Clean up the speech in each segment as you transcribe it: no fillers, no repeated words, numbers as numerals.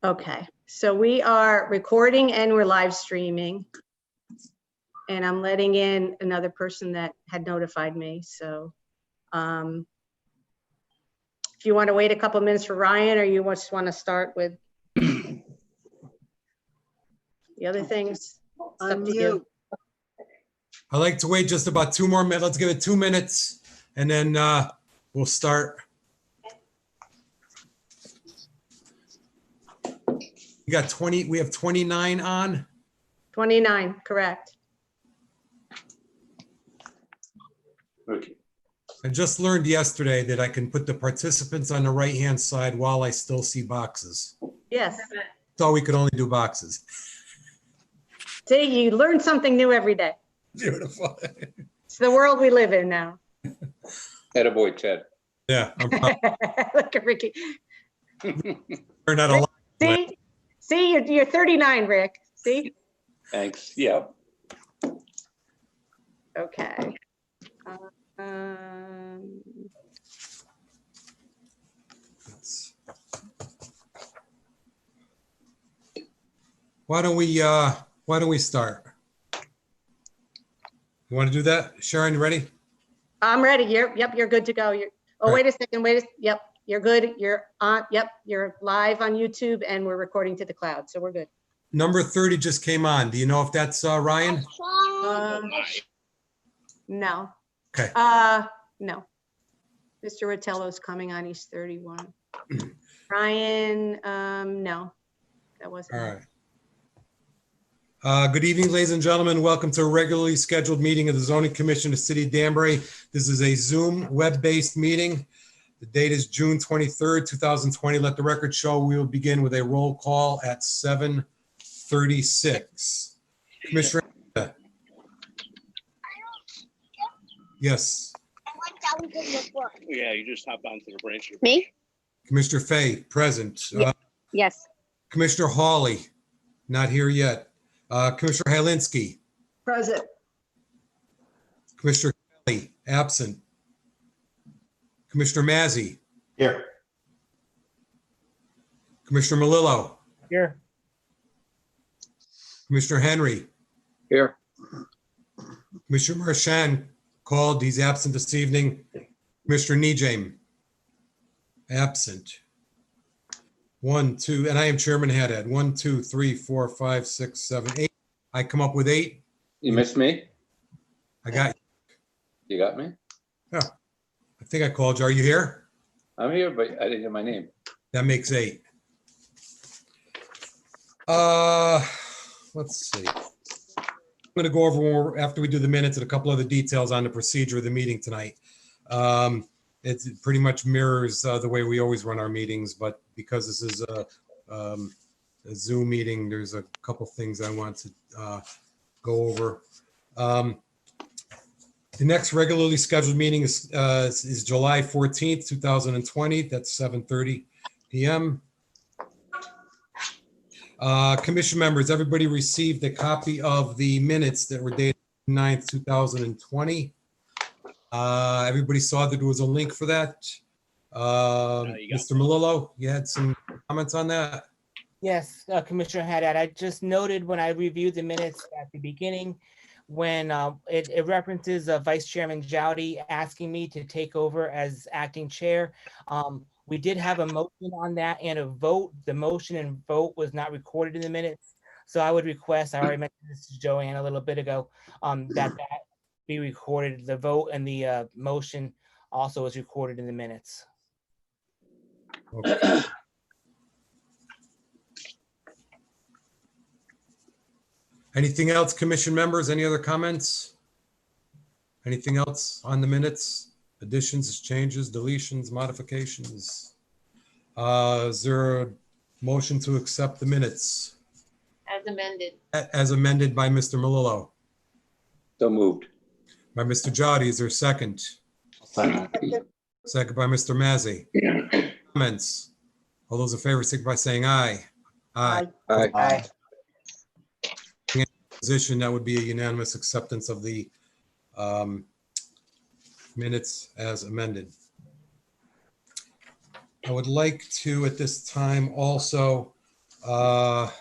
Okay, so we are recording and we're live streaming. And I'm letting in another person that had notified me. So if you want to wait a couple minutes for Ryan, or you just want to start with the other things, it's up to you. I like to wait just about 2 more minutes. Let's give it 2 minutes and then we'll start. We got 20, we have 29 on. 29, correct. Okay. I just learned yesterday that I can put the participants on the right-hand side while I still see boxes. Yes. Thought we could only do boxes. See, you learn something new every day. Beautiful. It's the world we live in now. Attaboy, Ted. Yeah. Look at Ricky. Learned how to lie. See, you're 39, Rick. See? Thanks. Yeah. Okay. Why don't we start? You want to do that? Sharon, you ready? I'm ready. Yep, you're good to go. Oh, wait a second. Yep, you're good. You're on. Yep, you're live on YouTube and we're recording to the cloud. So we're good. Number 30 just came on. Do you know if that's Ryan? No. Okay. No. Mr. Rotello's coming on. He's 31. Ryan, no, that wasn't. All right. Good evening, ladies and gentlemen. Welcome to a regularly scheduled meeting of the Zoning Commission of the City of Danbury. This is a Zoom web-based meeting. The date is June 23rd, 2020. Let the record show we will begin with a roll call at 7:36. Commissioner. Yes. Yeah, you just hop onto the branch. Me? Commissioner Fay, present. Yes. Commissioner Hawley, not here yet. Commissioner Helinski. Present. Commissioner Kelly, absent. Commissioner Mazzy. Here. Commissioner Melillo. Here. Commissioner Henry. Here. Commissioner Marchand called. He's absent this evening. Commissioner Nejam. Absent. 1, 2, and I am Chairman Haddad. 1, 2, 3, 4, 5, 6, 7, 8. I come up with 8. You missed me? I got you. You got me? Yeah. I think I called you. Are you here? I'm here, but I didn't hear my name. That makes 8. Let's see. I'm going to go over more after we do the minutes and a couple other details on the procedure of the meeting tonight. It pretty much mirrors the way we always run our meetings, but because this is a Zoom meeting, there's a couple things I want to go over. The next regularly scheduled meeting is July 14th, 2020. That's 7:30 p.m. Commission members, everybody received a copy of the minutes that were dated 9th, 2020. Everybody saw that there was a link for that. Mr. Melillo, you had some comments on that? Yes, Commissioner Haddad, I just noted when I reviewed the minutes at the beginning, when it references Vice Chairman Jowdy asking me to take over as acting chair. We did have a motion on that and a vote. The motion and vote was not recorded in the minutes. So I would request, I already mentioned this to Joanne a little bit ago, that be recorded. The vote and the motion also is recorded in the minutes. Okay. Anything else, commission members? Any other comments? Anything else on the minutes? Additions, changes, deletions, modifications? Is there a motion to accept the minutes? As amended. As amended by Mr. Melillo. So moved. By Mr. Jowdy, is there a second? Second. Second by Mr. Mazzy. Comments? All those in favor, signify by saying aye. Aye. Aye. Aye. Position, that would be a unanimous acceptance of the minutes as amended. I would like to, at this time, also go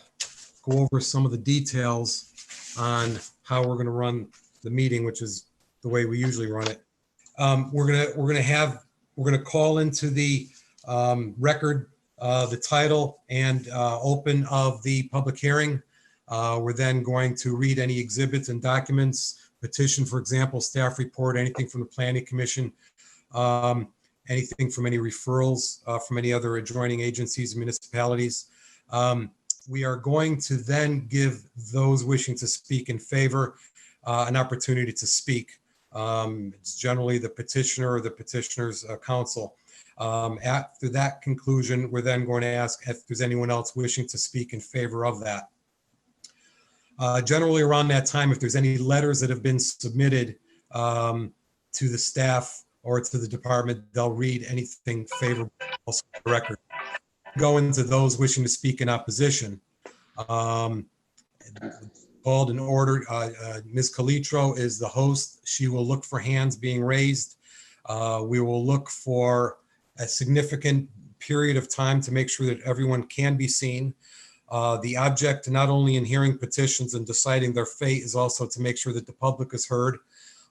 over some of the details on how we're going to run the meeting, which is the way we usually run it. We're gonna call into the record the title and open of the public hearing. We're then going to read any exhibits and documents, petition, for example, staff report, anything from the planning commission, anything from any referrals from any other adjoining agencies, municipalities. We are going to then give those wishing to speak in favor an opportunity to speak. It's generally the petitioner or the petitioner's counsel. After that conclusion, we're then going to ask if there's anyone else wishing to speak in favor of that. Generally around that time, if there's any letters that have been submitted to the staff or to the department, they'll read anything favorable also for the record. Go into those wishing to speak in opposition. Called in order. Ms. Calitro is the host. She will look for hands being raised. We will look for a significant period of time to make sure that everyone can be seen. The object, not only in hearing petitions and deciding their fate, is also to make sure that the public is heard,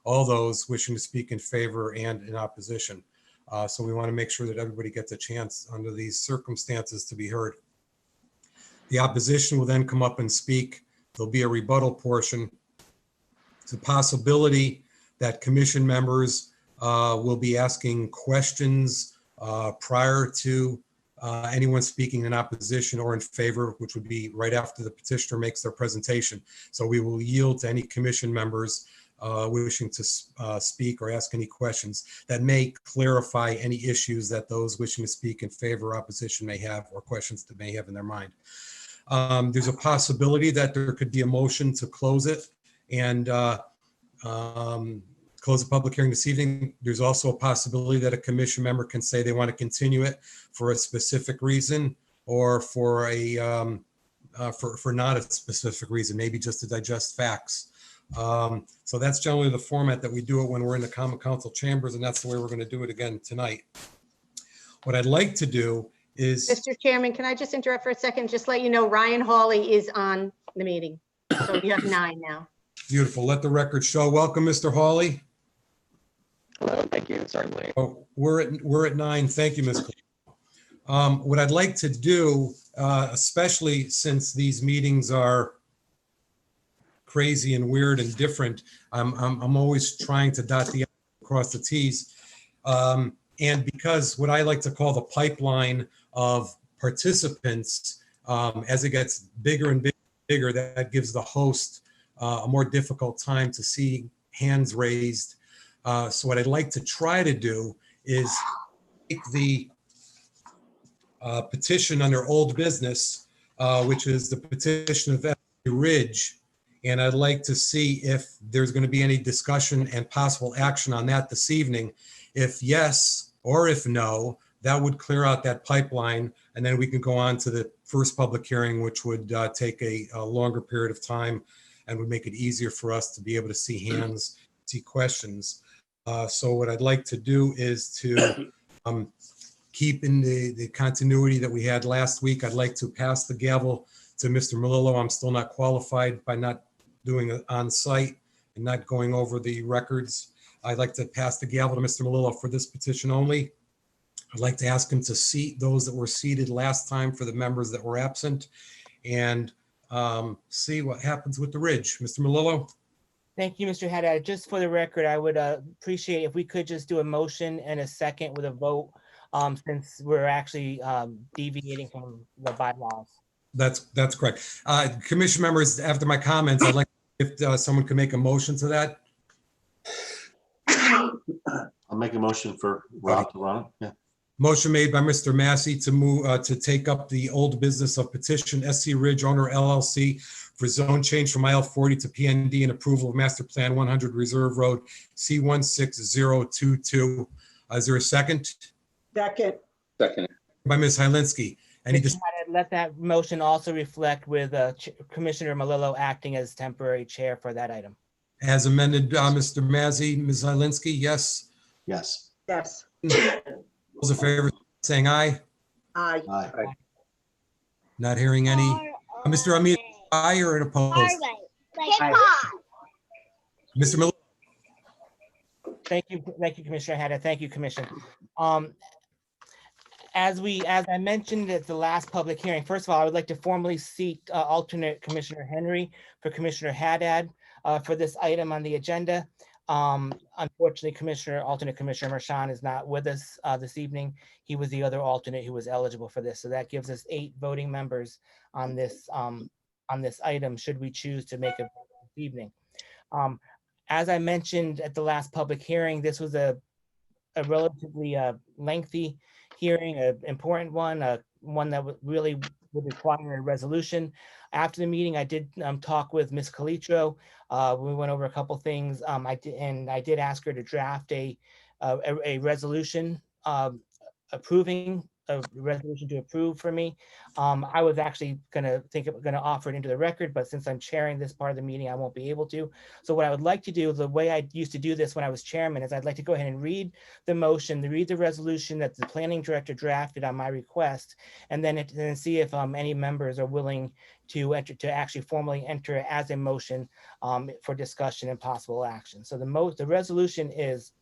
all those wishing to speak in favor and in opposition. So we want to make sure that everybody gets a chance under these circumstances to be heard. The opposition will then come up and speak. There'll be a rebuttal portion. It's a possibility that commission members will be asking questions prior to anyone speaking in opposition or in favor, which would be right after the petitioner makes their presentation. So we will yield to any commission members wishing to speak or ask any questions that may clarify any issues that those wishing to speak in favor or opposition may have, or questions that may have in their mind. There's a possibility that there could be a motion to close it and close the public hearing this evening. There's also a possibility that a commission member can say they want to continue it for a specific reason, or for a for not a specific reason, maybe just to digest facts. So that's generally the format that we do it when we're in the common council chambers, and that's the way we're going to do it again tonight. What I'd like to do is, Mr. Chairman, can I just interrupt for a second? Just let you know, Ryan Hawley is on the meeting. So you have 9 now. beautiful, let the record show. Welcome, Mr. Hawley. Hello, thank you. Sorry, I'm late. Oh, we're at 9. Thank you, Ms. Cole. What I'd like to do, especially since these meetings are crazy and weird and different, I'm always trying to dot the I's, cross the T's. And because what I like to call the pipeline of participants, as it gets bigger and bigger, that gives the host a more difficult time to see hands raised. So what I'd like to try to do is take the petition under old business, which is the petition of Ridge, and I'd like to see if there's going to be any discussion and possible action on that this evening. If yes, or if no, that would clear out that pipeline, and then we can go on to the first public hearing, which would take a longer period of time and would make it easier for us to be able to see hands, see questions. So what I'd like to do is to keep in the continuity that we had last week. I'd like to pass the gavel to Mr. Melillo. I'm still not qualified by not doing it on site and not going over the records. I'd like to pass the gavel to Mr. Melillo for this petition only. I'd like to ask him to seat those that were seated last time for the members that were absent, and see what happens with the Ridge. Mr. Melillo? Thank you, Mr. Haddad. Just for the record, I would appreciate if we could just do a motion and a second with a vote, since we're actually deviating from the bylaws. That's correct. Commission members, after my comments, I'd like if someone could make a motion to that. I'll make a motion for Rob to run it. Yeah. Motion made by Mr. Massey to move to take up the old business of petition SC Ridge Owner LLC for zone change from IL 40 to PND and approval of Master Plan 100 Reserve Road C16022. Is there a second? Second. Second. By Ms. Hylinski. Any Mr. Haddad, let that motion also reflect with Commissioner Melillo acting as temporary chair for that item. as amended, Mr. Massey, Ms. Hylinski, yes? Yes. Yes. Those in favor saying aye? Aye. Aye. Not hearing any. Mr. Amir, aye or opposed? Mr. Miller, Thank you, Commissioner Haddad. Thank you, Commission. As I mentioned at the last public hearing, first of all, I would like to formally seat alternate Commissioner Henry for Commissioner Haddad for this item on the agenda. Unfortunately, alternate Commissioner Marchand is not with us this evening. He was the other alternate who was eligible for this. So that gives us 8 voting members on this item, should we choose to make a vote this evening. As I mentioned at the last public hearing, this was a relatively lengthy hearing, an important one, one that really would require a resolution. After the meeting, I did talk with Ms. Calitro. We went over a couple things. I did ask her to draft a resolution approving a resolution to approve for me. I was actually gonna offer it into the record, but since I'm chairing this part of the meeting, I won't be able to. So what I would like to do, the way I used to do this when I was chairman, is I'd like to go ahead and read the motion, read the resolution that the planning director drafted on my request, and then see if any members are willing to actually formally enter it as a motion for discussion and possible action. So the resolution is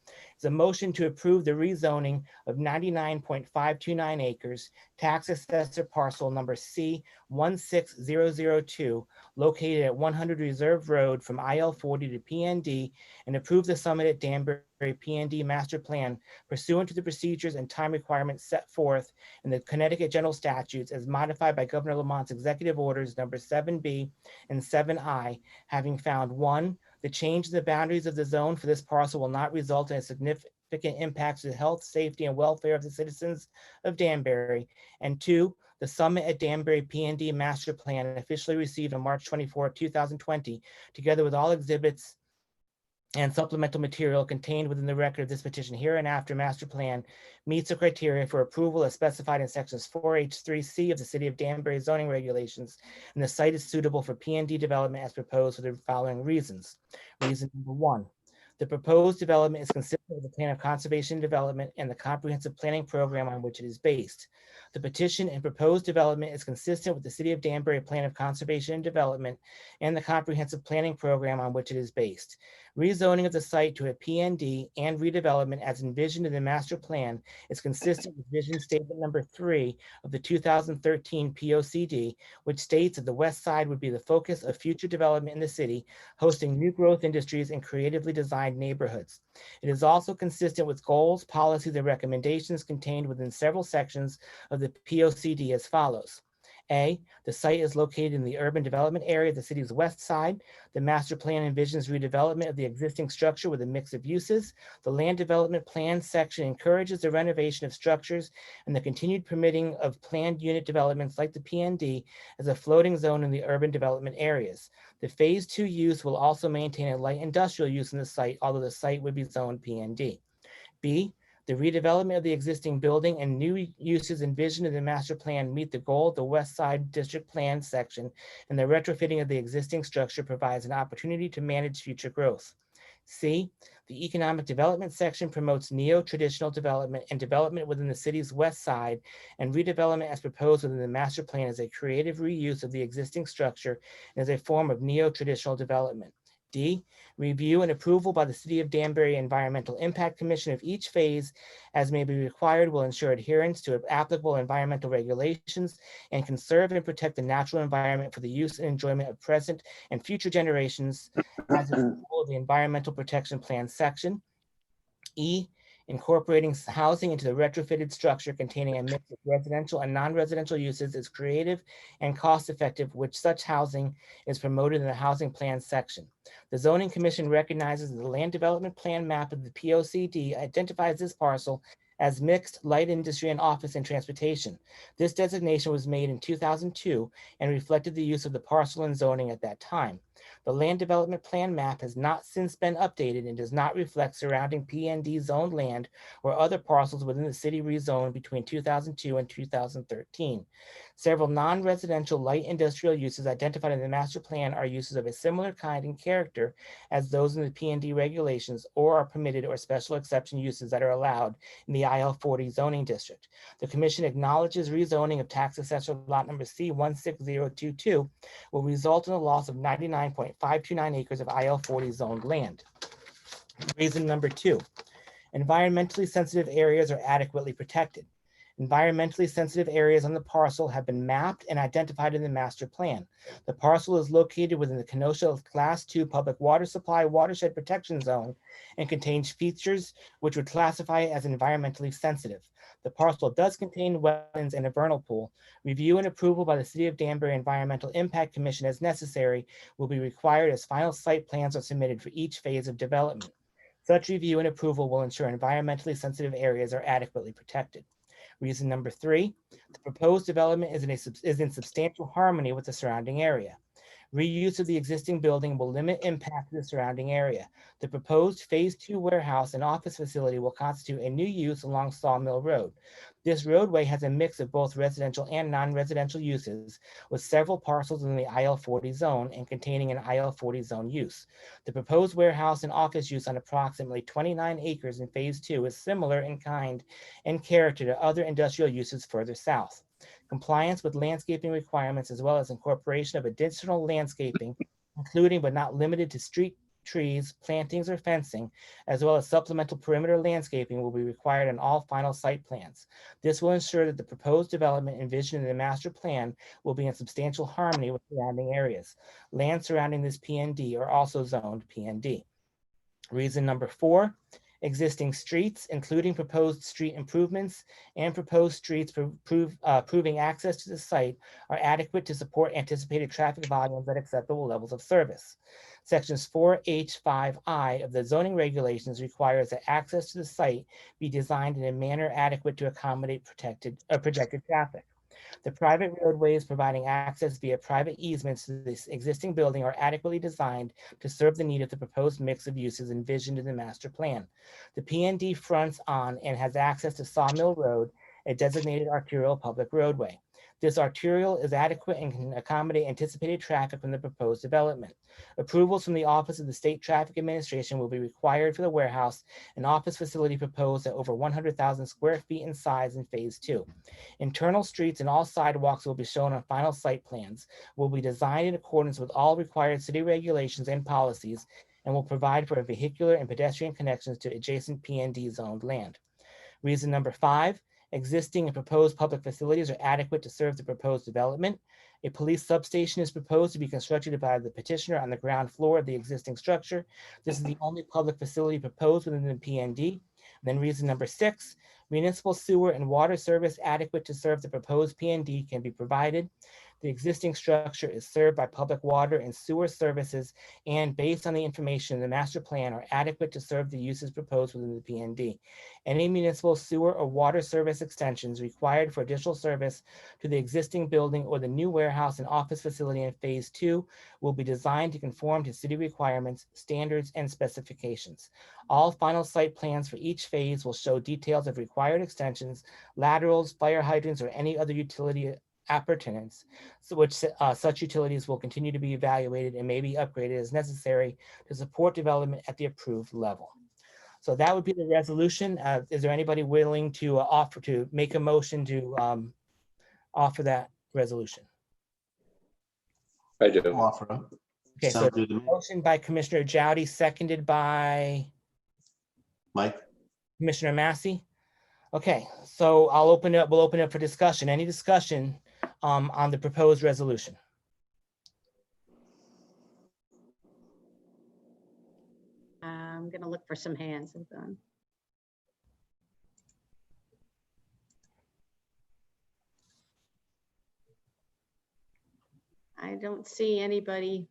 a motion to approve the rezoning of 99.529 acres, tax assessor parcel number C16002, located at 100 Reserve Road from IL40 to PND, and approve the Summit at Danbury PND master plan pursuant to the procedures and time requirements set forth in the Connecticut General Statutes as modified by Governor Lamont's executive orders number 7B and 7I, having found: 1, the change in the boundaries of the zone for this parcel will not result in a significant impact to the health, safety, and welfare of the citizens of Danbury. And 2, the Summit at Danbury PND master plan officially received on March 24, 2020, together with all exhibits and supplemental material contained within the record of this petition hereinafter master plan, meets the criteria for approval as specified in sections 4H3C of the City of Danbury zoning regulations, and the site is suitable for PND development as proposed for the following reasons. Reason number 1, the proposed development is consistent with the plan of conservation and development and the comprehensive planning program on which it is based. The petition and proposed development is consistent with the City of Danbury plan of conservation and development and the comprehensive planning program on which it is based. Rezoning of the site to a PND and redevelopment as envisioned in the master plan is consistent with vision statement number 3 of the 2013 POCD, which states that the west side would be the focus of future development in the city, hosting new growth industries and creatively designed neighborhoods. It is also consistent with goals, policies, and recommendations contained within several sections of the POCD as follows. A, the site is located in the urban development area of the city's west side. The master plan envisions redevelopment of the existing structure with a mix of uses. The land development plan section encourages the renovation of structures and the continued permitting of planned unit developments like the PND as a floating zone in the urban development areas. The phase 2 use will also maintain a light industrial use in the site, although the site would be zoned PND. B, the redevelopment of the existing building and new uses envisioned in the master plan meet the goal of the West Side District Plan section, and the retrofitting of the existing structure provides an opportunity to manage future growth. C, the economic development section promotes neo-traditional development and development within the city's west side, and redevelopment as proposed within the master plan is a creative reuse of the existing structure and is a form of neo-traditional development. D, review and approval by the City of Danbury Environmental Impact Commission of each phase as may be required will ensure adherence to applicable environmental regulations and conserve and protect the natural environment for the use and enjoyment of present and future generations as is the goal of the Environmental Protection Plan section. E, incorporating housing into the retrofitted structure containing a mix of residential and non-residential uses is creative and cost-effective, which such housing is promoted in the housing plan section. The Zoning Commission recognizes that the land development plan map of the POCD identifies this parcel as mixed light industry and office and transportation. This designation was made in 2002 and reflected the use of the parcel and zoning at that time. The land development plan map has not since been updated and does not reflect surrounding PND zoned land or other parcels within the city rezoned between 2002 and 2013. Several non-residential light industrial uses identified in the master plan are uses of a similar kind and character as those in the PND regulations, or are permitted or special exception uses that are allowed in the IL40 zoning district. The commission acknowledges rezoning of tax assessor lot number C16022 will result in the loss of 99.529 acres of IL40 zoned land. Reason number 2, environmentally sensitive areas are adequately protected. Environmentally sensitive areas on the parcel have been mapped and identified in the master plan. The parcel is located within the Kenosha Class 2 Public Water Supply Watershed Protection Zone and contains features which would classify it as environmentally sensitive. The parcel does contain wetlands and a vernal pool. Review and approval by the City of Danbury Environmental Impact Commission as necessary will be required as final site plans are submitted for each phase of development. Such review and approval will ensure environmentally sensitive areas are adequately protected. Reason number 3, the proposed development is in substantial harmony with the surrounding area. Reuse of the existing building will limit impact to the surrounding area. The proposed Phase 2 warehouse and office facility will constitute a new use along Sawmill Road. This roadway has a mix of both residential and non-residential uses, with several parcels in the IL40 zone and containing an IL40 zone use. The proposed warehouse and office use on approximately 29 acres in Phase 2 is similar in kind and character to other industrial uses further south. Compliance with landscaping requirements, as well as incorporation of additional landscaping, including but not limited to street trees, plantings, or fencing, as well as supplemental perimeter landscaping, will be required on all final site plans. This will ensure that the proposed development envisioned in the master plan will be in substantial harmony with surrounding areas. Land surrounding this PND are also zoned PND. Reason number 4, existing streets, including proposed street improvements and proposed streets proving access to the site, are adequate to support anticipated traffic volumes at acceptable levels of service. Sections 4H5I of the zoning regulations requires that access to the site be designed in a manner adequate to accommodate projected traffic. The private roadways providing access via private easements to this existing building are adequately designed to serve the need of the proposed mix of uses envisioned in the master plan. The PND fronts on and has access to Sawmill Road, a designated arterial public roadway. This arterial is adequate and can accommodate anticipated traffic from the proposed development. Approvals from the Office of the State Traffic Administration will be required for the warehouse and office facility proposed at over 100,000 square feet in size in Phase 2. Internal streets and all sidewalks will be shown on final site plans, will be designed in accordance with all required city regulations and policies, and will provide for vehicular and pedestrian connections to adjacent PND zoned land. Reason number 5, existing and proposed public facilities are adequate to serve the proposed development. A police substation is proposed to be constructed by the petitioner on the ground floor of the existing structure. This is the only public facility proposed within the PND. And then reason number 6, municipal sewer and water service adequate to serve the proposed PND can be provided. The existing structure is served by public water and sewer services, and based on the information in the master plan, are adequate to serve the uses proposed within the PND. Any municipal sewer or water service extensions required for additional service to the existing building or the new warehouse and office facility in Phase 2 will be designed to conform to city requirements, standards, and specifications. All final site plans for each phase will show details of required extensions, laterals, fire hydrants, or any other utility appurtenance, such utilities will continue to be evaluated and may be upgraded as necessary to support development at the approved level. So that would be the resolution. Is there anybody willing to make a motion to offer that resolution? I do. I'll offer it. Okay, so Sounds good to me. motion by Commissioner Jowdy, seconded by Mike, Commissioner Massey. Okay, so we'll open it up for discussion. Any discussion on the proposed resolution? I'm gonna look for some hands. Hold on. I don't see anybody.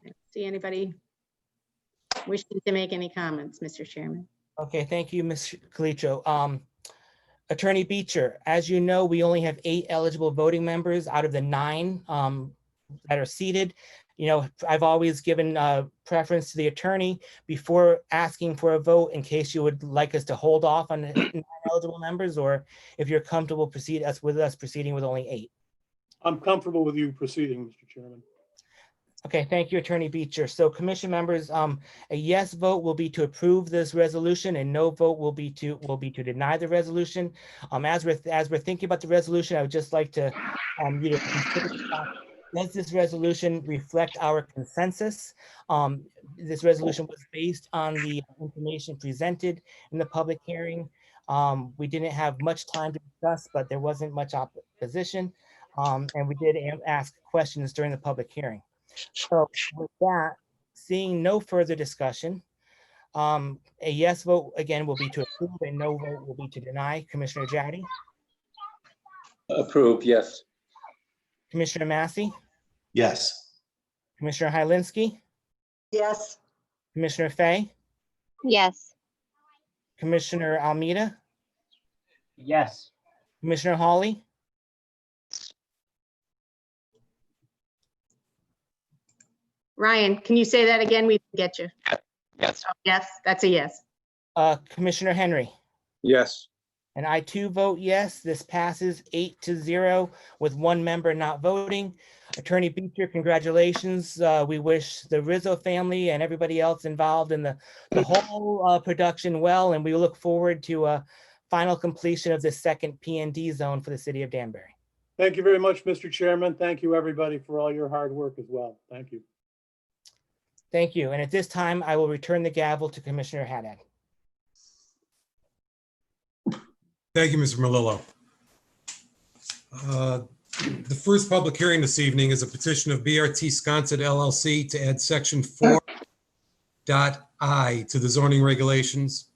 I don't see anybody wishing to make any comments, Mr. Chairman. Okay, thank you, Ms. Calitro. Attorney Beecher, as you know, we only have 8 eligible voting members out of the 9 that are seated. You know, I've always given preference to the attorney before asking for a vote in case you would like us to hold off on the 9 eligible members, or if you're comfortable with us proceeding with only 8. I'm comfortable with you proceeding, Mr. Chairman. Okay, thank you, Attorney Beecher. So commission members, a yes vote will be to approve this resolution, and no vote will be to deny the resolution. As we're thinking about the resolution, I would just like to you to consider the fact, does this resolution reflect our consensus? This resolution was based on the information presented in the public hearing. We didn't have much time to discuss, but there wasn't much opposition. And we did ask questions during the public hearing. So with that, seeing no further discussion, a yes vote again will be to approve, and no vote will be to deny. Commissioner Jowdy, Approve, yes. Commissioner Massey, Yes. Commissioner Hylinski, Yes. Commissioner Fay, Yes. Commissioner Almeida, Yes. Commissioner Hawley, Ryan, can you say that again? We didn't get you. Yes. Yes, that's a yes. Commissioner Henry. Yes. And I too vote yes. This passes 8-0 with 1 member not voting. Attorney Beecher, congratulations. We wish the Rizzo family and everybody else involved in the whole production well, and we look forward to a final completion of the second P&D zone for the city of Danbury. Thank you very much, Mr. Chairman. Thank you, everybody, for all your hard work as well. Thank you. Thank you. And at this time, I will return the gavel to Commissioner Haddad. Thank you, Mr. Melillo. The first public hearing this evening is a petition of BRT Sconset LLC to add section 4.I to the zoning regulations,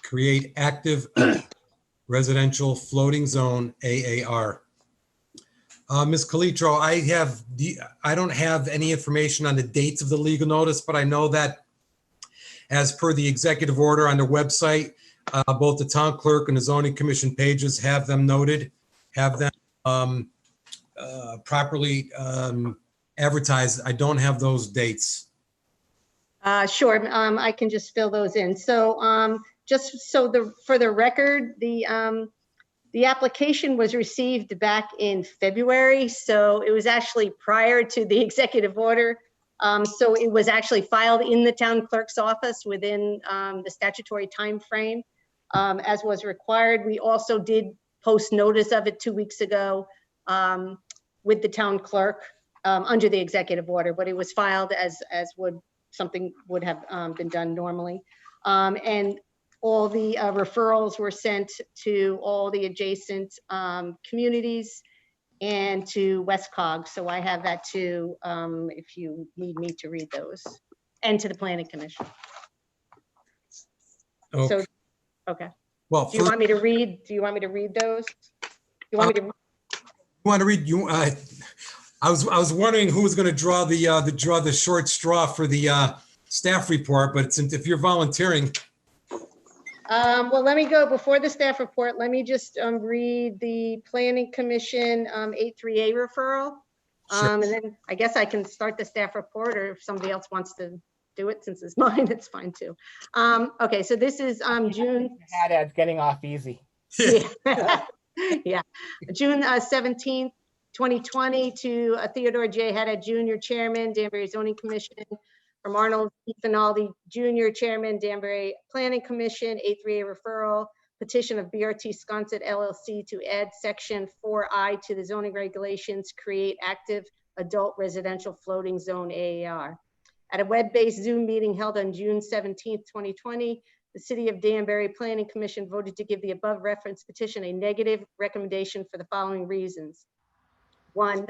create active residential floating zone AAR. Ms. Calitro, I don't have any information on the dates of the legal notice, but I know that as per the executive order on the website, both the town clerk and the zoning commission pages have them noted, have them properly advertised. I don't have those dates. Sure, I can just fill those in. So just so for the record, the application was received back in February, so it was actually prior to the executive order. So it was actually filed in the town clerk's office within the statutory time frame as was required. We also did post notice of it 2 weeks ago with the town clerk under the executive order, but it was filed as something would have been done normally. And all the referrals were sent to all the adjacent communities and to Westcog. So I have that too, if you need me to read those, and to the Planning Commission. Okay. So, okay. Well, Do you want me to read? Do you want me to read those? You want me to? I was wondering who was going to draw the short straw for the staff report, but since if you're volunteering. Well, let me go before the staff report. Let me just read the Planning Commission 83A referral. Sure. And then I guess I can start the staff report, or if somebody else wants to do it since it's mine, it's fine too. Okay, so this is June. Haddad's getting off easy. Yeah, yeah. June 17th, 2020 to Theodore J. Haddad Jr., Chairman, Danbury Zoning Commission. From Arnold Finaldi Jr., Chairman, Danbury Planning Commission, 83A referral, petition of BRT Sconset LLC to add section 4I to the zoning regulations, create active adult residential floating zone AAR. At a web-based Zoom meeting held on June 17th, 2020, the City of Danbury Planning Commission voted to give the above referenced petition a negative recommendation for the following reasons. 1,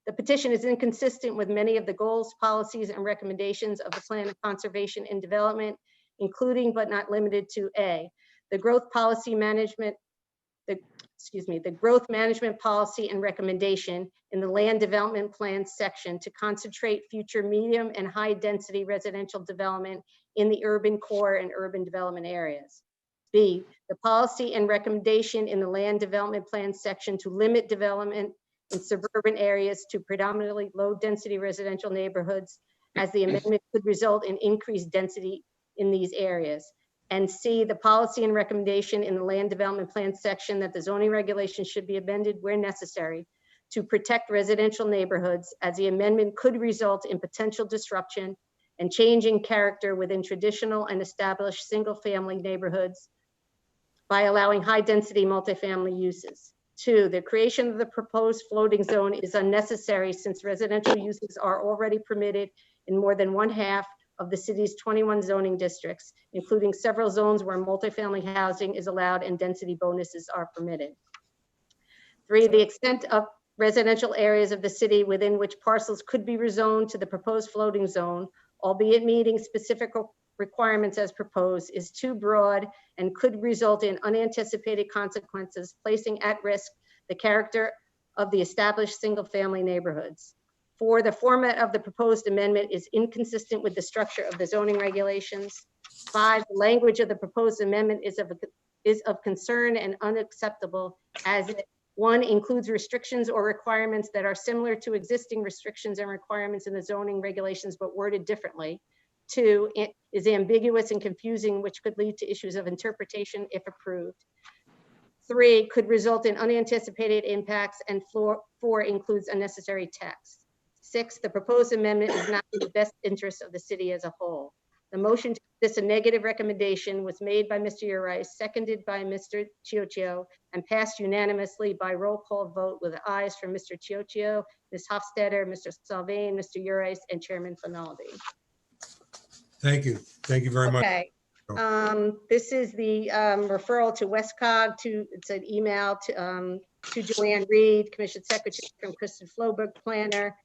the petition is inconsistent with many of the goals, policies, and recommendations of the Plan of Conservation and Development, including but not limited to A, the growth management policy and recommendation in the land development plan section to concentrate future medium and high density residential development in the urban core and urban development areas. B, the policy and recommendation in the land development plan section to limit development in suburban areas to predominantly low-density residential neighborhoods, as the amendment could result in increased density in these areas. And C, the policy and recommendation in the land development plan section that the zoning regulations should be amended where necessary to protect residential neighborhoods, as the amendment could result in potential disruption and change in character within traditional and established single-family neighborhoods by allowing high-density multifamily uses. 2, the creation of the proposed floating zone is unnecessary since residential uses are already permitted in more than 1/2 of the city's 21 zoning districts, including several zones where multifamily housing is allowed and density bonuses are permitted. 3, the extent of residential areas of the city within which parcels could be rezoned to the proposed floating zone, albeit meeting specific requirements as proposed, is too broad and could result in unanticipated consequences, placing at risk the character of the established single-family neighborhoods. 4, the format of the proposed amendment is inconsistent with the structure of the zoning regulations. 5, the language of the proposed amendment is of concern and unacceptable, as it, 1, includes restrictions or requirements that are similar to existing restrictions and requirements in the zoning regulations, but worded differently. 2, it is ambiguous and confusing, which could lead to issues of interpretation if approved. 3, could result in unanticipated impacts, and 4 includes unnecessary text. 6, the proposed amendment is not in the best interest of the city as a whole. The motion to this a negative recommendation was made by Mr. Urice, seconded by Mr. Chioccio, and passed unanimously by roll call vote with ayes from Mr. Chioccio, Ms. Hofstadter, Mr. Salvain, Mr. Urice, and Chairman Finaldi. Thank you. Thank you very much. Okay. This is the referral to WestCog. It's an email to Joanne Reed, Commission Secretary, from Kristen Floberg, Planner,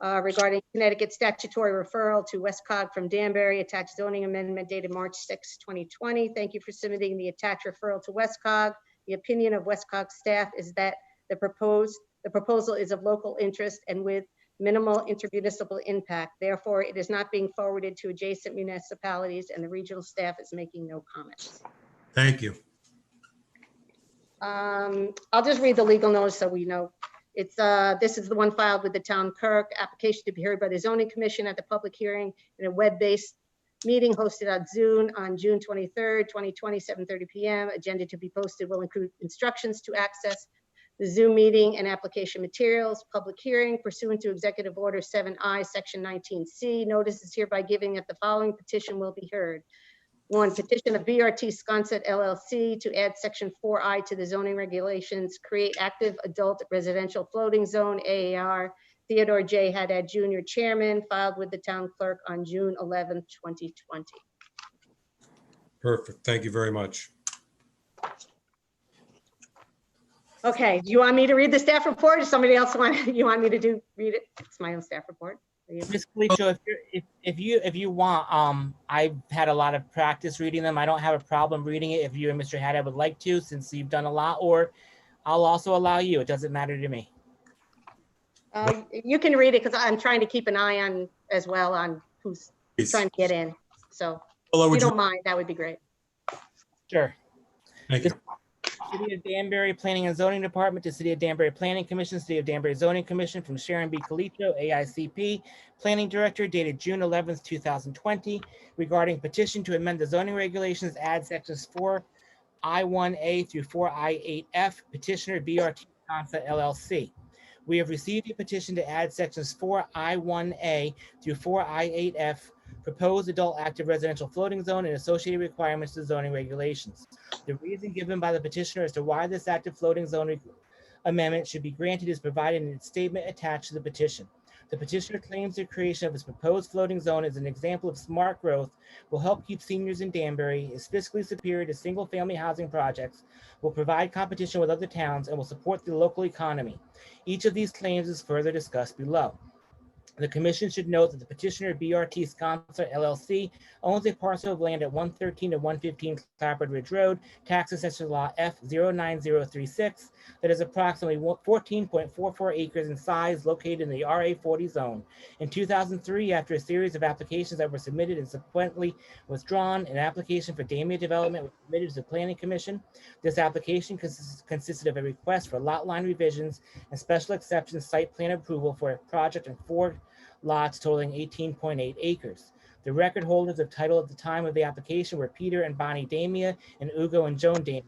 regarding Connecticut statutory referral to WestCog from Danbury, attached zoning amendment dated March 6, 2020. Thank you for submitting the attached referral to WestCog. The opinion of WestCog staff is that the proposal is of local interest and with minimal intermunicipal impact. Therefore, it is not being forwarded to adjacent municipalities, and the regional staff is making no comments. Thank you. I'll just read the legal notice so we know. It's this is the one filed with the town clerk. Application to be heard by the zoning commission at the public hearing in a web-based meeting hosted on Zoom on June 23rd, 2020, 7:30 p.m. Agenda to be posted will include instructions to access the Zoom meeting and application materials. Public hearing pursuant to Executive Order 7I, Section 19C. Notice is hereby giving that the following petition will be heard. 1, petition of BRT Sconset LLC to add Section 4I to the zoning regulations, create active adult residential floating zone, AAR. Theodore J. Haddad Jr., Chairman, filed with the town clerk on June 11th, 2020. Perfect. Thank you very much. Okay, do you want me to read the staff report, or somebody else want me to read it? It's my own staff report. Ms. Calicio, if you want, I've had a lot of practice reading them. I don't have a problem reading it if you and Mr. Haddad would like to, since you've done a lot, or I'll also allow you. It doesn't matter to me. You can read it because I'm trying to keep an eye on as well on who's trying to get in. So if you don't mind, that would be great. Sure. Thank you. City of Danbury Planning and Zoning Department to City of Danbury Planning Commission, City of Danbury Zoning Commission, from Sharon B. Calicio, AICP, Planning Director, dated June 11th, 2020, regarding petition to amend the zoning regulations, add sections 4I1A through 4I8F, petitioner BRT Sconset LLC. We have received a petition to add sections 4I1A through 4I8F, proposed adult active residential floating zone and associated requirements to zoning regulations. The reason given by the petitioner as to why this active floating zone amendment should be granted is provided in its statement attached to the petition. The petitioner claims the creation of this proposed floating zone as an example of smart growth will help keep seniors in Danbury, is fiscally superior to single-family housing projects, will provide competition with other towns, and will support the local economy. Each of these claims is further discussed below. The commission should note that the petitioner BRT Sponsor LLC owns a parcel of land at 113 to 115 Clapboard Ridge Road, tax assessor lot F09036, that is approximately 14.44 acres in size, located in the RA40 zone. In 2003, after a series of applications that were submitted and subsequently withdrawn, an application for Damia development was submitted to the Planning Commission. This application consisted of a request for lot line revisions and special exception site plan approval for a project in 4 lots totaling 18.8 acres. The record holders of title at the time of the application were Peter and Bonnie Damia and Ugo and Joan Damia.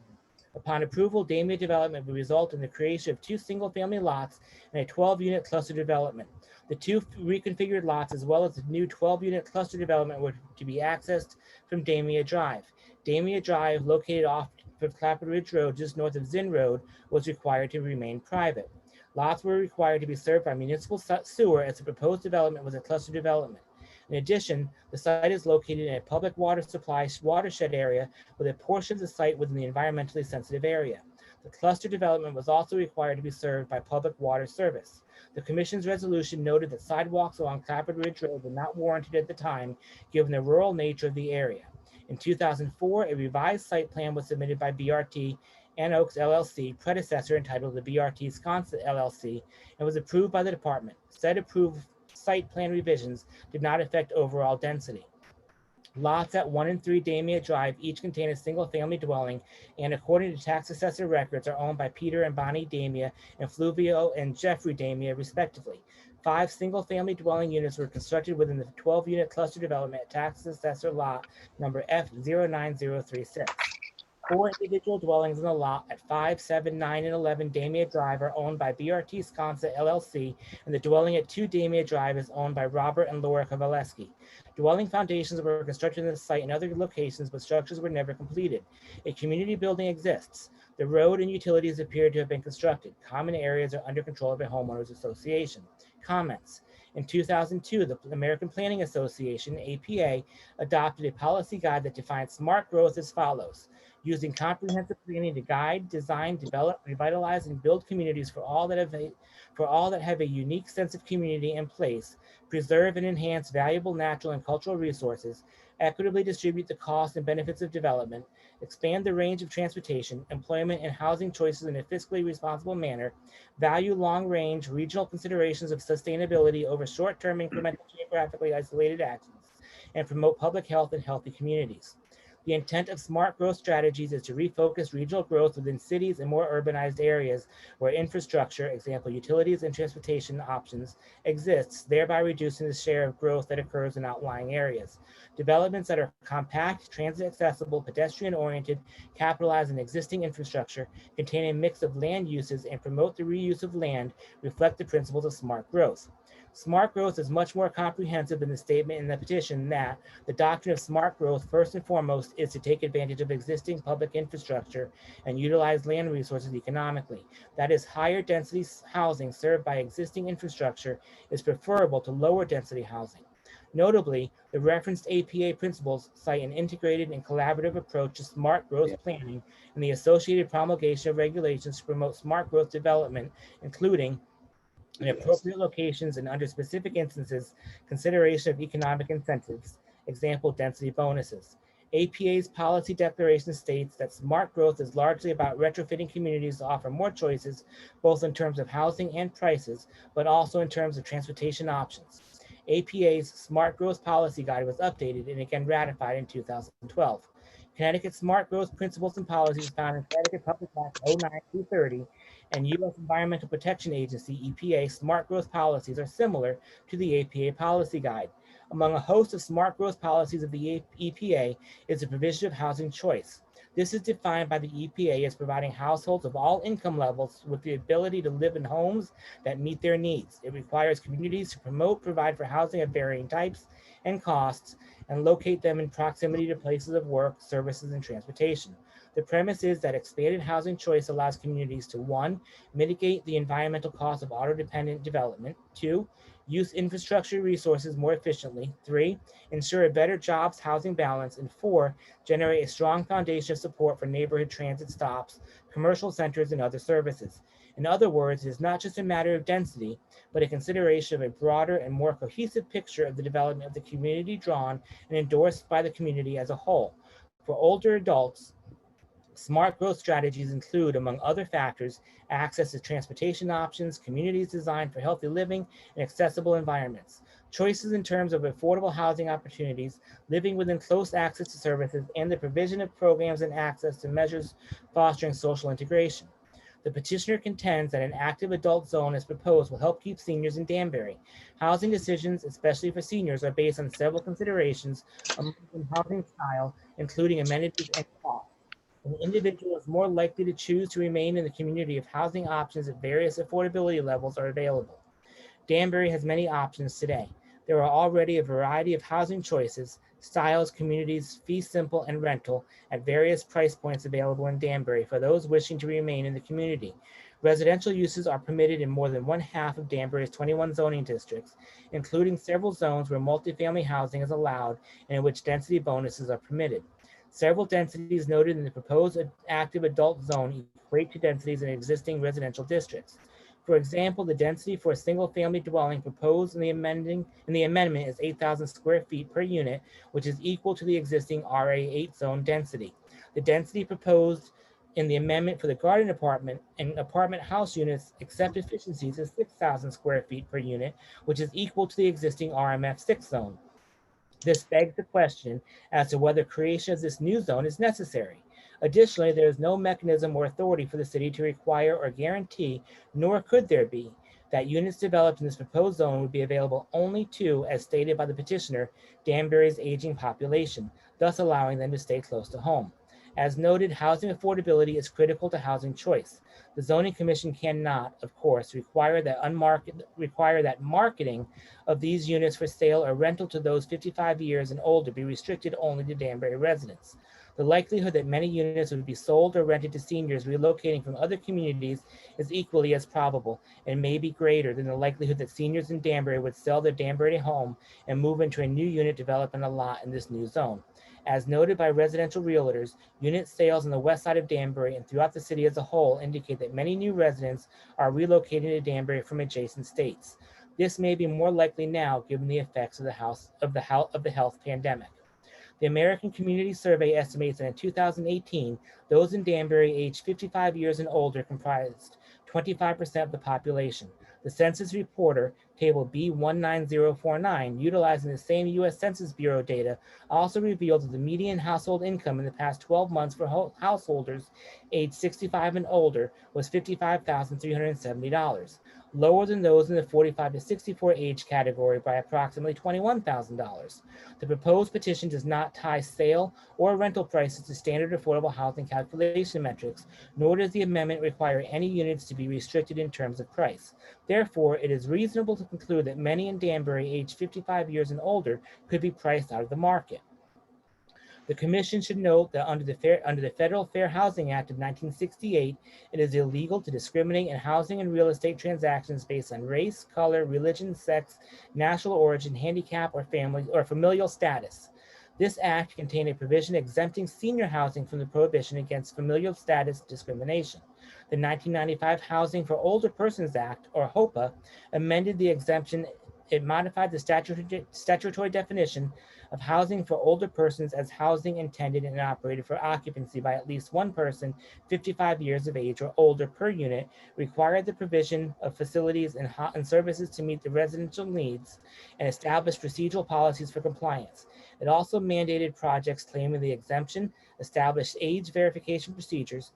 Upon approval, Damia development would result in the creation of 2 single-family lots and a 12-unit cluster development. The 2 reconfigured lots, as well as the new 12-unit cluster development, were to be accessed from Damia Drive. Damia Drive, located off of Clapboard Ridge Road, just north of Zinn Road, was required to remain private. Lots were required to be served by municipal sewer, as the proposed development was a cluster development. In addition, the site is located in a public water supply watershed area with a portion of the site within the environmentally sensitive area. The cluster development was also required to be served by public water service. The commission's resolution noted that sidewalks along Clapboard Ridge Road were not warranted at the time, given the rural nature of the area. In 2004, a revised site plan was submitted by BRT and Oaks LLC, predecessor entitled the BRT Sconset LLC, and was approved by the department. Said approved site plan revisions did not affect overall density. Lots at 1 and 3 Damia Drive each contain a single-family dwelling, and according to tax assessor records, are owned by Peter and Bonnie Damia and Fluvio and Jeffrey Damia, respectively. 5 single-family dwelling units were constructed within the 12-unit cluster development at tax assessor lot number F09036. 4 individual dwellings in the lot at 5, 7, 9, and 11 Damia Drive are owned by BRT Sconset LLC, and the dwelling at 2 Damia Drive is owned by Robert and Laura Kowaleski. Dwelling foundations were constructed in the site in other locations, but structures were never completed. A community building exists. The road and utilities appear to have been constructed. Common areas are under control of a homeowners association. Comments. In 2002, the American Planning Association, APA, adopted a policy guide that defines smart growth as follows: using comprehensive planning to guide, design, develop, revitalize, and build communities for all that have a unique sense of community and place, preserve and enhance valuable natural and cultural resources, equitably distribute the costs and benefits of development, expand the range of transportation, employment, and housing choices in a fiscally responsible manner, value long-range regional considerations of sustainability over short-term incremental geographically isolated actions, and promote public health and healthy communities. The intent of smart growth strategies is to refocus regional growth within cities and more urbanized areas where infrastructure, example utilities and transportation options, exists, thereby reducing the share of growth that occurs in outlying areas. Developments that are compact, transit accessible, pedestrian oriented, capitalize on existing infrastructure, contain a mix of land uses, and promote the reuse of land reflect the principles of smart growth. Smart growth is much more comprehensive than the statement in the petition that the doctrine of smart growth, first and foremost, is to take advantage of existing public infrastructure and utilize land resources economically. That is, higher density housing served by existing infrastructure is preferable to lower density housing. Notably, the referenced APA principles cite an integrated and collaborative approach to smart growth planning and the associated promulgation of regulations to promote smart growth development, including in appropriate locations and under specific instances, consideration of economic incentives, example, density bonuses. APA's policy declaration states that smart growth is largely about retrofitting communities to offer more choices, both in terms of housing and prices, but also in terms of transportation options. APA's smart growth policy guide was updated and again ratified in 2012. Connecticut smart growth principles and policies found in Connecticut Public Act 09-230 and U.S. Environmental Protection Agency, EPA, smart growth policies are similar to the APA policy guide. Among a host of smart growth policies of the EPA is the provision of housing choice. This is defined by the EPA as providing households of all income levels with the ability to live in homes that meet their needs. It requires communities to provide for housing of varying types and costs, and locate them in proximity to places of work, services, and transportation. The premise is that expanded housing choice allows communities to 1, mitigate the environmental cost of auto-dependent development, 2, use infrastructure resources more efficiently, 3, ensure a better jobs housing balance, and 4, generate a strong foundation of support for neighborhood transit stops, commercial centers, and other services. In other words, it is not just a matter of density, but a consideration of a broader and more cohesive picture of the development of the community drawn and endorsed by the community as a whole. For older adults, smart growth strategies include, among other factors, access to transportation options, communities designed for healthy living, and accessible environments. Choices in terms of affordable housing opportunities, living within close access to services, and the provision of programs and access to measures fostering social integration. The petitioner contends that an active adult zone as proposed will help keep seniors in Danbury. Housing decisions, especially for seniors, are based on several considerations, among housing style, including amenities and cost. An individual is more likely to choose to remain in the community if housing options at various affordability levels are available. Danbury has many options today. There are already a variety of housing choices, styles, communities, fee simple, and rental at various price points available in Danbury for those wishing to remain in the community. Residential uses are permitted in more than one half of Danbury's 21 zoning districts, including several zones where multifamily housing is allowed and in which density bonuses are permitted. Several densities noted in the proposed active adult zone equate to densities in existing residential districts. For example, the density for a single-family dwelling proposed in the amendment is 8,000 square feet per unit, which is equal to the existing RA8 zone density. The density proposed in the amendment for the garden apartment and apartment house units except efficiencies is 6,000 square feet per unit, which is equal to the existing RMF6 zone. This begs the question as to whether creation of this new zone is necessary. Additionally, there is no mechanism or authority for the city to require or guarantee, nor could there be, that units developed in this proposed zone would be available only to, as stated by the petitioner, Danbury's aging population, thus allowing them to stay close to home. As noted, housing affordability is critical to housing choice. The Zoning Commission cannot, of course, require that marketing of these units for sale or rental to those 55 years and older be restricted only to Danbury residents. The likelihood that many units would be sold or rented to seniors relocating from other communities is equally as probable and may be greater than the likelihood that seniors in Danbury would sell their Danbury home and move into a new unit developed on a lot in this new zone. As noted by residential realtors, unit sales on the west side of Danbury and throughout the city as a whole indicate that many new residents are relocating to Danbury from adjacent states. This may be more likely now given the effects of the health pandemic. The American Community Survey estimates that in 2018, those in Danbury aged 55 years and older comprised 25% of the population. The Census Reporter, Table B19049, utilizing the same U.S. Census Bureau data, also revealed that the median household income in the past 12 months for householders aged 65 and older was $55,370, lower than those in the 45 to 64 age category by approximately $21,000. The proposed petition does not tie sale or rental prices to standard affordable housing calculation metrics, nor does the amendment require any units to be restricted in terms of price. Therefore, it is reasonable to conclude that many in Danbury aged 55 years and older could be priced out of the market. The Commission should note that under the Federal Fair Housing Act of 1968, it is illegal to discriminate in housing and real estate transactions based on race, color, religion, sex, national origin, handicap, or family or familial status. This act contained a provision exempting senior housing from the prohibition against familial status discrimination. The 1995 Housing for Older Persons Act, or HOPA, amended the exemption. It modified the statutory definition of housing for older persons as housing intended and operated for occupancy by at least one person 55 years of age or older per unit, required the provision of facilities and services to meet the residential needs, and established procedural policies for compliance. It also mandated projects claiming the exemption, established age verification procedures.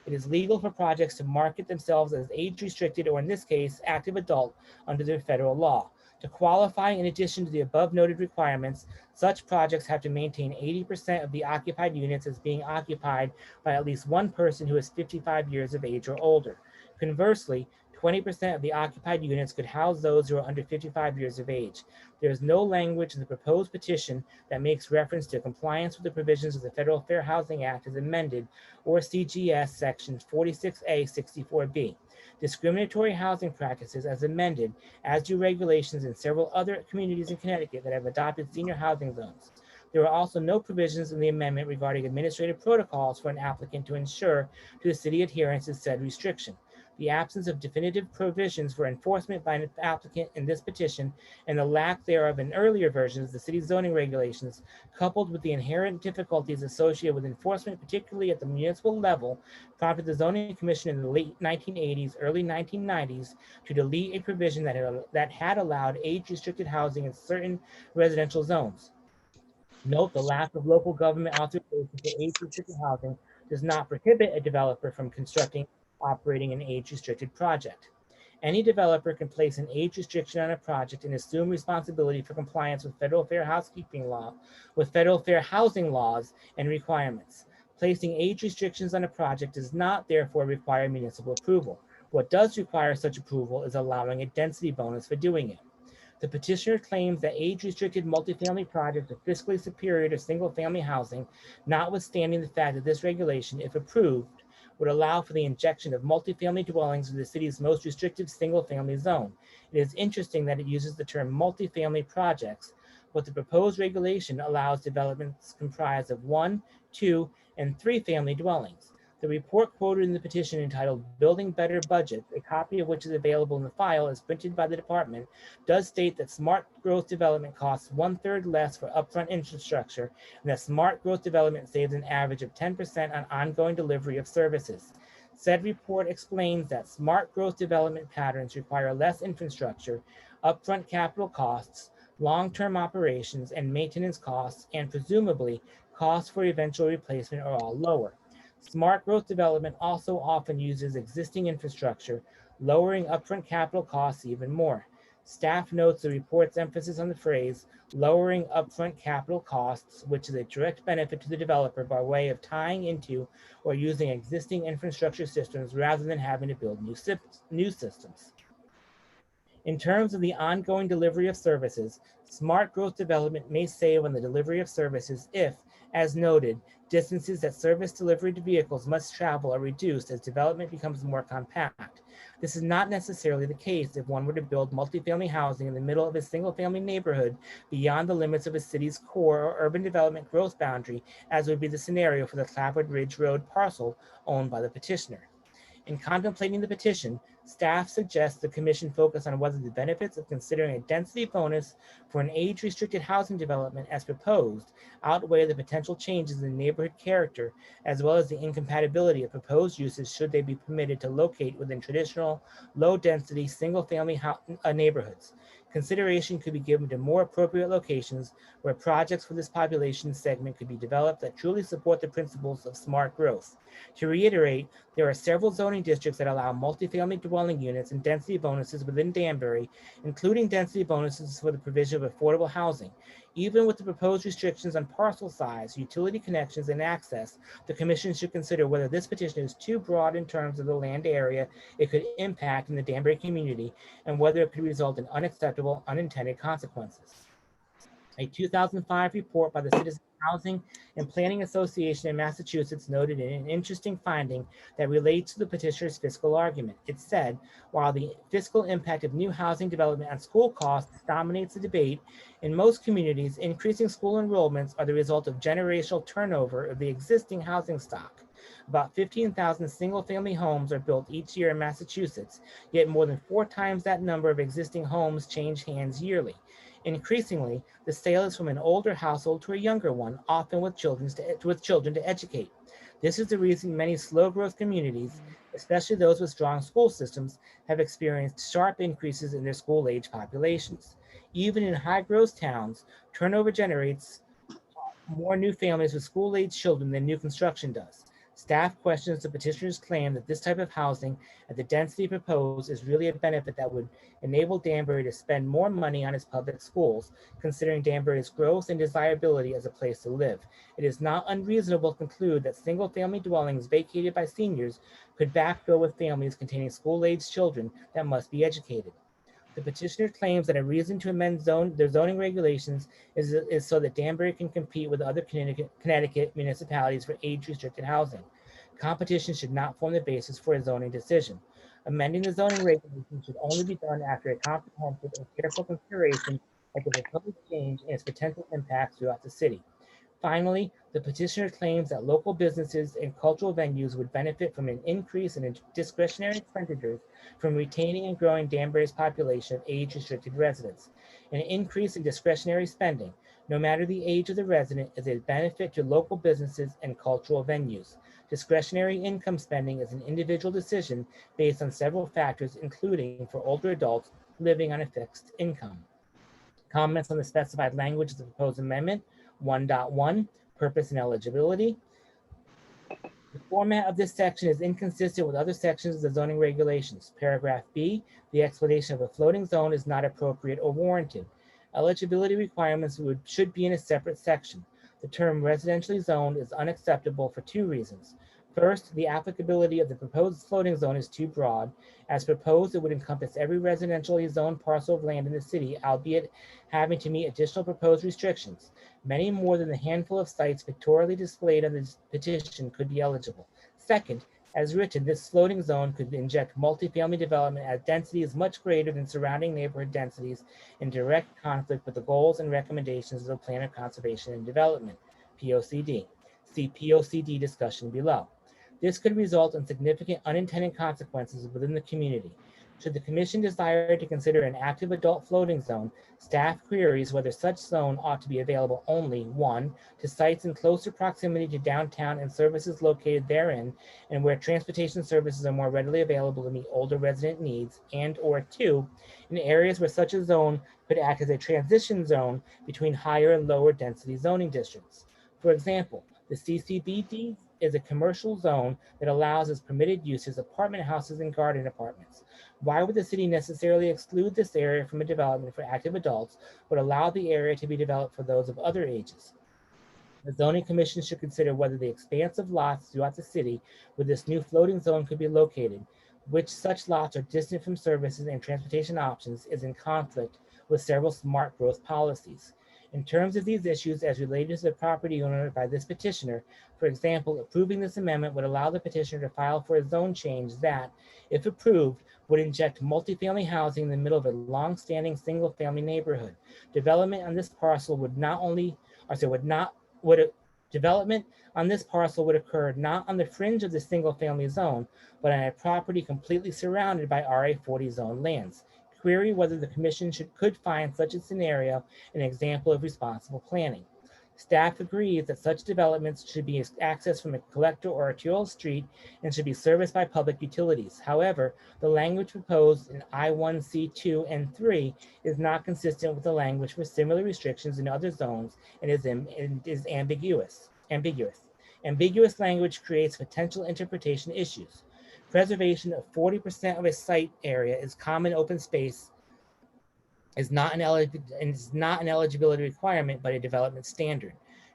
It is legal for projects to market themselves as age restricted, or in this case, active adult, under the federal law. To qualify, in addition to the above noted requirements, such projects have to maintain 80% of the occupied units as being occupied by at least one person who is 55 years of age or older. Conversely, 20% of the occupied units could house those who are under 55 years of age. There is no language in the proposed petition that makes reference to compliance with the provisions of the Federal Fair Housing Act as amended, or CGS Section 46A 64B. Discriminatory housing practices as amended, as do regulations in several other communities in Connecticut that have adopted senior housing zones. There are also no provisions in the amendment regarding administrative protocols for an applicant to ensure to the city adherence to said restriction. The absence of definitive provisions for enforcement by an applicant in this petition and the lack thereof in earlier versions of the city's zoning regulations, coupled with the inherent difficulties associated with enforcement, particularly at the municipal level, prompted the Zoning Commission in the late 1980s, early 1990s to delete a provision that had allowed age-restricted housing in certain residential zones. Note the lack of local government authorization for age-restricted housing does not prohibit a developer from constructing, operating an age-restricted project. Any developer can place an age restriction on a project and assume responsibility for compliance with federal fair housing laws and requirements. Placing age restrictions on a project does not therefore require municipal approval. What does require such approval is allowing a density bonus for doing it. The petitioner claims that age-restricted multifamily projects are fiscally superior to single-family housing, notwithstanding the fact that this regulation, if approved, would allow for the injection of multifamily dwellings in the city's most restrictive single-family zone. It is interesting that it uses the term multifamily projects, but the proposed regulation allows developments comprised of 1, 2, and 3 family dwellings. The report quoted in the petition entitled Building Better Budget, a copy of which is available in the file as printed by the department, does state that smart growth development costs 1/3 less for upfront infrastructure, and that smart growth development saves an average of 10% on ongoing delivery of services. Said report explains that smart growth development patterns require less infrastructure, upfront capital costs, long-term operations and maintenance costs, and presumably costs for eventual replacement are all lower. Smart growth development also often uses existing infrastructure, lowering upfront capital costs even more. Staff notes the report's emphasis on the phrase lowering upfront capital costs, which is a direct benefit to the developer by way of tying into or using existing infrastructure systems rather than having to build new systems. In terms of the ongoing delivery of services, smart growth development may save on the delivery of services if, as noted, distances that service delivery to vehicles must travel are reduced as development becomes more compact. This is not necessarily the case if one were to build multifamily housing in the middle of a single-family neighborhood beyond the limits of a city's core or urban development growth boundary, as would be the scenario for the Clapwood Ridge Road parcel owned by the petitioner. In contemplating the petition, staff suggests the commission focus on whether the benefits of considering a density bonus for an age-restricted housing development as proposed outweigh the potential changes in neighborhood character, as well as the incompatibility of proposed uses should they be permitted to locate within traditional, low-density, single-family neighborhoods. Consideration could be given to more appropriate locations where projects for this population segment could be developed that truly support the principles of smart growth. To reiterate, there are several zoning districts that allow multifamily dwelling units and density bonuses within Danbury, including density bonuses for the provision of affordable housing. Even with the proposed restrictions on parcel size, utility connections, and access, the commission should consider whether this petition is too broad in terms of the land area it could impact in the Danbury community and whether it could result in unacceptable unintended consequences. A 2005 report by the Citizen Housing and Planning Association in Massachusetts noted an interesting finding that relates to the petitioner's fiscal argument. It said, while the fiscal impact of new housing development on school costs dominates the debate, in most communities, increasing school enrollments are the result of generational turnover of the existing housing stock. About 15,000 single-family homes are built each year in Massachusetts, yet more than 4 times that number of existing homes change hands yearly. Increasingly, the sale is from an older household to a younger one, often with children to educate. This is the reason many slow-growth communities, especially those with strong school systems, have experienced sharp increases in their school-age populations. Even in high-growth towns, turnover generates more new families with school-age children than new construction does. Staff questions the petitioner's claim that this type of housing at the density proposed is really a benefit that would enable Danbury to spend more money on its public schools, considering Danbury's growth and desirability as a place to live. It is not unreasonable to conclude that single-family dwellings vacated by seniors could backfill with families containing school-aged children that must be educated. The petitioner claims that a reason to amend their zoning regulations is so that Danbury can compete with other Connecticut municipalities for age-restricted housing. Competition should not form the basis for a zoning decision. Amending the zoning regulations should only be done after a comprehensive and careful consideration of the proposed change and its potential impacts throughout the city. Finally, the petitioner claims that local businesses and cultural venues would benefit from an increase in discretionary expenditures from retaining and growing Danbury's population of age-restricted residents. An increase in discretionary spending, no matter the age of the resident, is a benefit to local businesses and cultural venues. Discretionary income spending is an individual decision based on several factors, including for older adults living on a fixed income. Comments on the specified language of the proposed amendment. 1.1, purpose and eligibility. The format of this section is inconsistent with other sections of the zoning regulations. Paragraph B, the explanation of a floating zone is not appropriate or warranted. Eligibility requirements should be in a separate section. The term residentially zoned is unacceptable for two reasons. First, the applicability of the proposed floating zone is too broad. As proposed, it would encompass every residentially zoned parcel of land in the city, albeit having to meet additional proposed restrictions. Many more than the handful of sites pictorially displayed on this petition could be eligible. Second, as written, this floating zone could inject multifamily development at densities much greater than surrounding neighborhood densities, in direct conflict with the goals and recommendations of the Plan of Conservation and Development, POCD. See POCD discussion below. This could result in significant unintended consequences within the community. Should the commission desire to consider an active adult floating zone, staff queries whether such zone ought to be available only, 1, to sites in closer proximity to downtown and services located therein, and where transportation services are more readily available to meet older resident needs, and or 2, in areas where such a zone could act as a transition zone between higher and lower density zoning districts. For example, the CCBD is a commercial zone that allows as permitted uses apartment houses and garden apartments. Why would the city necessarily exclude this area from a development for active adults, but allow the area to be developed for those of other ages? The zoning commission should consider whether the expanse of lots throughout the city where this new floating zone could be located, which such lots are distant from services and transportation options, is in conflict with several smart growth policies. In terms of these issues as related to the property owner by this petitioner, for example, approving this amendment would allow the petitioner to file for a zone change that, if approved, would inject multifamily housing in the middle of a long-standing single-family neighborhood. Development on this parcel would development on this parcel would occur not on the fringe of the single-family zone, but on a property completely surrounded by RA40 zone lands. Query whether the commission could find such a scenario an example of responsible planning. Staff agrees that such developments should be accessed from a collector or arterial street and should be serviced by public utilities. However, the language proposed in I1, C2, and 3 is not consistent with the language for similar restrictions in other zones and is ambiguous. Ambiguous language creates potential interpretation issues. Preservation of 40% of a site area is common open space is not an eligibility requirement, but a development standard.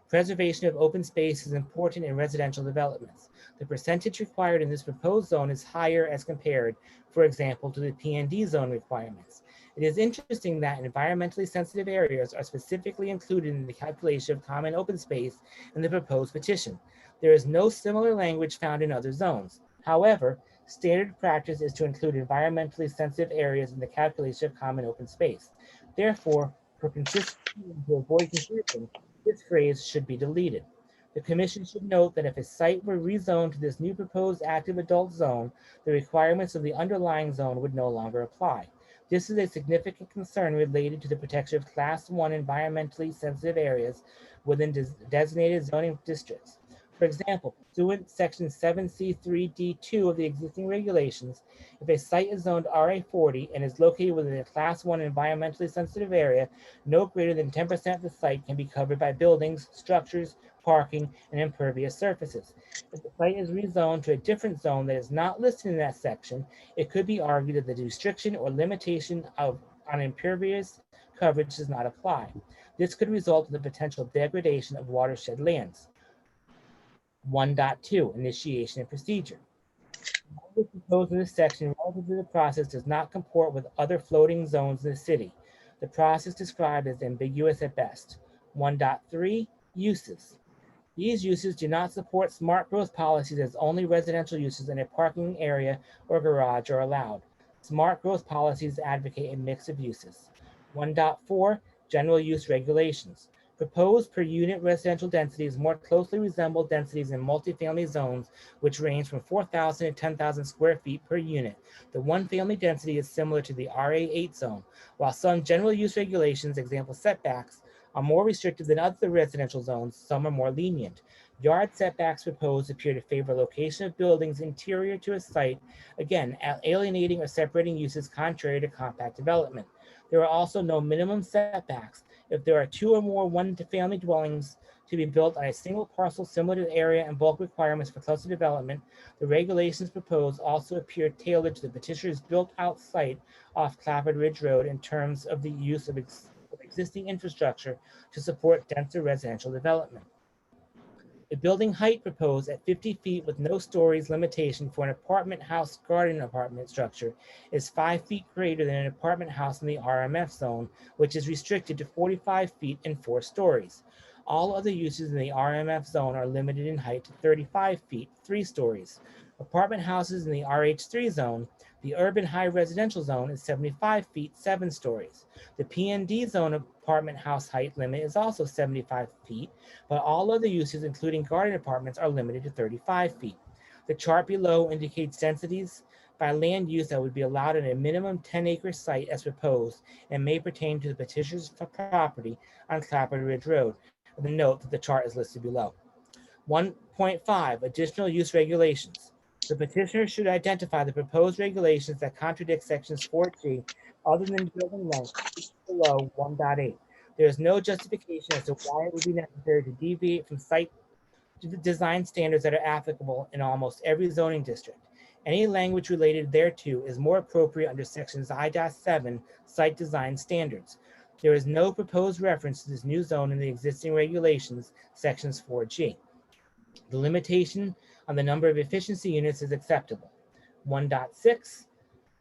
Preservation of open space is important in residential developments. The percentage required in this proposed zone is higher as compared, for example, to the PND zone requirements. It is interesting that environmentally sensitive areas are specifically included in the calculation of common open space in the proposed petition. There is no similar language found in other zones. However, standard practice is to include environmentally sensitive areas in the calculation of common open space. Therefore, for consistency and to avoid confusion, this phrase should be deleted. The commission should note that if a site were rezoned to this new proposed active adult zone, the requirements of the underlying zone would no longer apply. This is a significant concern related to the protection of Class 1 environmentally sensitive areas within designated zoning districts. For example, pursuant Section 7C3D2 of the existing regulations, if a site is zoned RA40 and is located within a Class 1 environmentally sensitive area, no greater than 10% of the site can be covered by buildings, structures, parking, and impervious surfaces. If the site is rezoned to a different zone that is not listed in that section, it could be argued that the restriction or limitation on impervious coverage does not apply. This could result in the potential degradation of watershed lands. 1.2, initiation and procedure. The proposed in this section relative to the process does not comport with other floating zones in the city. The process described is ambiguous at best. 1.3, uses. These uses do not support smart growth policies as only residential uses in a parking area or garage are allowed. Smart growth policies advocate a mix of uses. 1.4, general use regulations. Proposed per unit residential densities more closely resemble densities in multifamily zones, which range from 4,000 to 10,000 square feet per unit. The one-family density is similar to the RA8 zone, while some general use regulations, example setbacks, are more restrictive than other residential zones. Some are more lenient. Yard setbacks proposed appear to favor location of buildings interior to a site, again, alienating or separating uses contrary to compact development. There are also no minimum setbacks if there are 2 or more one-family dwellings to be built on a single parcel similar to the area and bulk requirements for cluster development. The regulations proposed also appear tailored to the petitioner's built-out site off Clapham Ridge Road in terms of the use of existing infrastructure to support denser residential development. The building height proposed at 50 feet with no stories limitation for an apartment house garden apartment structure is 5 feet greater than an apartment house in the RMF zone, which is restricted to 45 feet and 4 stories. All other uses in the RMF zone are limited in height to 35 feet, 3 stories. Apartment houses in the RH3 zone, the urban high residential zone, is 75 feet, 7 stories. The PND zone apartment house height limit is also 75 feet, but all other uses, including garden apartments, are limited to 35 feet. The chart below indicates densities by land use that would be allowed in a minimum 10-acre site as proposed and may pertain to the petitioner's property on Clapham Ridge Road. The note that the chart is listed below. 1.5 Additional use regulations. The petitioner should identify the proposed regulations that contradict sections 4G other than building length below 1.8. There is no justification as to why it would be necessary to deviate from site design standards that are applicable in almost every zoning district. Any language related thereto is more appropriate under sections I-7 site design standards. There is no proposed reference to this new zone in the existing regulations, sections 4G. The limitation on the number of efficiency units is acceptable. 1.6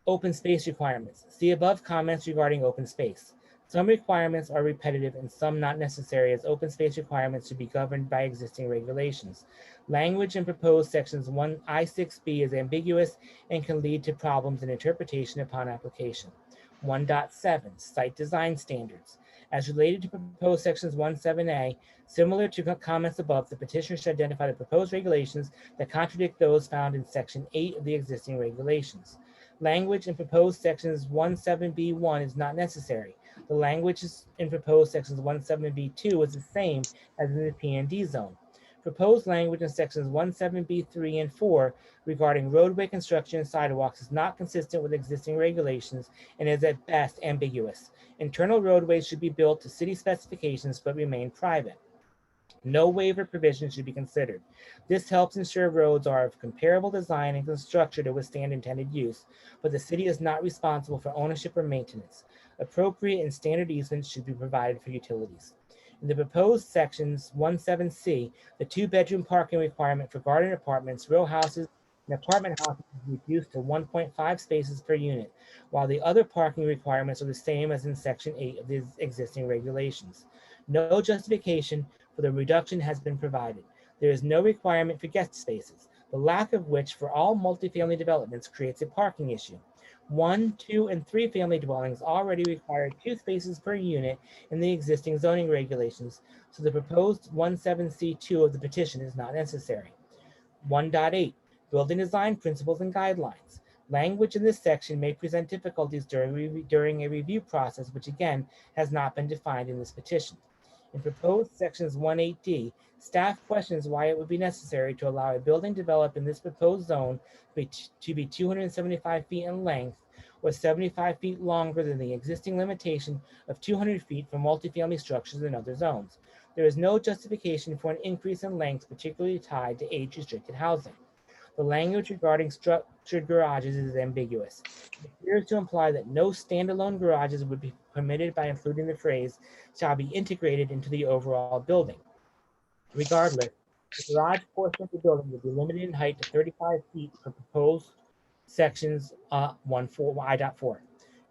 Open space requirements. See above comments regarding open space. Some requirements are repetitive and some not necessary, as open space requirements should be governed by existing regulations. Language in proposed sections 1I6B is ambiguous and can lead to problems in interpretation upon application. 1.7 Site design standards. As related to proposed sections 1.7a, similar to comments above, the petitioner should identify the proposed regulations that contradict those found in section 8 of the existing regulations. Language in proposed sections 17B1 is not necessary. The language in proposed sections 17B2 is the same as in the PND zone. Proposed language in sections 17B3 and 4 regarding roadway construction and sidewalks is not consistent with existing regulations and is at best ambiguous. Internal roadways should be built to city specifications but remain private. No waiver provision should be considered. This helps ensure roads are of comparable design and structure to withstand intended use, but the city is not responsible for ownership or maintenance. Appropriate and standard easements should be provided for utilities. In the proposed sections 17C, the 2-bedroom parking requirement for garden apartments, row houses, and apartment houses is reduced to 1.5 spaces per unit, while the other parking requirements are the same as in section 8 of the existing regulations. No justification for the reduction has been provided. There is no requirement for guest spaces, the lack of which for all multifamily developments creates a parking issue. 1, 2, and 3 family dwellings already require 2 spaces per unit in the existing zoning regulations, so the proposed 17C2 of the petition is not necessary. 1.8 Building design principles and guidelines. Language in this section may present difficulties during a review process, which again has not been defined in this petition. In proposed sections 1.8D, staff questions why it would be necessary to allow a building developed in this proposed zone to be 275 feet in length or 75 feet longer than the existing limitation of 200 feet for multifamily structures in other zones. There is no justification for an increase in length, particularly tied to age-restricted housing. The language regarding structured garages is ambiguous. It appears to imply that no standalone garages would be permitted by including the phrase shall be integrated into the overall building. Regardless, the garage portion of the building will be limited in height to 35 feet per proposed sections 1.4.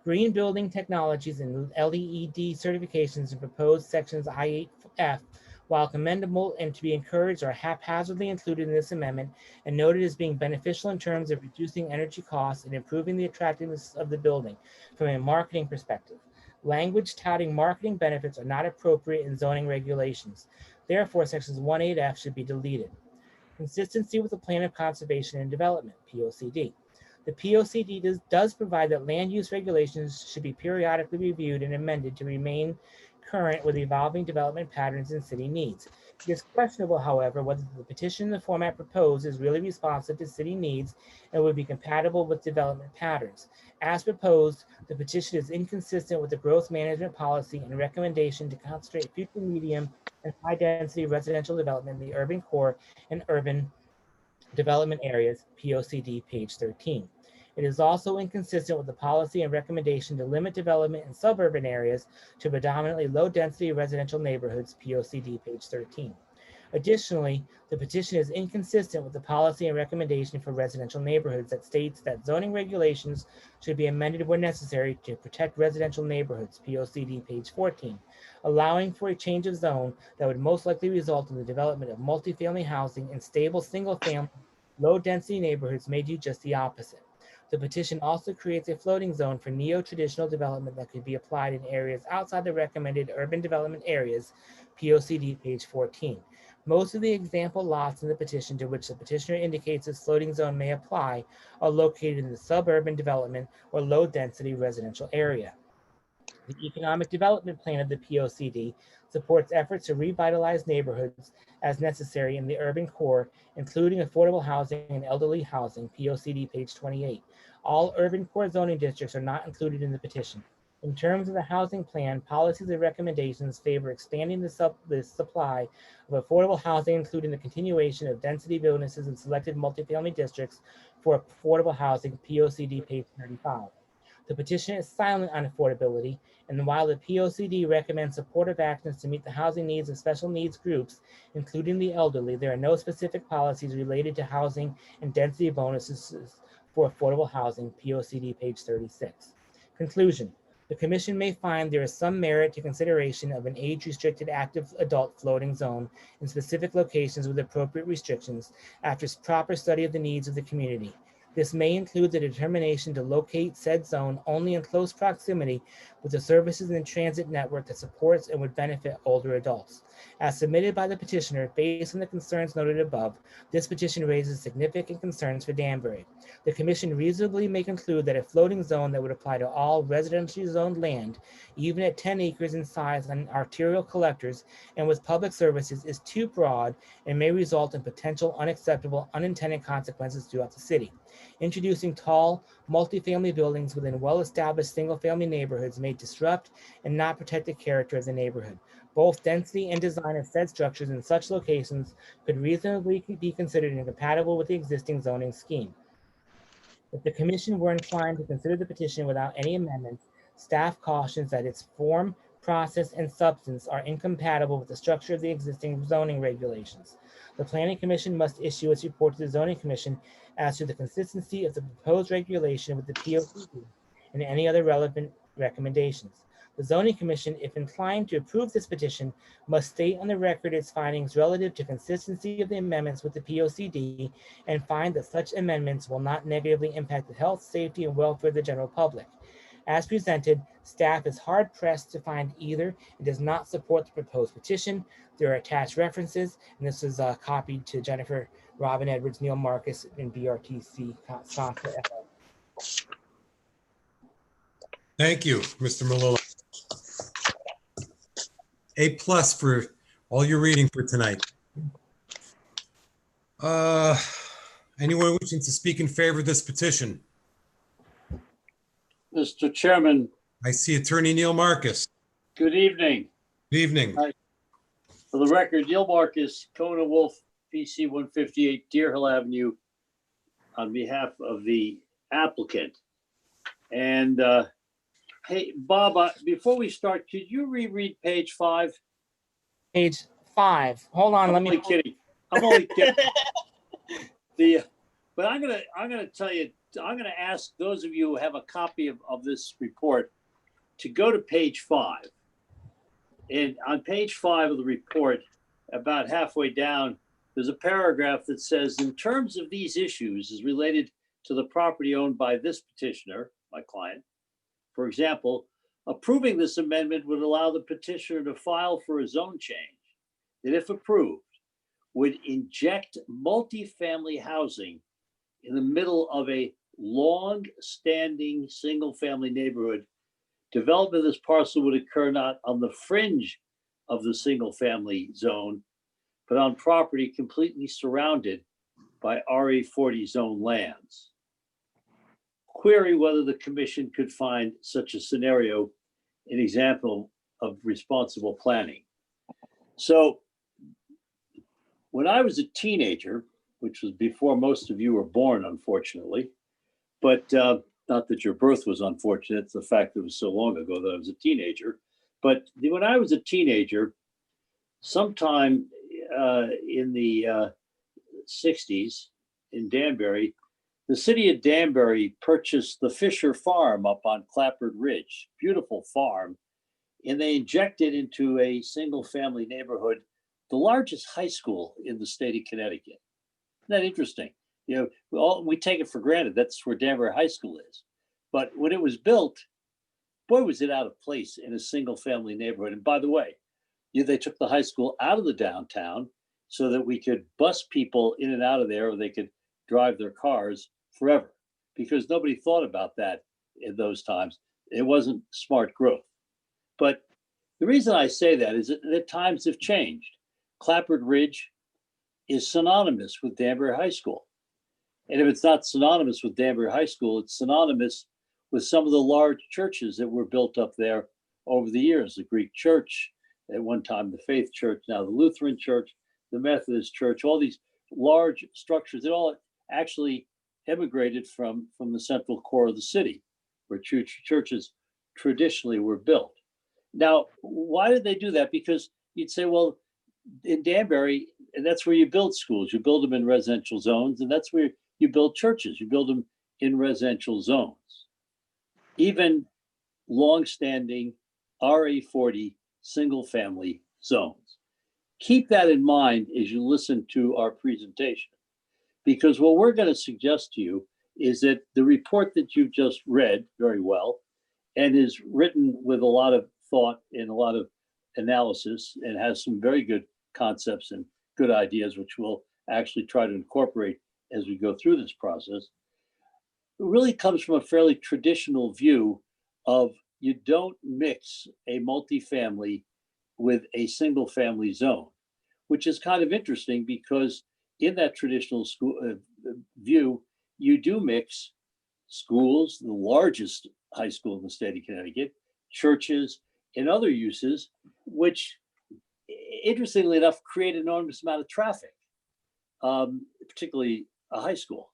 Green building technologies and LEED certifications in proposed sections I8F, while commendable and to be encouraged, are haphazardly included in this amendment and noted as being beneficial in terms of reducing energy costs and improving the attractiveness of the building from a marketing perspective. Language touting marketing benefits are not appropriate in zoning regulations. Therefore, sections 1(8)(f) should be deleted. Consistency with the Plan of Conservation and Development, POCD. The POCD does provide that land use regulations should be periodically reviewed and amended to remain current with evolving development patterns and city needs. It is questionable, however, whether the petition in the format proposed is really responsive to city needs and would be compatible with development patterns. As proposed, the petition is inconsistent with the growth management policy and recommendation to concentrate future medium and high-density residential development in the urban core and urban development areas, POCD, page 13. It is also inconsistent with the policy and recommendation to limit development in suburban areas to predominantly low-density residential neighborhoods, POCD, page 13. Additionally, the petition is inconsistent with the policy and recommendation for residential neighborhoods that states that zoning regulations should be amended where necessary to protect residential neighborhoods, POCD, page 14, allowing for a change of zone that would most likely result in the development of multifamily housing in stable single-family, low-density neighborhoods may do just the opposite. The petition also creates a floating zone for neo-traditional development that could be applied in areas outside the recommended urban development areas, POCD, page 14. Most of the example lots in the petition to which the petitioner indicates this floating zone may apply are located in the suburban development or low-density residential area. The Economic Development Plan of the POCD supports efforts to revitalize neighborhoods as necessary in the urban core, including affordable housing and elderly housing, POCD, page 28. All urban core zoning districts are not included in the petition. In terms of the housing plan, policies and recommendations favor expanding the supply of affordable housing, including the continuation of density bonuses in selected multifamily districts for affordable housing, POCD, page 35. The petition is silent on affordability, and while the POCD recommends supportive actions to meet the housing needs of special needs groups, including the elderly, there are no specific policies related to housing and density bonuses for affordable housing, POCD, page 36. Conclusion. The commission may find there is some merit to consideration of an age-restricted active adult floating zone in specific locations with appropriate restrictions after proper study of the needs of the community. This may include the determination to locate said zone only in close proximity with the services and transit network that supports and would benefit older adults. As submitted by the petitioner, based on the concerns noted above, this petition raises significant concerns for Danbury. The commission reasonably may conclude that a floating zone that would apply to all residentially zoned land, even at 10 acres in size on arterial collectors and with public services, is too broad and may result in potential unacceptable unintended consequences throughout the city. Introducing tall, multifamily buildings within well-established single-family neighborhoods may disrupt and not protect the character of the neighborhood. Both density and design of said structures in such locations could reasonably be considered incompatible with the existing zoning scheme. If the commission were inclined to consider the petition without any amendments, staff cautions that its form, process, and substance are incompatible with the structure of the existing zoning regulations. The Planning Commission must issue its report to the Zoning Commission as to the consistency of the proposed regulation with the POCD and any other relevant recommendations. The Zoning Commission, if inclined to approve this petition, must state on the record its findings relative to consistency of the amendments with the POCD and find that such amendments will not negatively impact the health, safety, and welfare of the general public. As presented, staff is hard-pressed to find either and does not support the proposed petition. There are attached references, and this is copied to Jennifer, Robin Edwards, Neil Marcus, and BRTC sponsor. Thank you, Mr. Malillo. A+ for all your reading for tonight. Anyone wishing to speak in favor of this petition? Mr. Chairman, I see Attorney Neil Marcus. good evening. Good evening. Hi. For the record, Neil Marcus, Kona Wolf, PC 158 Deer Hill Avenue, on behalf of the applicant. And hey, Bob, before we start, could you reread page 5? Page 5. Hold on, let me. I'm only kidding. I'm only kidding. But I'm gonna tell you, I'm gonna ask those of you who have a copy of this report to go to page 5. And on page 5 of the report, about halfway down, there's a paragraph that says, in terms of these issues as related to the property owned by this petitioner, my client, for example, Approving this amendment would allow the petitioner to file for a zone change that, if approved, would inject multifamily housing in the middle of a long-standing single-family neighborhood. Development of this parcel would occur not on the fringe of the single-family zone, but on property completely surrounded by RA40 zone lands. Query whether the commission could find such a scenario an example of responsible planning. So when I was a teenager, which was before most of you were born, unfortunately, but not that your birth was unfortunate, it's the fact that it was so long ago that I was a teenager. But when I was a teenager, sometime in the 60s in Danbury, the city of Danbury purchased the Fisher Farm up on Clapboard Ridge, beautiful farm, and they injected into a single family neighborhood the largest high school in the state of Connecticut. Isn't that interesting? You know, we take it for granted. That's where Danbury High School is. But when it was built, boy, was it out of place in a single family neighborhood. And by the way, they took the high school out of the downtown so that we could bus people in and out of there, or they could drive their cars forever, because nobody thought about that in those times. It wasn't smart growth. But the reason I say that is that times have changed. Clapboard Ridge is synonymous with Danbury High School. And if it's not synonymous with Danbury High School, it's synonymous with some of the large churches that were built up there over the years. The Greek Church, at one time the Faith Church, now the Lutheran Church, the Methodist Church, all these large structures, it all actually emigrated from the central core of the city, where churches traditionally were built. Now, why did they do that? Because you'd say, well, in Danbury, and that's where you build schools. You build them in residential zones, and that's where you build churches. You build them in residential zones. Even long-standing RA40 single-family zones. Keep that in mind as you listen to our presentation, because what we're going to suggest to you is that the report that you just read very well and is written with a lot of thought and a lot of analysis and has some very good concepts and good ideas, which we'll actually try to incorporate as we go through this process, it really comes from a fairly traditional view of you don't mix a multifamily with a single family zone, which is kind of interesting because in that traditional school view, you do mix schools, the largest high school in the state of Connecticut, churches, and other uses, which interestingly enough create an enormous amount of traffic, particularly a high school.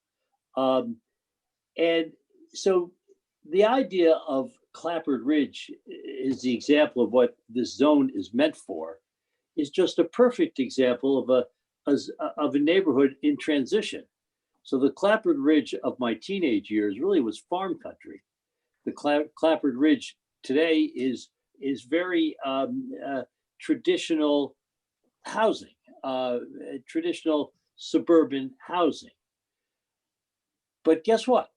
And so the idea of Clapboard Ridge is the example of what this zone is meant for, is just a perfect example of a neighborhood in transition. So the Clapboard Ridge of my teenage years really was farm country. The Clapboard Ridge today is very traditional housing, traditional suburban housing. But guess what?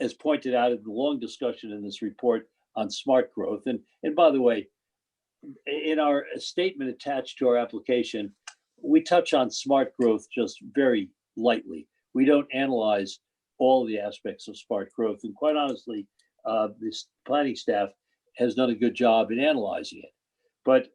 As pointed out in the long discussion in this report on smart growth, and by the way, in our statement attached to our application, we touch on smart growth just very lightly. We don't analyze all the aspects of smart growth. And quite honestly, this planning staff has done a good job in analyzing it. But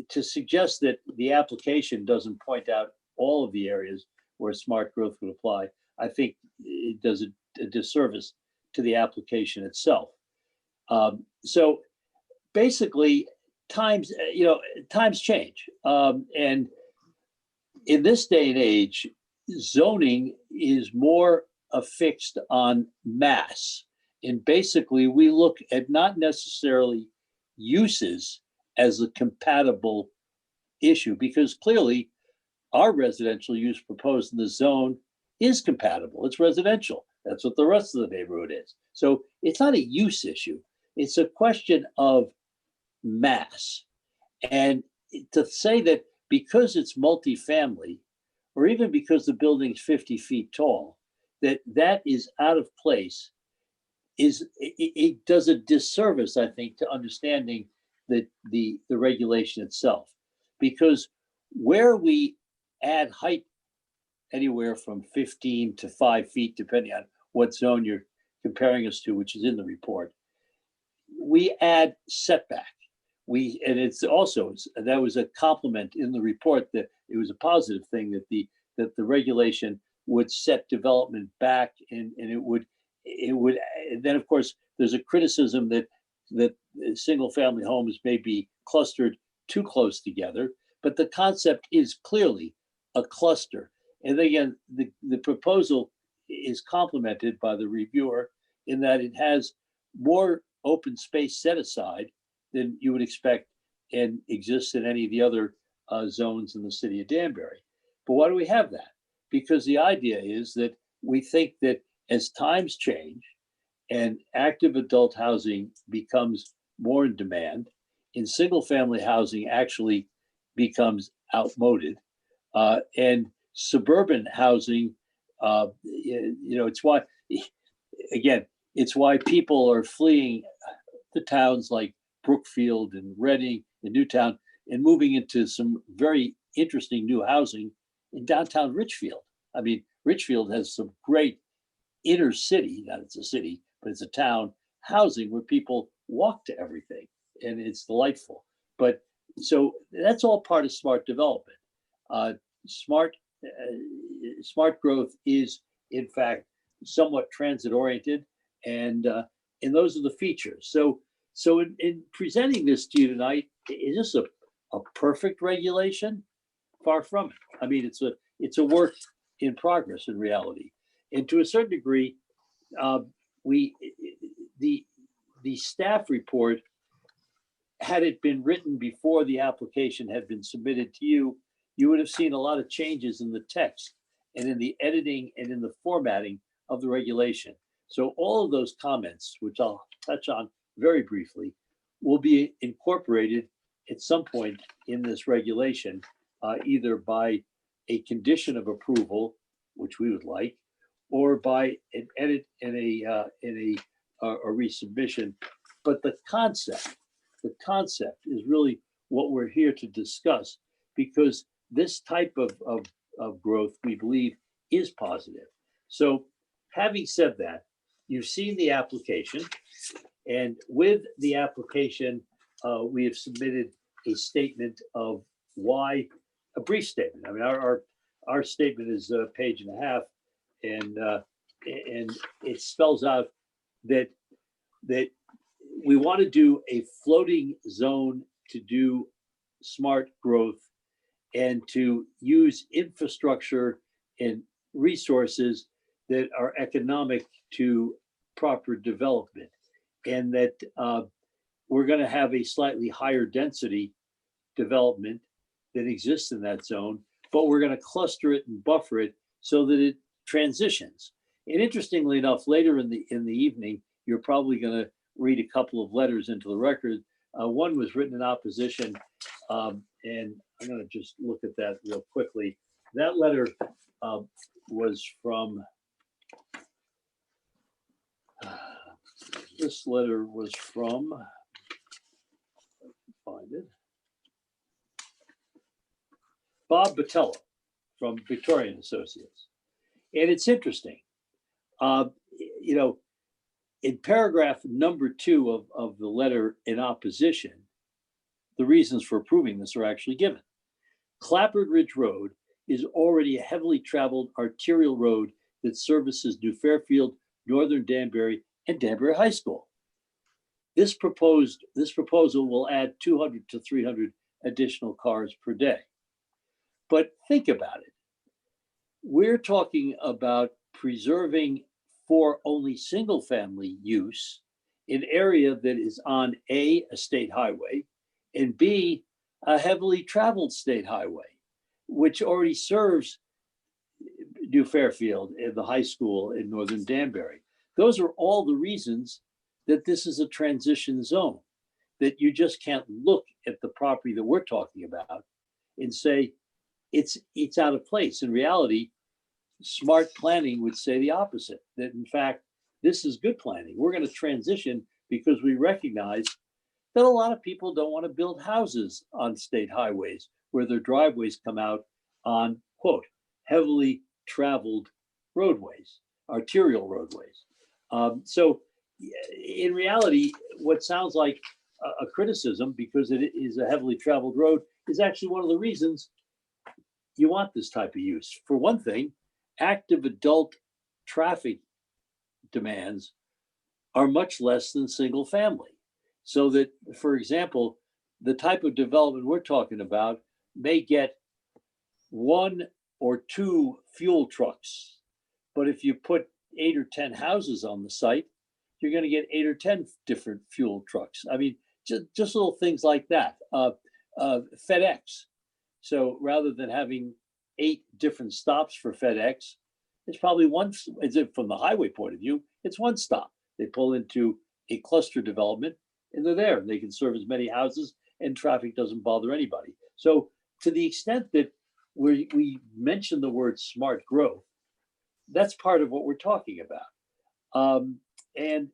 to suggest that the application doesn't point out all of the areas where smart growth would apply, I think it does a disservice to the application itself. So basically, times change. And in this day and age, zoning is more affixed on mass. And basically, we look at not necessarily uses as a compatible issue, because clearly our residential use proposed in the zone is compatible. It's residential. That's what the rest of the neighborhood is. So it's not a use issue. It's a question of mass. And to say that because it's multifamily, or even because the building's 50 feet tall, that is out of place, it does a disservice, I think, to understanding the regulation itself. Because where we add height anywhere from 15 to 5 feet, depending on what zone you're comparing us to, which is in the report, we add setback. And it's also, that was a compliment in the report, that it was a positive thing that the regulation would set development back, and it would, and then of course, there's a criticism that single family homes may be clustered too close together, but the concept is clearly a cluster. And again, the proposal is complemented by the reviewer in that it has more open space set aside than you would expect and exists in any of the other zones in the city of Danbury. But why do we have that? Because the idea is that we think that as times change and active adult housing becomes more in demand, and single family housing actually becomes outmoded, and suburban housing, it's why, again, it's why people are fleeing the towns like Brookfield and Reading and Newtown and moving into some very interesting new housing in downtown Richfield. I mean, Richfield has some great inner city, not it's a city, but it's a town housing where people walk to everything, and it's delightful. But so that's all part of smart development. Smart growth is, in fact, somewhat transit oriented, and those are the features. So in presenting this to you tonight, is this a perfect regulation? Far from it. I mean, it's a work in progress in reality, and to a certain degree, the staff report, had it been written before the application had been submitted to you, you would have seen a lot of changes in the text and in the editing and in the formatting of the regulation. So all of those comments, which I'll touch on very briefly, will be incorporated at some point in this regulation, either by a condition of approval, which we would like, or by an edit and a resubmission. But the concept is really what we're here to discuss, because this type of growth, we believe, is positive. So having said that, you've seen the application, and with the application, we have submitted a statement of why, a brief statement. I mean, our statement is a page and a half, and it spells out that we want to do a floating zone to do smart growth and to use infrastructure and resources that are economic to proper development, and that we're going to have a slightly higher density development that exists in that zone, but we're going to cluster it and buffer it so that it transitions. And interestingly enough, later in the evening, you're probably going to read a couple of letters into the record. One was written in opposition, and I'm going to just look at that real quickly. That letter was from, this letter was from, find it, Bob Botello from Victorian Associates. And it's interesting, in paragraph number 2 of the letter in opposition, the reasons for approving this are actually given. Clapboard Ridge Road is already a heavily traveled arterial road that services New Fairfield, Northern Danbury, and Danbury High School. This proposal will add 200 to 300 additional cars per day. But think about it. We're talking about preserving for only single family use an area that is on A, a state highway, and B, a heavily traveled state highway, which already serves New Fairfield and the high school in Northern Danbury. Those are all the reasons that this is a transition zone, that you just can't look at the property that we're talking about and say it's out of place. In reality, smart planning would say the opposite, that in fact, this is good planning. We're going to transition because we recognize that a lot of people don't want to build houses on state highways where their driveways come out on, quote, heavily traveled roadways, arterial roadways. So in reality, what sounds like a criticism because it is a heavily traveled road is actually one of the reasons you want this type of use. For one thing, active adult traffic demands are much less than single family. So that, for example, the type of development we're talking about may get 1 or 2 fuel trucks. But if you put 8 or 10 houses on the site, you're going to get 8 or 10 different fuel trucks. I mean, just little things like that. FedEx. So rather than having 8 different stops for FedEx, it's probably one, as if from the highway point of view, it's one stop. They pull into a cluster development and they're there and they can serve as many houses and traffic doesn't bother anybody. So to the extent that we mention the word smart growth, that's part of what we're talking about. And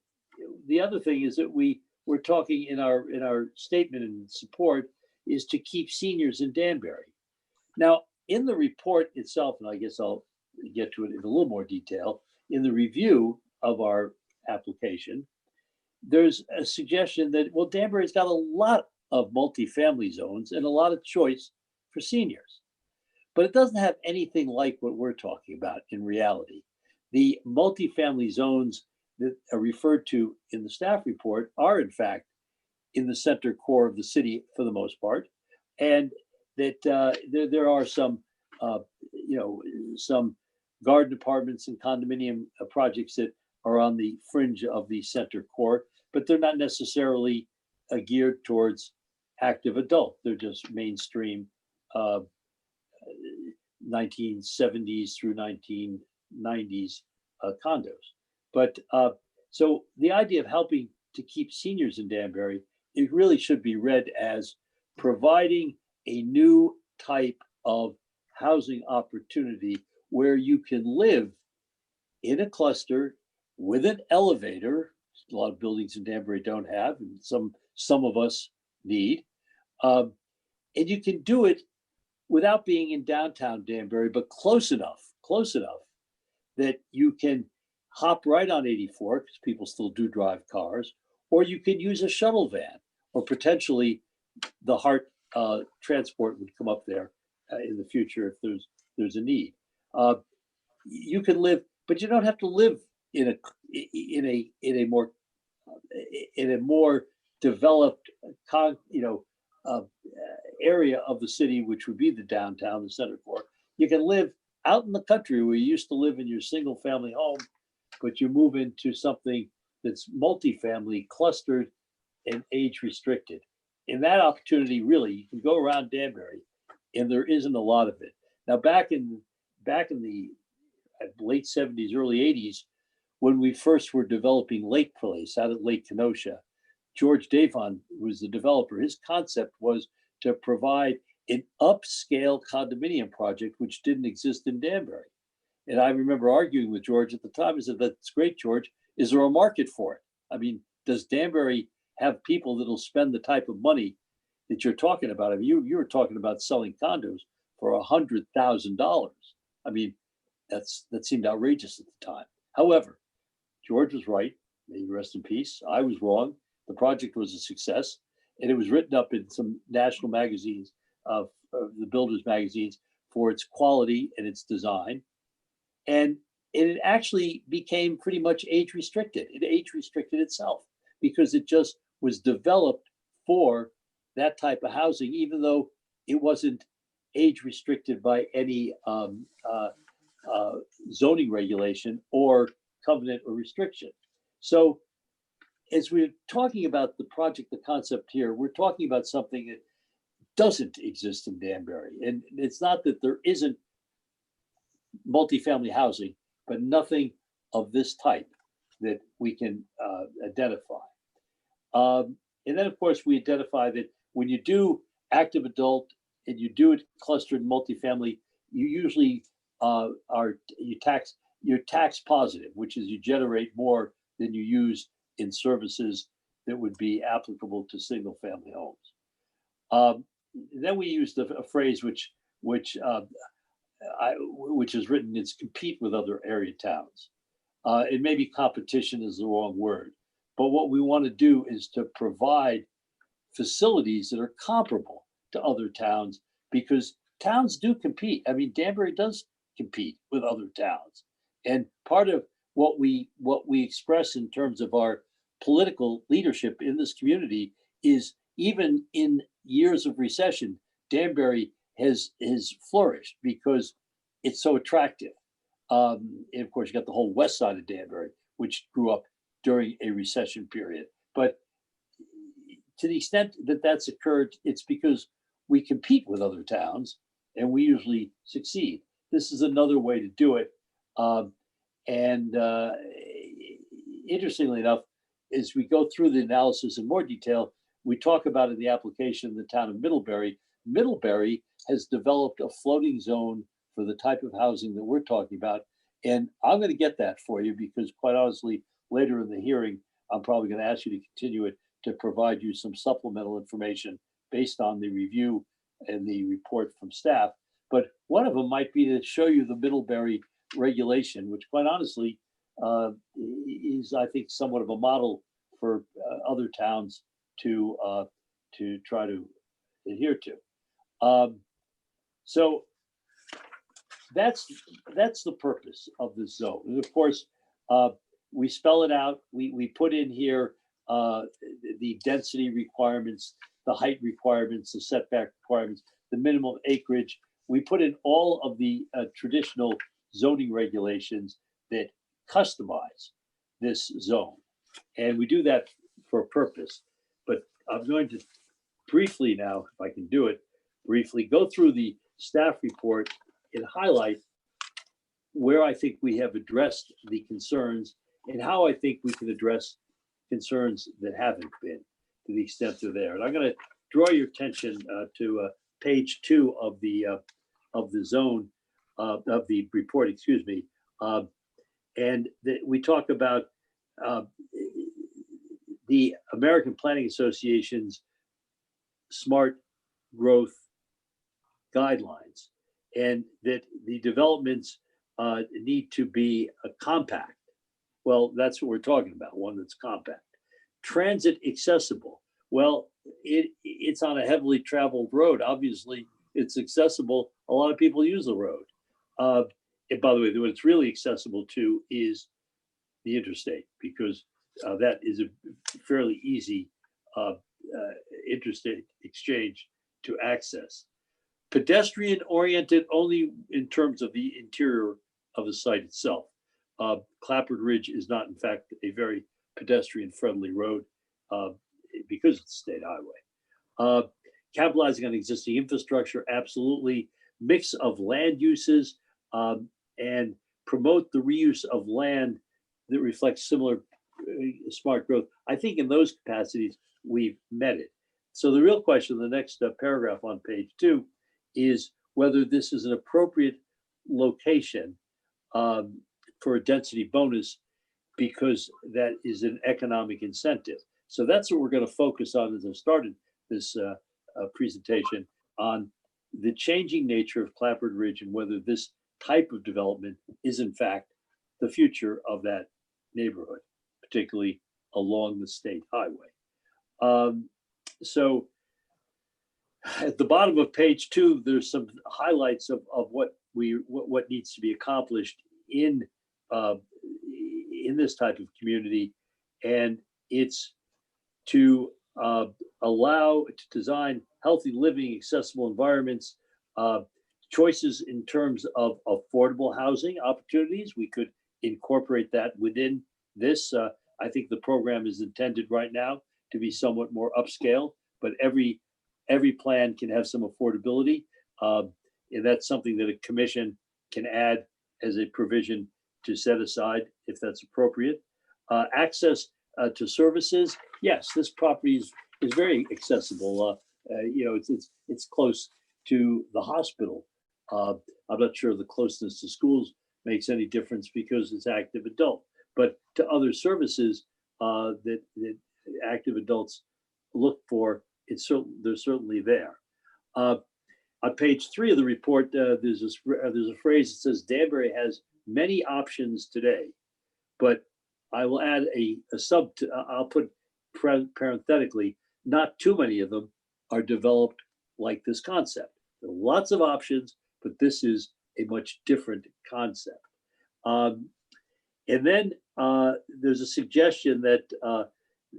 the other thing is that we're talking in our statement in support is to keep seniors in Danbury. Now, in the report itself, and I guess I'll get to it in a little more detail, in the review of our application, there's a suggestion that, well, Danbury's got a lot of multifamily zones and a lot of choice for seniors. But it doesn't have anything like what we're talking about in reality. The multifamily zones that are referred to in the staff report are, in fact, in the center core of the city for the most part, and that there are some, some garden apartments and condominium projects that are on the fringe of the center core, but they're not necessarily geared towards active adult. They're just mainstream 1970s through 1990s condos. But so the idea of helping to keep seniors in Danbury, it really should be read as providing a new type of housing opportunity where you can live in a cluster with an elevator. A lot of buildings in Danbury don't have, and some of us need. And you can do it without being in downtown Danbury, but close enough that you can hop right on 84, because people still do drive cars, or you can use a shuttle van, or potentially the HART transport would come up there in the future if there's a need. You can live, but you don't have to live in a more developed area of the city, which would be the downtown, the center core. You can live out in the country where you used to live in your single family home, but you move into something that's multifamily, clustered, and age restricted. And that opportunity, really, you can go around Danbury, and there isn't a lot of it. Now, back in the late 70s, early 80s, when we first were developing Lake Place out at Lake Kenosha, George Davon was the developer. His concept was to provide an upscale condominium project, which didn't exist in Danbury. And I remember arguing with George at the time. I said, "That's great, George. Is there a market for it? I mean, does Danbury have people that'll spend the type of money that you're talking about?" I mean, you were talking about selling condos for $100,000. I mean, that seemed outrageous at the time. However, George was right. May he rest in peace. I was wrong. The project was a success, and it was written up in some national magazines, of the builders magazines, for its quality and its design. And it actually became pretty much age restricted. It age restricted itself because it just was developed for that type of housing, even though it wasn't age restricted by any zoning regulation or covenant or restriction. So as we're talking about the project, the concept here, we're talking about something that doesn't exist in Danbury. And it's not that there isn't multifamily housing, but nothing of this type that we can identify. And then, of course, we identify that when you do active adult and you do it clustered multifamily, you usually you tax you're tax positive, which is you generate more than you use in services that would be applicable to single family homes. Then we used a phrase which is written, it's compete with other area towns. It may be competition is the wrong word, but what we want to do is to provide facilities that are comparable to other towns, because towns do compete. I mean, Danbury does compete with other towns. And part of what we express in terms of our political leadership in this community is, even in years of recession, Danbury has flourished because it's so attractive. And of course, you got the whole west side of Danbury, which grew up during a recession period. But to the extent that that's occurred, it's because we compete with other towns and we usually succeed. This is another way to do it. Interestingly enough, as we go through the analysis in more detail, we talk about in the application in the town of Middlebury. Middlebury has developed a floating zone for the type of housing that we're talking about. And I'm going to get that for you because, quite honestly, later in the hearing, I'm probably going to ask you to continue it to provide you some supplemental information based on the review and the report from staff. But one of them might be to show you the Middlebury regulation, which, quite honestly, is, I think, somewhat of a model for other towns to try to adhere to. So that's the purpose of this zone. And of course, we spell it out. We put in here the density requirements, the height requirements, the setback requirements, the minimum acreage. We put in all of the traditional zoning regulations that customize this zone. And we do that for a purpose. But I'm going to briefly now, if I can do it, briefly go through the staff report and highlight where I think we have addressed the concerns and how I think we can address concerns that haven't been, to the extent they're there. And I'm going to draw your attention to page 2 of the zone of the report, excuse me, and we talk about the American Planning Association's smart growth guidelines, and that the developments need to be compact. Well, that's what we're talking about, one that's compact. Transit accessible. Well, it's on a heavily traveled road. Obviously, it's accessible. A lot of people use the road. And by the way, what it's really accessible to is the interstate, because that is a fairly easy interstate exchange to access. Pedestrian oriented only in terms of the interior of the site itself. Clapboard Ridge is not, in fact, a very pedestrian friendly road because it's a state highway. Capitalizing on existing infrastructure, absolutely. Mix of land uses and promote the reuse of land that reflects similar smart growth. I think in those capacities, we've met it. So the real question, the next paragraph on page 2, is whether this is an appropriate location for a density bonus, because that is an economic incentive. So that's what we're going to focus on as I started this presentation, on the changing nature of Clapboard Ridge and whether this type of development is in fact the future of that neighborhood, particularly along the state highway. So at the bottom of page 2, there's some highlights of what needs to be accomplished in this type of community, and it's to allow to design healthy living, accessible environments, choices in terms of affordable housing opportunities. We could incorporate that within this. I think the program is intended right now to be somewhat more upscale, but every plan can have some affordability. And that's something that a commission can add as a provision to set aside if that's appropriate. Access to services. Yes, this property is very accessible. It's close to the hospital. I'm not sure of the closeness to schools makes any difference because it's active adult. But to other services that active adults look for, they're certainly there. On page 3 of the report, there's a phrase that says Danbury has many options today, but I will add I'll put parenthetically, not too many of them are developed like this concept. There are lots of options, but this is a much different concept. And then there's a suggestion that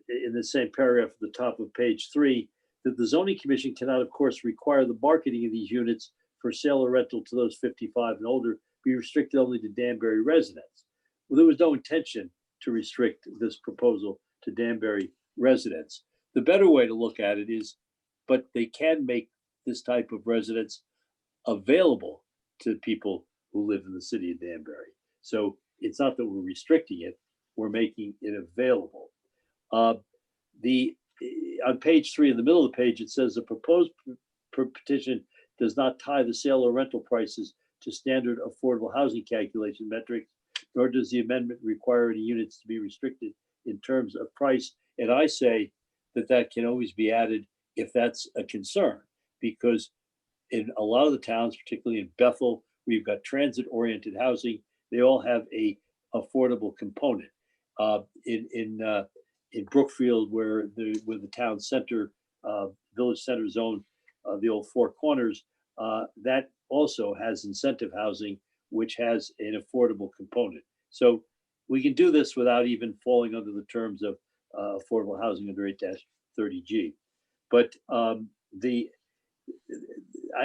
in the same paragraph at the top of page 3, that the zoning commission cannot, of course, require the marketing of these units for sale or rental to those 55 and older be restricted only to Danbury residents. Well, there was no intention to restrict this proposal to Danbury residents. The better way to look at it is, but they can make this type of residence available to people who live in the city of Danbury. So it's not that we're restricting it, we're making it available. On page 3, in the middle of the page, it says the proposed petition does not tie the sale or rental prices to standard affordable housing calculation metrics, nor does the amendment require any units to be restricted in terms of price. And I say that can always be added if that's a concern, because in a lot of the towns, particularly in Bethel, we've got transit-oriented housing. They all have a affordable component. In Brookfield, where the town center, village center zone, the old Four Corners, that also has incentive housing, which has an affordable component. So we can do this without even falling under the terms of affordable housing under 8-30G. But I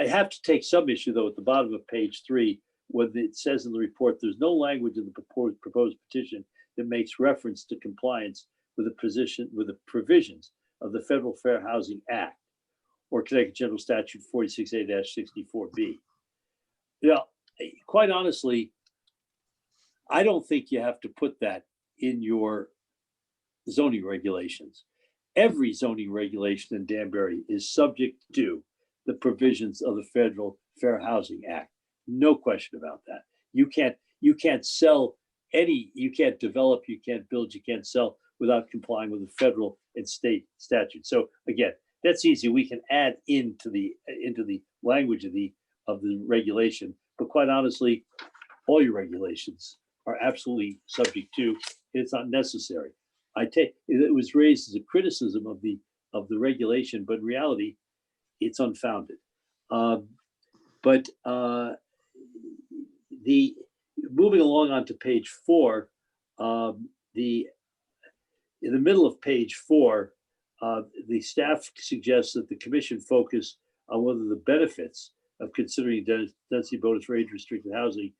have to take some issue, though, at the bottom of page 3, when it says in the report, there's no language in the proposed petition that makes reference to compliance with the provisions of the Federal Fair Housing Act or Connecticut General Statute 46A-64B. Yeah, quite honestly, I don't think you have to put that in your zoning regulations. Every zoning regulation in Danbury is subject to the provisions of the Federal Fair Housing Act. No question about that. You can't sell any, you can't develop, you can't build, you can't sell without complying with the federal and state statute. So again, that's easy. We can add into the language of the regulation, but quite honestly, all your regulations are absolutely subject to. It's not necessary. It was raised as a criticism of the regulation, but in reality, it's unfounded. Moving along onto page 4, in the middle of page 4, the staff suggests that the commission focus on whether the benefits of considering density bonus for age-restricted housing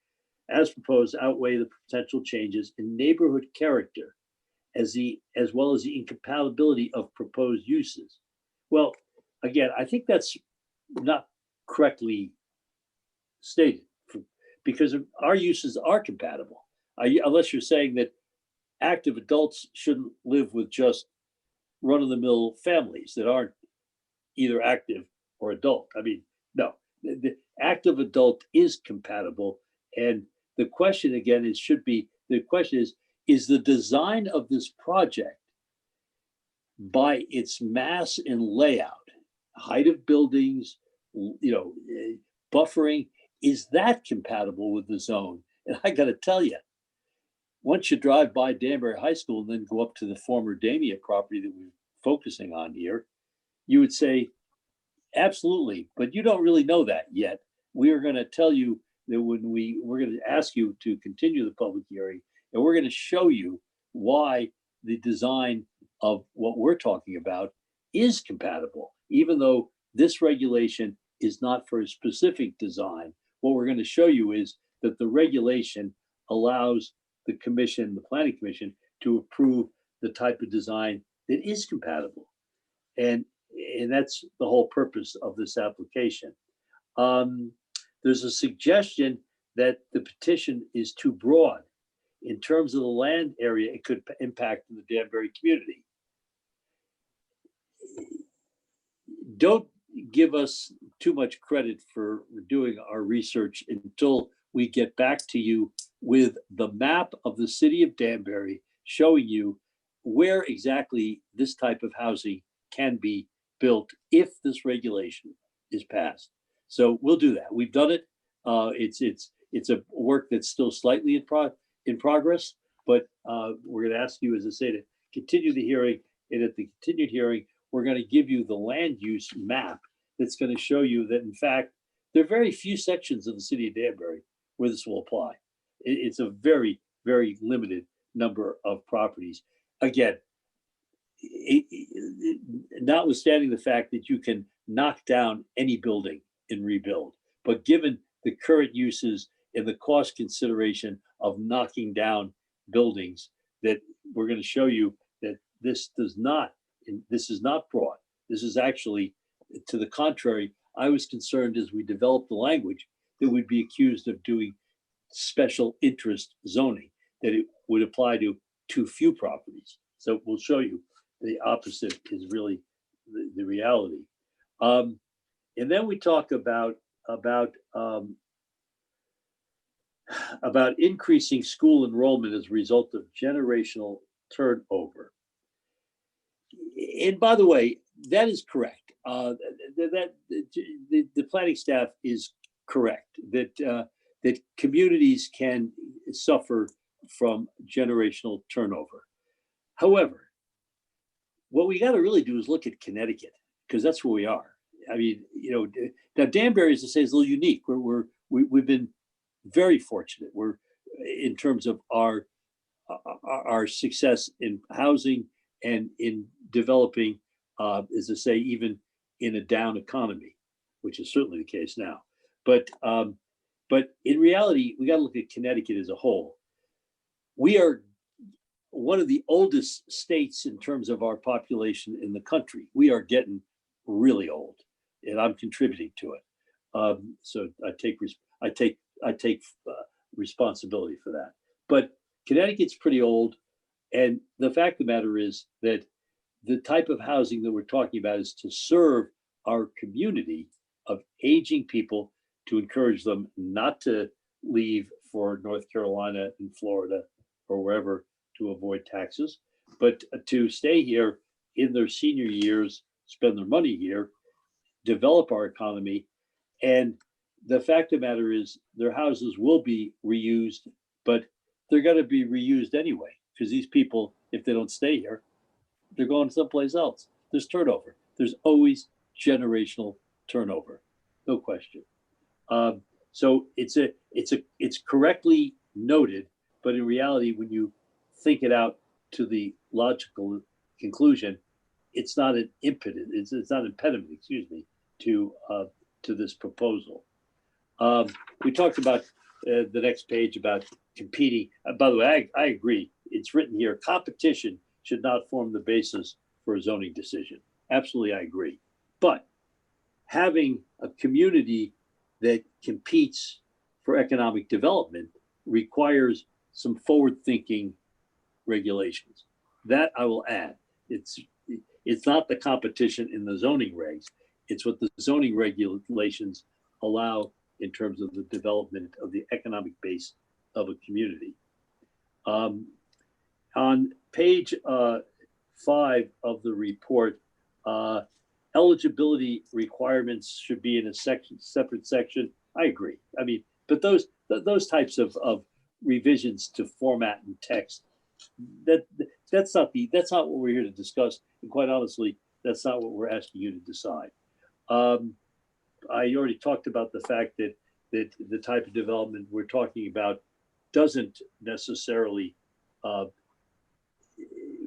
as proposed outweigh the potential changes in neighborhood character as well as the incompatibility of proposed uses. Well, again, I think that's not correctly stated, because our uses are compatible, unless you're saying that active adults shouldn't live with just run-of-the-mill families that aren't either active or adult. I mean, no, the active adult is compatible. And the question again is the design of this project, by its mass and layout, height of buildings, buffering, is that compatible with the zone? And I got to tell you, once you drive by Danbury High School and then go up to the former Damia property that we're focusing on here, you would say, absolutely, but you don't really know that yet. We are going to tell you that when we're going to ask you to continue the public hearing, and we're going to show you why the design of what we're talking about is compatible, even though this regulation is not for a specific design. What we're going to show you is that the regulation allows the commission, the planning commission, to approve the type of design that is compatible. And that's the whole purpose of this application. There's a suggestion that the petition is too broad. In terms of the land area, it could impact the Danbury community. Don't give us too much credit for doing our research until we get back to you with the map of the city of Danbury showing you where exactly this type of housing can be built if this regulation is passed. So we'll do that. We've done it. It's a work that's still slightly in progress, but we're going to ask you, as I say, to continue the hearing. And at the continued hearing, we're going to give you the land use map that's going to show you that, in fact, there are very few sections of the city of Danbury where this will apply. It's a very, very limited number of properties. Again, notwithstanding the fact that you can knock down any building and rebuild, but given the current uses and the cost consideration of knocking down buildings, that we're going to show you that this is not broad. This is actually, to the contrary. I was concerned as we developed the language that we'd be accused of doing special interest zoning, that it would apply to too few properties. So we'll show you the opposite is really the reality. And then we talk about increasing school enrollment as a result of generational turnover. And by the way, that is correct. The planning staff is correct that communities can suffer from generational turnover. However, what we got to really do is look at Connecticut, because that's where we are. I mean, now Danbury, as I say, is a little unique. We've been very fortunate. We're in terms of our success in housing and in developing, as I say, even in a down economy, which is certainly the case now. But in reality, we got to look at Connecticut as a whole. We are one of the oldest states in terms of our population in the country. We are getting really old, and I'm contributing to it. So I take responsibility for that. But Connecticut's pretty old, and the fact of the matter is that the type of housing that we're talking about is to serve our community of aging people, to encourage them not to leave for North Carolina and Florida or wherever to avoid taxes, but to stay here in their senior years, spend their money here, develop our economy. And the fact of the matter is their houses will be reused, but they're going to be reused anyway, because these people, if they don't stay here, they're going someplace else. There's turnover. There's always generational turnover, no question. So it's correctly noted, but in reality, when you think it out to the logical conclusion, it's not an impediment. It's not an impediment, excuse me, to this proposal. We talked about the next page about competing. By the way, I agree. It's written here: competition should not form the basis for a zoning decision. Absolutely, I agree. But having a community that competes for economic development requires some forward-thinking regulations. That I will add. It's not the competition in the zoning regs. It's what the zoning regulations allow in terms of the development of the economic base of a community. On page 5 of the report, eligibility requirements should be in a separate section. I agree. I mean, but those types of revisions to format and text, that's not what we're here to discuss. And quite honestly, that's not what we're asking you to decide. I already talked about the fact that the type of development we're talking about doesn't necessarily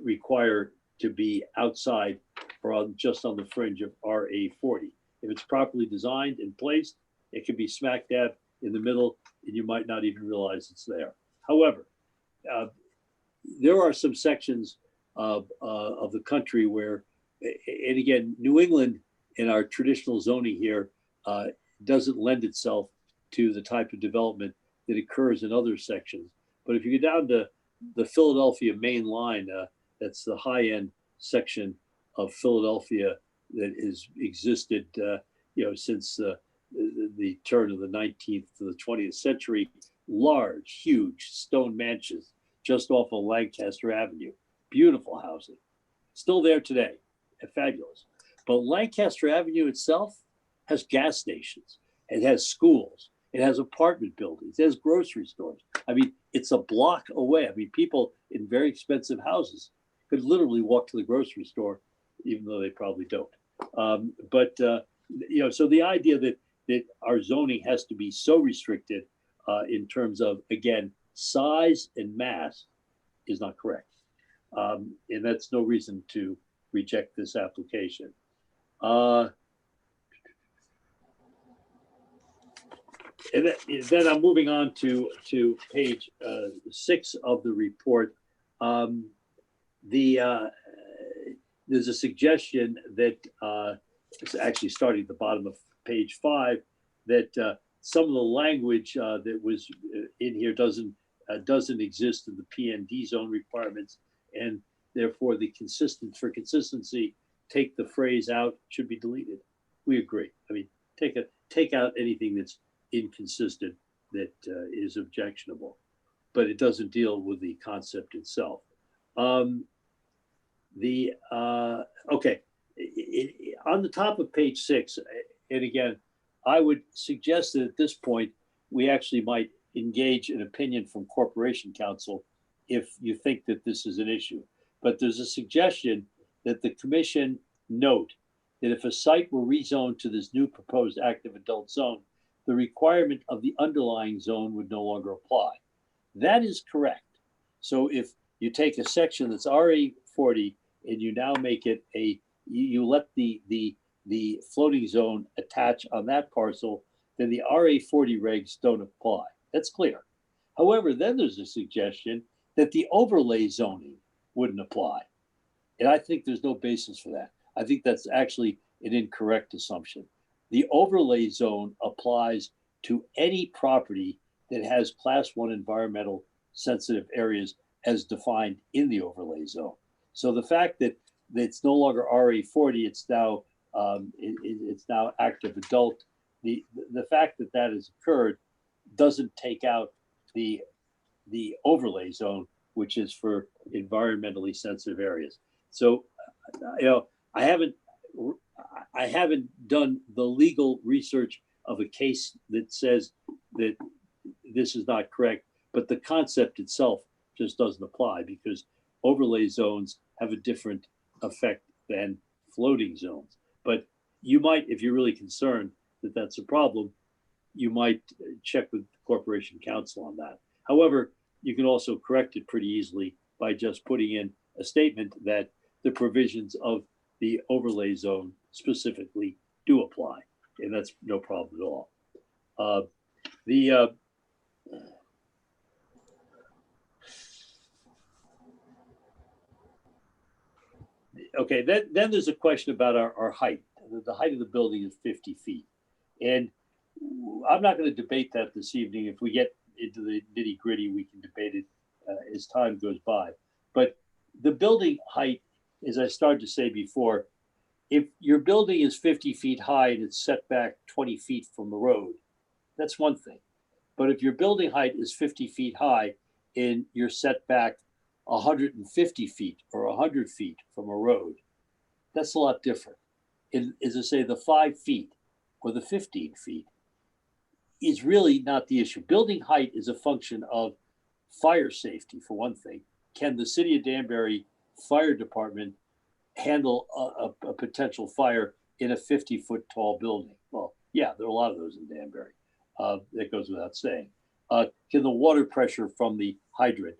require to be outside or just on the fringe of RA 40. If it's properly designed and placed, it can be smack dab in the middle, and you might not even realize it's there. However, there are some sections of the country where, and again, New England in our traditional zoning here doesn't lend itself to the type of development that occurs in other sections. But if you go down to the Philadelphia main line, that's the high-end section of Philadelphia that has existed, since the turn of the 19th to the 20th century, large, huge stone mansions just off of Lancaster Avenue. Beautiful housing. Still there today. Fabulous. But Lancaster Avenue itself has gas stations. It has schools. It has apartment buildings. It has grocery stores. I mean, it's a block away. I mean, people in very expensive houses could literally walk to the grocery store, even though they probably don't. So the idea that our zoning has to be so restricted in terms of, again, size and mass is not correct. And that's no reason to reject this application. And then I'm moving on to page 6 of the report. There's a suggestion that it's actually starting at the bottom of page 5 that some of the language that was in here doesn't exist in the PND zone requirements, and therefore for consistency, take the phrase out, should be deleted. We agree. I mean, take out anything that's inconsistent that is objectionable, but it doesn't deal with the concept itself. Okay, on the top of page 6, and again, I would suggest that at this point, we actually might engage an opinion from Corporation Counsel if you think that this is an issue. But there's a suggestion that the commission note that if a site were rezoned to this new proposed active adult zone, the requirement of the underlying zone would no longer apply. That is correct. So if you take a section that's already 40 and you now make it you let the floating zone attach on that parcel, then the RA40 regs don't apply. That's clear. However, then there's a suggestion that the overlay zoning wouldn't apply. And I think there's no basis for that. I think that's actually an incorrect assumption. The overlay zone applies to any property that has class 1 environmental sensitive areas as defined in the overlay zone. So the fact that it's no longer RA40, it's now active adult. The fact that that has occurred doesn't take out the overlay zone, which is for environmentally sensitive areas. So, I haven't done the legal research of a case that says that this is not correct, but the concept itself just doesn't apply because overlay zones have a different effect than floating zones. But you might, if you're really concerned that that's a problem, you might check with Corporation Counsel on that. However, you can also correct it pretty easily by just putting in a statement that the provisions of the overlay zone specifically do apply, and that's no problem at all. Okay, then there's a question about our height. The height of the building is 50 feet. And I'm not going to debate that this evening. If we get into the nitty gritty, we can debate it as time goes by. But the building height, as I started to say before, if your building is 50 feet high and it's set back 20 feet from the road, that's one thing. But if your building height is 50 feet high and you're set back 150 feet or 100 feet from a road, that's a lot different. And as I say, the 5 feet or the 15 feet is really not the issue. Building height is a function of fire safety, for one thing. Can the city of Danbury Fire Department handle a potential fire in a 50-foot tall building? Well, yeah, there are a lot of those in Danbury. That goes without saying. Can the water pressure from the hydrant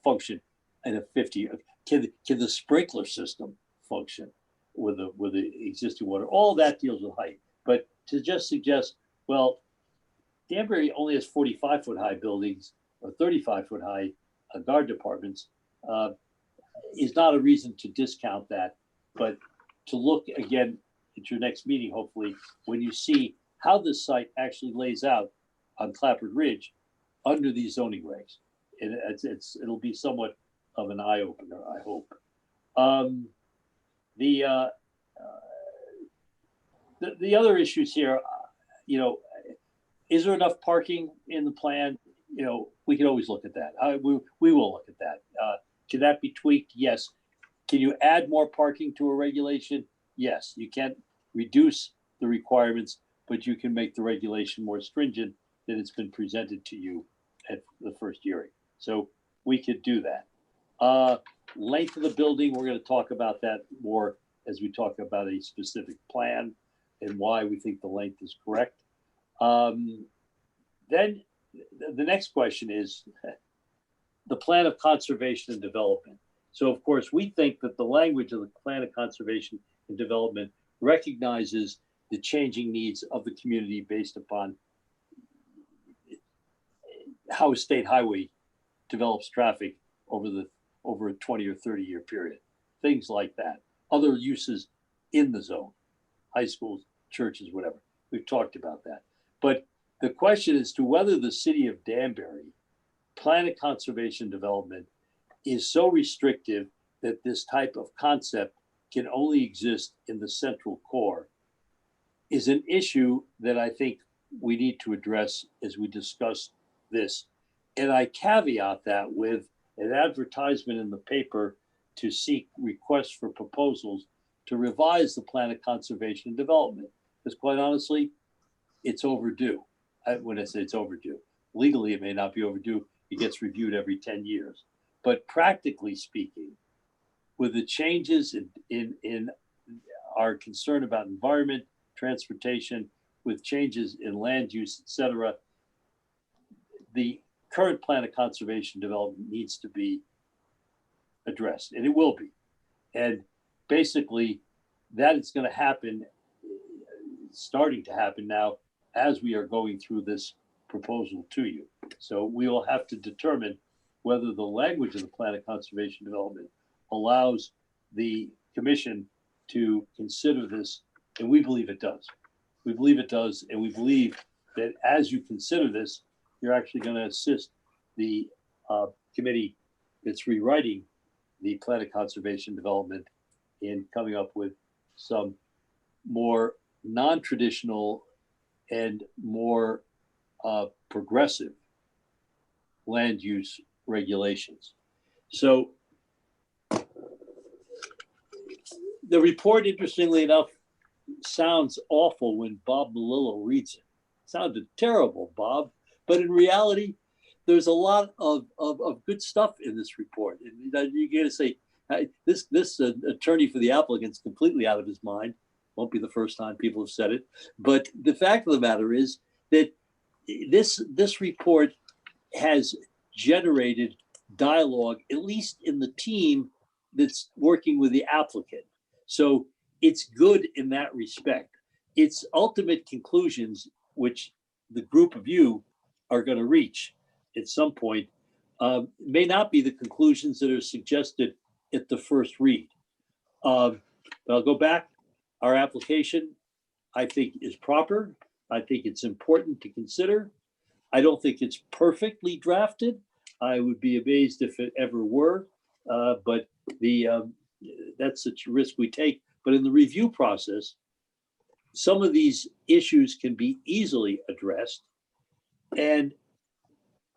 function in a 50? Can the sprinkler system function with the existing water? All that deals with height. But to just suggest, well, Danbury only has 45-foot high buildings or 35-foot high guard departments is not a reason to discount that, but to look again at your next meeting, hopefully, when you see how this site actually lays out on Clapper Ridge under these zoning regs. And it'll be somewhat of an eye opener, I hope. The other issues here, Is there enough parking in the plan? You know, we can always look at that. We will look at that. Can that be tweaked? Yes. Can you add more parking to a regulation? Yes. You can't reduce the requirements, but you can make the regulation more stringent than it's been presented to you at the first hearing. So we could do that. Length of the building, we're going to talk about that more as we talk about a specific plan and why we think the length is correct. Then the next question is the plan of conservation and development. So of course, we think that the language of the plan of conservation and development recognizes the changing needs of the community based upon how a state highway develops traffic over a 20 or 30 year period, things like that. Other uses in the zone, high schools, churches, whatever. We've talked about that. But the question is to whether the city of Danbury plan of conservation development is so restrictive that this type of concept can only exist in the central core is an issue that I think we need to address as we discuss this. And I caveat that with an advertisement in the paper to seek requests for proposals to revise the plan of conservation and development. Because quite honestly, it's overdue. When I say it's overdue, legally it may not be overdue. It gets reviewed every 10 years. But practically speaking, with the changes in our concern about environment, transportation, with changes in land use, et cetera, the current plan of conservation development needs to be addressed, and it will be. And basically, that is going to happen, starting to happen now as we are going through this proposal to you. So we will have to determine whether the language of the plan of conservation development allows the commission to consider this, and we believe it does. We believe it does, and we believe that as you consider this, you're actually going to assist the committee that's rewriting the plan of conservation development in coming up with some more non-traditional and more progressive land use regulations. So the report, interestingly enough, sounds awful when Bob Melillo reads it. Sounded terrible, Bob. But in reality, there's a lot of good stuff in this report. And you're going to say, this attorney for the applicant's completely out of his mind. Won't be the first time people have said it. But the fact of the matter is that this report has generated dialogue, at least in the team that's working with the applicant. So it's good in that respect. Its ultimate conclusions, which the group of you are going to reach at some point, may not be the conclusions that are suggested at the first read. But I'll go back. Our application, I think, is proper. I think it's important to consider. I don't think it's perfectly drafted. I would be amazed if it ever were, but that's such a risk we take. But in the review process, some of these issues can be easily addressed. And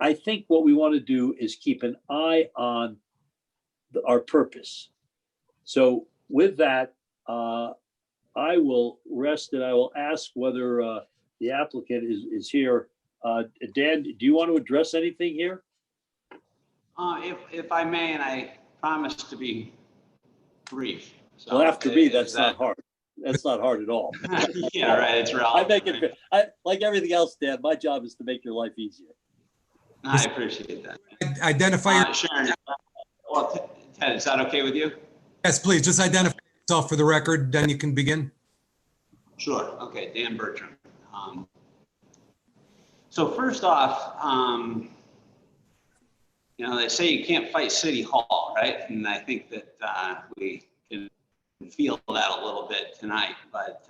I think what we want to do is keep an eye on our purpose. So with that, I will rest and I will ask whether the applicant is here. Dan, do you want to address anything here? If I may, and I promise to be brief. So well, after me, that's not hard. That's not hard at all. Yeah, right. It's relevant. I make it, like everything else, Dan, my job is to make your life easier. I appreciate that. Identify. Sharon, well, Ted, is that okay with you? Yes, please. Just identify yourself for the record, then you can begin. Sure. Okay, Dan Bertram. So first off, they say you can't fight City Hall, right? And I think that we can feel that a little bit tonight, but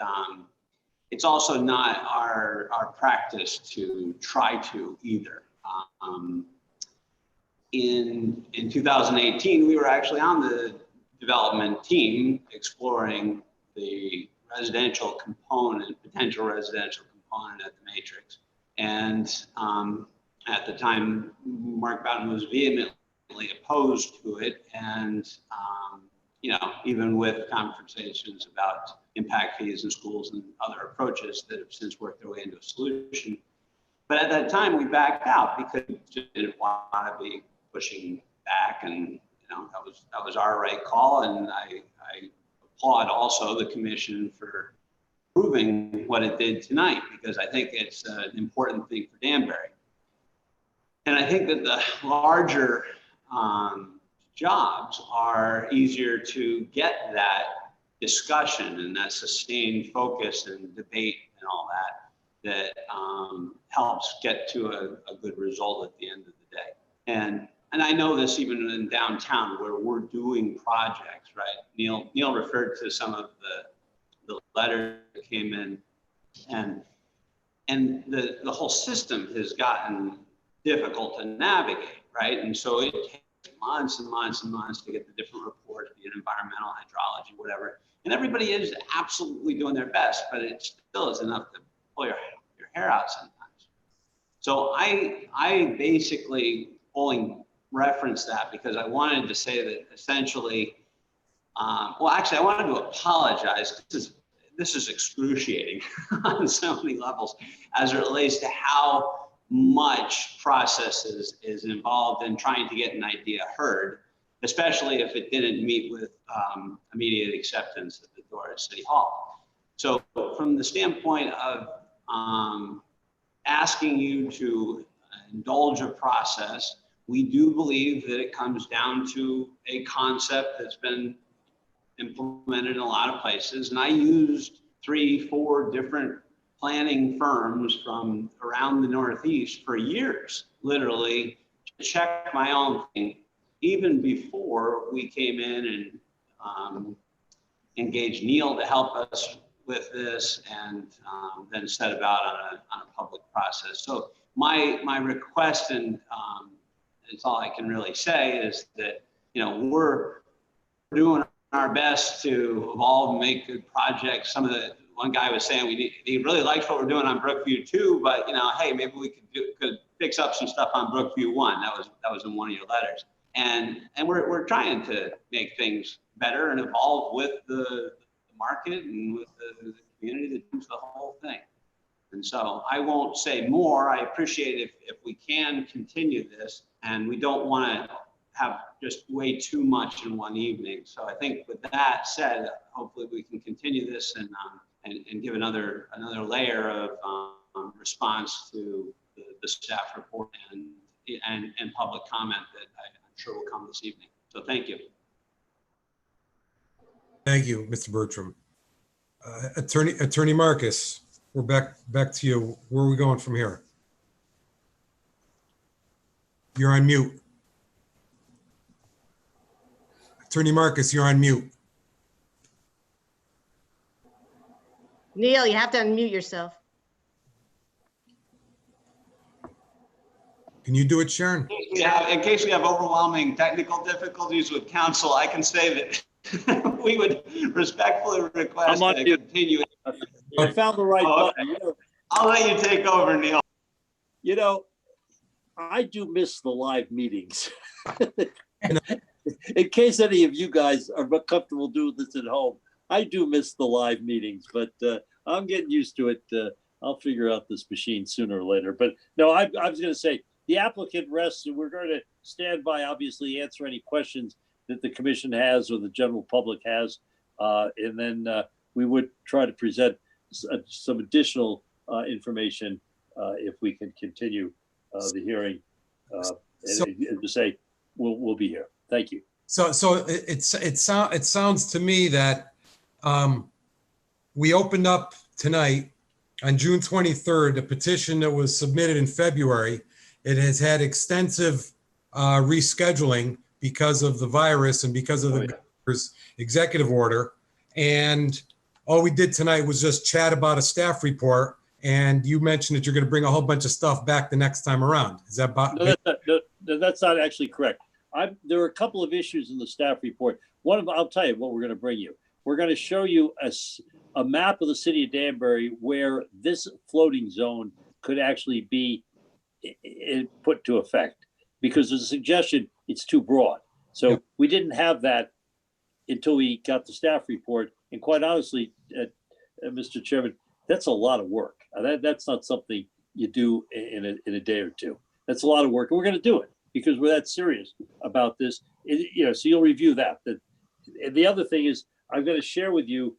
it's also not our practice to try to either. In 2018, we were actually on the development team exploring the residential component, potential residential component of the matrix. And at the time, Mark Bowden was vehemently opposed to it. And, you know, even with conversations about impact fees in schools and other approaches that have since worked their way into a solution. But at that time, we backed out because we just didn't want to be pushing back. And, you know, that was our right call. And I applaud also the commission for proving what it did tonight, because I think it's an important thing for Danbury. And I think that the larger jobs are easier to get that discussion and that sustained focus and debate and all that helps get to a good result at the end of the day. And I know this even in downtown where we're doing projects, right? Neil referred to some of the letters that came in, and the whole system has gotten difficult to navigate, right? And so it takes months and months and months to get the different reports, be it environmental, hydrology, whatever. And everybody is absolutely doing their best, but it still is enough to pull your hair out sometimes. So I basically only referenced that because I wanted to say that essentially, well, actually I wanted to apologize. This is excruciating on so many levels as it relates to how much process is involved in trying to get an idea heard, especially if it didn't meet with immediate acceptance at the door at City Hall. So from the standpoint of asking you to indulge a process, we do believe that it comes down to a concept that's been implemented in a lot of places. And I used 3-4 different planning firms from around the Northeast for years, literally, to check my own thing, even before we came in and engaged Neil to help us with this, and then set about on a public process. So my request, and it's all I can really say, is that, you know, we're doing our best to evolve and make good projects. One guy was saying he really likes what we're doing on Brookview 2, but, you know, hey, maybe we could fix up some stuff on Brookview 1. That was in one of your letters. And we're trying to make things better and evolve with the market and with the community that does the whole thing. And so I won't say more. I appreciate if we can continue this, and we don't want to have just way too much in one evening. So I think with that said, hopefully we can continue this and give another layer of response to the staff report and public comment that I'm sure will come this evening. So thank you. Thank you, Mr. Bertram. Attorney Marcus, we're back to you. Where are we going from here? You're on mute. Attorney Marcus, you're on mute. Neil, you have to unmute yourself. Can you do it, Sharon? In case we have overwhelming technical difficulties with council, I can say that we would respectfully request to continue. I found the right button. You know, I'll let you take over, Neil. You know, I do miss the live meetings. In case any of you guys are comfortable doing this at home, I do miss the live meetings, but I'm getting used to it. I'll figure out this machine sooner or later. But no, I was going to say, the applicant rests, and we're going to stand by, obviously, answer any questions that the commission has or the general public has. And then we would try to present some additional information if we can continue the hearing. And to say, we'll be here. Thank you. So it sounds to me that we opened up tonight on June 23rd, a petition that was submitted in February. It has had extensive rescheduling because of the virus and because of the governor's executive order. And all we did tonight was just chat about a staff report. And you mentioned that you're going to bring a whole bunch of stuff back the next time around. Is that about? No, that's not actually correct. There are a couple of issues in the staff report. One of them, I'll tell you what we're going to bring you. We're going to show you a map of the city of Danbury where this floating zone could actually be put to effect, because there's a suggestion it's too broad. So Yep. we didn't have that until we got the staff report. And quite honestly, Mr. Chairman, that's a lot of work. That's not something you do in a day or two. That's a lot of work. And we're going to do it because we're that serious about this. So you'll review that. And the other thing is, I'm going to share with you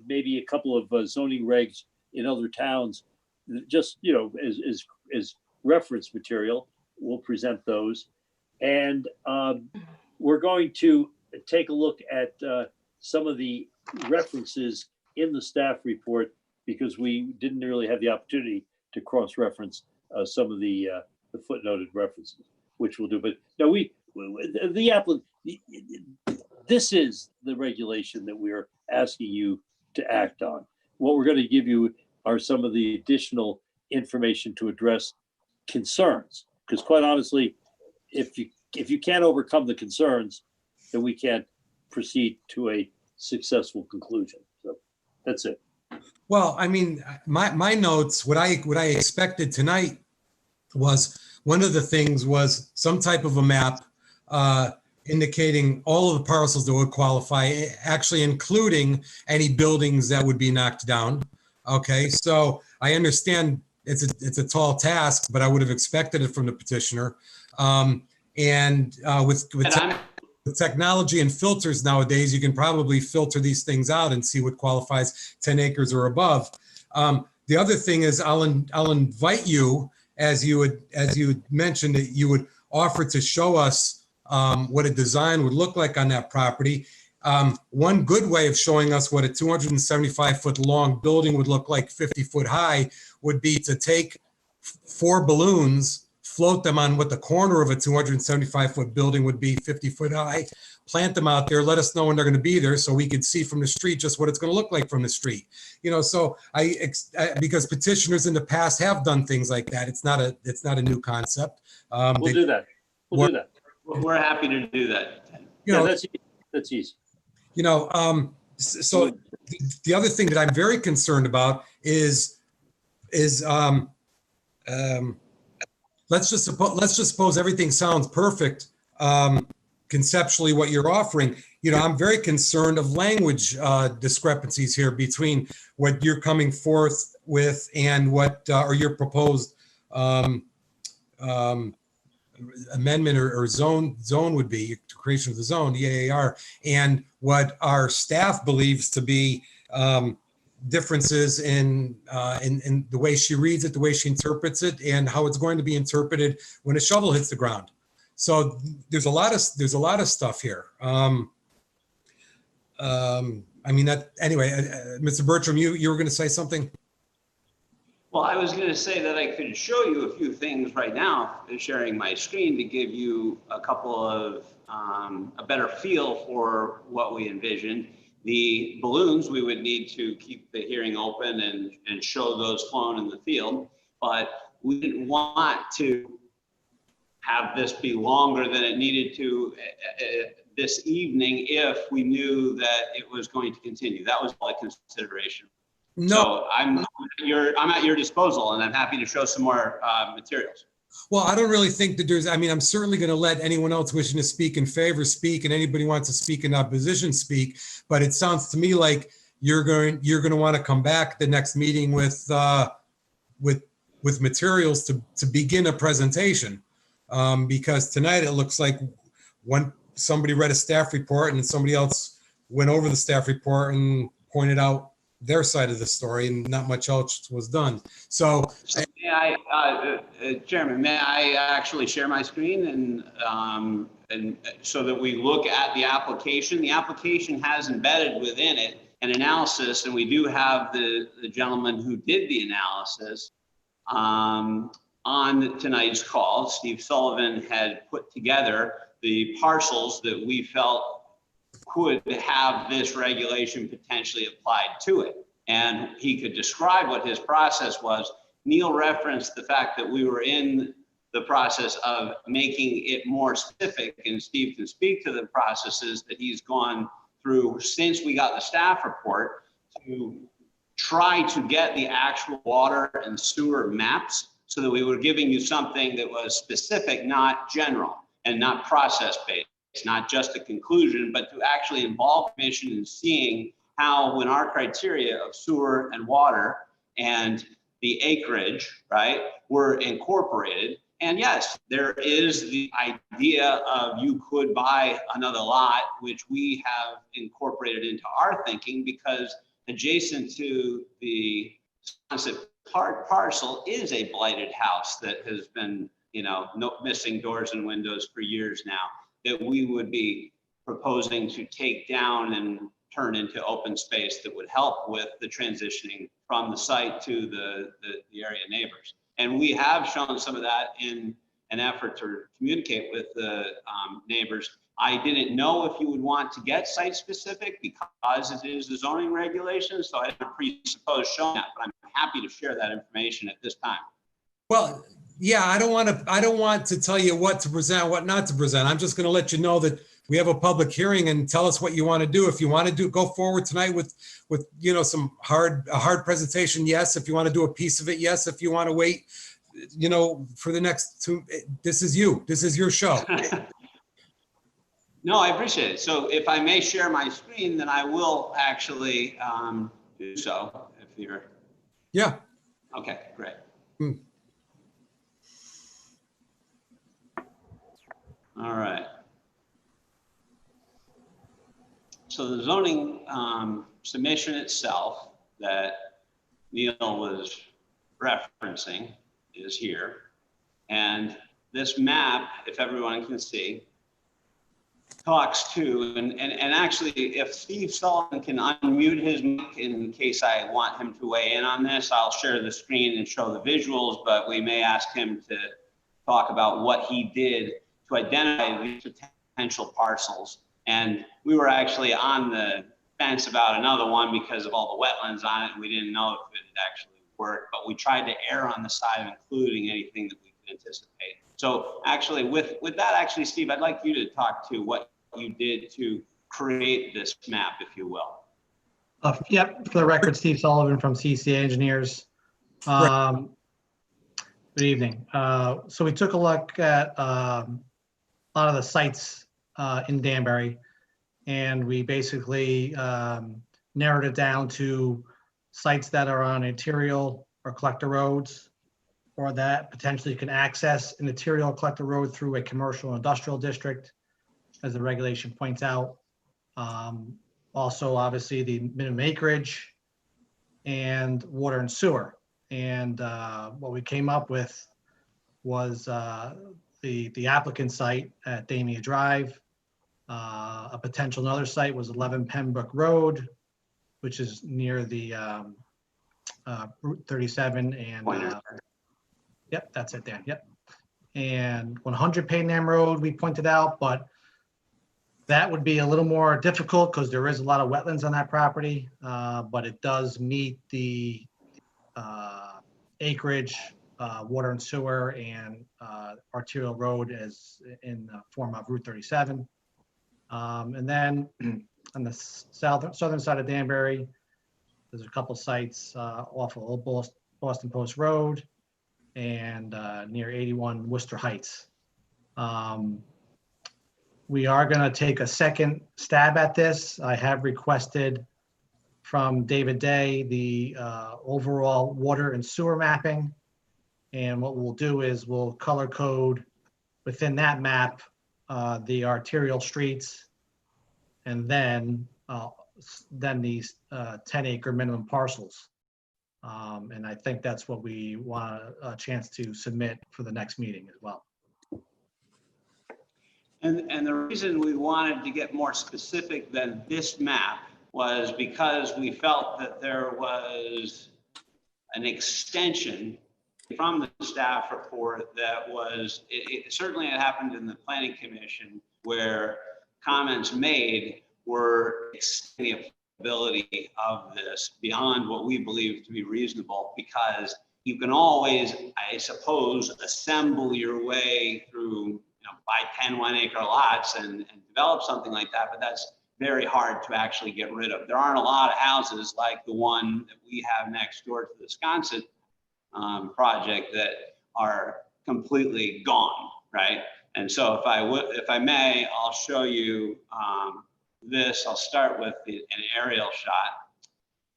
maybe a couple of zoning regs in other towns, just, as reference material. We'll present those. And we're going to take a look at some of the references in the staff report, because we didn't really have the opportunity to cross-reference some of the footnoted references, which we'll do. But no, this is the regulation that we're asking you to act on. What we're going to give you are some of the additional information to address concerns, because quite honestly, if you can't overcome the concerns, then we can't proceed to a successful conclusion. So that's it. Well, I mean, my notes, what I expected tonight was, one of the things was some type of a map indicating all of the parcels that would qualify, actually including any buildings that would be knocked down. Okay, so I understand it's a tall task, but I would have expected it from the petitioner. With technology and filters nowadays, you can probably filter these things out and see what qualifies 10 acres or above. The other thing is, I'll invite you, as you had mentioned, that you would offer to show us what a design would look like on that property. One good way of showing us what a 275-foot long building would look like, 50-foot high, would be to take 4 balloons, float them on what the corner of a 275-foot building would be, 50-foot high, plant them out there, let us know when they're going to be there, so we can see from the street just what it's going to look like from the street. So because petitioners in the past have done things like that. It's not a new concept. We'll do that. We'll do that. We're happy to do that. That's easy. So the other thing that I'm very concerned about is let's just suppose everything sounds perfect conceptually, what you're offering. I'm very concerned of language discrepancies here between what you're coming forth with and what or your proposed amendment or zone would be, creation of the zone, the AAR, and what our staff believes to be differences in the way she reads it, the way she interprets it, and how it's going to be interpreted when a shovel hits the ground. So there's a lot of stuff here. Mr. Bertram, you were going to say something? Well, I was going to say that I could show you a few things right now, sharing my screen, to give you a couple of a better feel for what we envisioned. The balloons, we would need to keep the hearing open and show those flown in the field, but we didn't want to have this be longer than it needed to this evening if we knew that it was going to continue. That was all a consideration. No. So I'm at your disposal, and I'm happy to show some more materials. Well, I don't really think that I'm certainly going to let anyone else wishing to speak in favor speak, and anybody wants to speak in opposition speak. But it sounds to me like you're going to want to come back the next meeting with materials to begin a presentation, because tonight it looks like somebody read a staff report and somebody else went over the staff report and pointed out their side of the story, and not much else was done. So Chairman, may I actually share my screen and so that we look at the application? The application has embedded within it an analysis, and we do have the gentleman who did the analysis on tonight's call. Steve Sullivan had put together the parcels that we felt could have this regulation potentially applied to it. And he could describe what his process was. Neil referenced the fact that we were in the process of making it more specific, and Steve can speak to the processes that he's gone through since we got the staff report to try to get the actual water and sewer maps so that we were giving you something that was specific, not general, and not process-based. It's not just a conclusion, but to actually involve commission in seeing how, when our criteria of sewer and water and the acreage, right, were incorporated. And yes, there is the idea of you could buy another lot, which we have incorporated into our thinking, because adjacent to the Sunset Park parcel is a blighted house that has been, missing doors and windows for years now, that we would be proposing to take down and turn into open space that would help with the transitioning from the site to the area neighbors. And we have shown some of that in an effort to communicate with the neighbors. I didn't know if you would want to get site specific because it is the zoning regulations, so I didn't presuppose showing that, but I'm happy to share that information at this time. Well, yeah, I don't want to tell you what to present, what not to present. I'm just going to let you know that we have a public hearing, and tell us what you want to do. If you want to go forward tonight with some a hard presentation, yes. If you want to do a piece of it, yes. If you want to wait, for the next two, this is your show. No, I appreciate it. So if I may share my screen, then I will actually do so. If you're. Yeah. Okay, great. All right. So the zoning submission itself that Neil was referencing is here. And this map, if everyone can see, talks to, and actually if Steve Sullivan can unmute his mic in case I want him to weigh in on this, I'll share the screen and show the visuals, but we may ask him to talk about what he did to identify these potential parcels. And we were actually on the fence about another one because of all the wetlands on it, and we didn't know if it had actually worked, but we tried to err on the side of including anything that we could anticipate. So actually with that, actually, Steve, I'd like you to talk to what you did to create this map, if you will. Yep, for the record, Steve Sullivan from CCA Engineers. Good evening. So we took a look at a lot of the sites in Danbury, and we basically narrowed it down to sites that are on arterial or collector roads, or that potentially can access an arterial collector road through a commercial industrial district, as the regulation points out. Also, obviously, the minimum acreage and water and sewer. And what we came up with was the applicant site at Damia Drive. A potential another site was 11 Pembroke Road, which is near the Route 37 and yep, that's it there. Yep. And 100 Payneham Road, we pointed out, but that would be a little more difficult because there is a lot of wetlands on that property, but it does meet the acreage, water and sewer, and arterial road as in the form of Route 37. And then on the southern side of Danbury, there's a couple sites off of Old Boston Post Road and near 81 Worcester Heights. We are going to take a second stab at this. I have requested from David Day the overall water and sewer mapping. And what we'll do is we'll color code within that map the arterial streets, and then these 10-acre minimum parcels. And I think that's what we want a chance to submit for the next meeting as well. And the reason we wanted to get more specific than this map was because we felt that there was an extension from the staff report that was, it certainly had happened in the planning commission, where comments made were extending the ability of this beyond what we believe to be reasonable, because you can always, I suppose, assemble your way through, buy 10 1-acre lots and develop something like that, but that's very hard to actually get rid of. There aren't a lot of houses like the one that we have next door to the Sconset project that are completely gone, right? And so if I may, I'll show you this. I'll start with an aerial shot.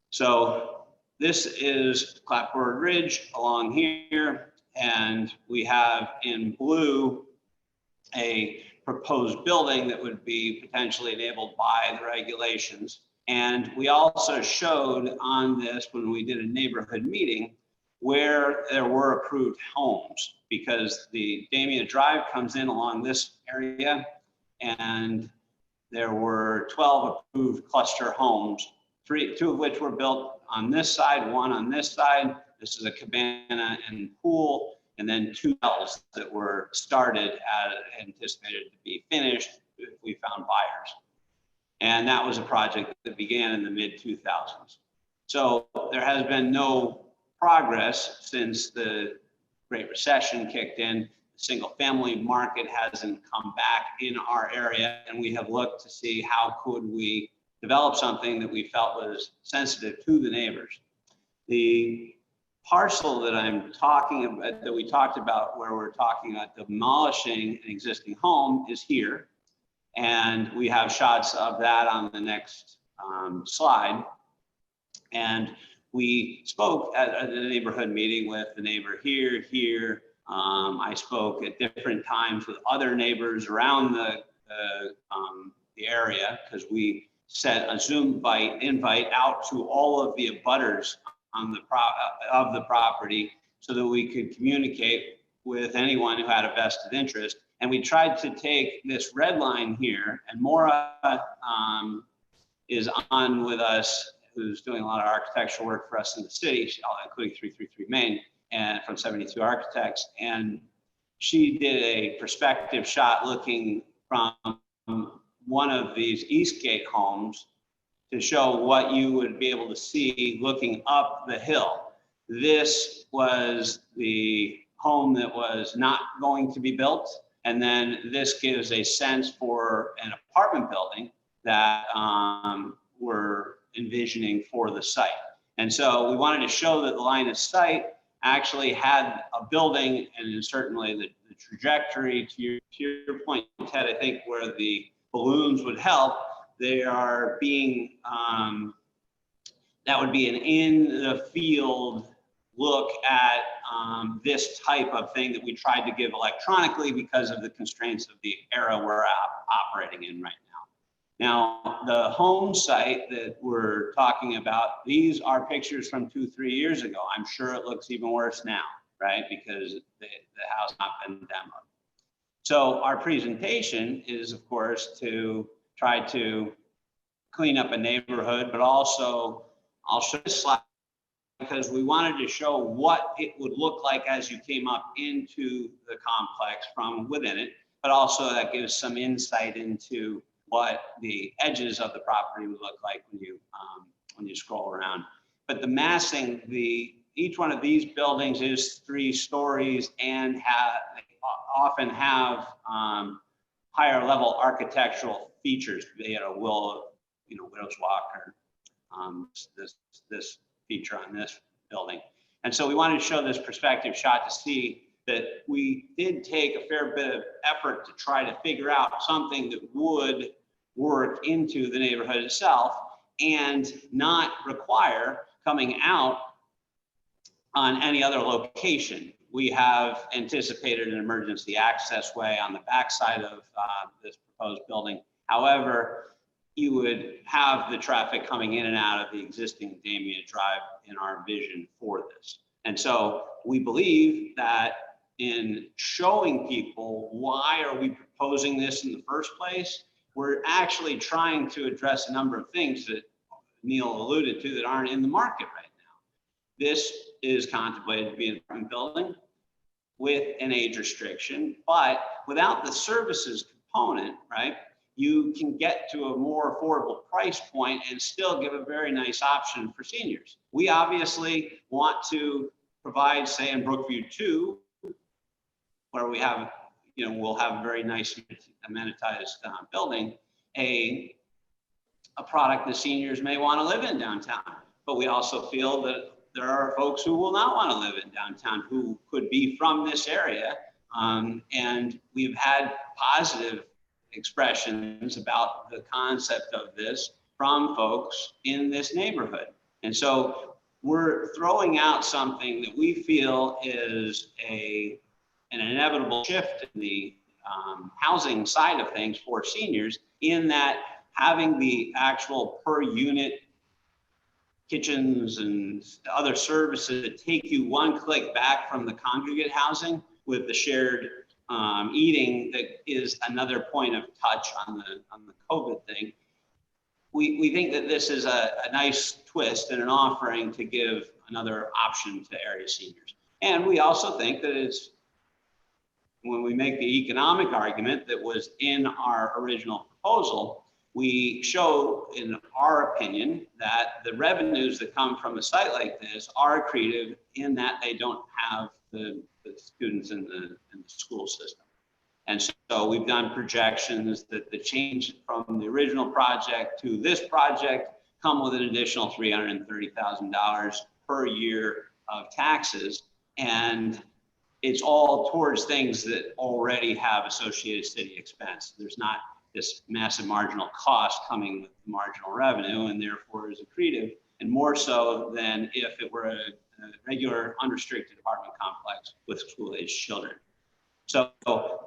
So this is Clapboard Ridge along here, and we have in blue a proposed building that would be potentially enabled by the regulations. And we also showed on this when we did a neighborhood meeting where there were approved homes, because the Damien Drive comes in along this area, and there were 12 approved cluster homes, two of which were built on this side, one on this side. This is a cabana and pool, and then 2 wells that were started anticipated to be finished if we found buyers. And that was a project that began in the mid-2000s. So there has been no progress since the Great Recession kicked in. The single family market hasn't come back in our area, and we have looked to see how could we develop something that we felt was sensitive to the neighbors. The parcel that I'm talking about, that we talked about, where we're talking about demolishing an existing home, is here. And we have shots of that on the next slide. And we spoke at the neighborhood meeting with the neighbor here. I spoke at different times with other neighbors around the area, because we set a Zoom invite out to all of the abutters on the property, so that we could communicate with anyone who had a vested interest. And we tried to take this red line here, and Maura is on with us, who's doing a lot of architectural work for us in the city, including 333 Main, and from 72 Architects. And she did a perspective shot looking from one of these Eastgate homes to show what you would be able to see looking up the hill. This was the home that was not going to be built. And then this gives a sense for an apartment building that we're envisioning for the site. And so we wanted to show that the line of sight actually had a building, and certainly the trajectory, to your point, Ted, I think where the balloons would help, they are being, that would be an in the field look at this type of thing that we tried to give electronically because of the constraints of the era we're operating in right now. Now, the home site that we're talking about, these are pictures from 2-3 years ago. I'm sure it looks even worse now, right? Because the house has not been demoed. So our presentation is, of course, to try to clean up a neighborhood, but also I'll show this slide because we wanted to show what it would look like as you came up into the complex from within it, but also that gives some insight into what the edges of the property would look like when you scroll around. But the massing, each one of these buildings is 3 stories and often have higher level architectural features, be it a Widow's Walk or this feature on this building. And so we wanted to show this perspective shot to see that we did take a fair bit of effort to try to figure out something that would work into the neighborhood itself and not require coming out on any other location. We have anticipated an emergency access way on the backside of this proposed building. However, you would have the traffic coming in and out of the existing Damien Drive in our vision for this. And so we believe that in showing people why are we proposing this in the first place, we're actually trying to address a number of things that Neil alluded to that aren't in the market right now. This is contemplated to be an apartment building with an age restriction, but without the services component, right, you can get to a more affordable price point and still give a very nice option for seniors. We obviously want to provide, say in Brookview 2, where we have, we'll have a very nice amenitized building, a a product that seniors may want to live in downtown. But we also feel that there are folks who will not want to live in downtown who could be from this area. And we've had positive expressions about the concept of this from folks in this neighborhood. And so we're throwing out something that we feel is an inevitable shift in the housing side of things for seniors, in that having the actual per unit kitchens and other services that take you one click back from the congregate housing with the shared eating, that is another point of touch on the COVID thing. We think that this is a nice twist and an offering to give another option to area seniors. And we also think that it's, when we make the economic argument that was in our original proposal, we show, in our opinion, that the revenues that come from a site like this are accretive in that they don't have the students in the school system. And so we've done projections that the change from the original project to this project come with an additional $330,000 per year of taxes. And it's all towards things that already have associated city expense. There's not this massive marginal cost coming with the marginal revenue, and therefore is accretive, and more so than if it were a regular unrestricted apartment complex with school-aged children. So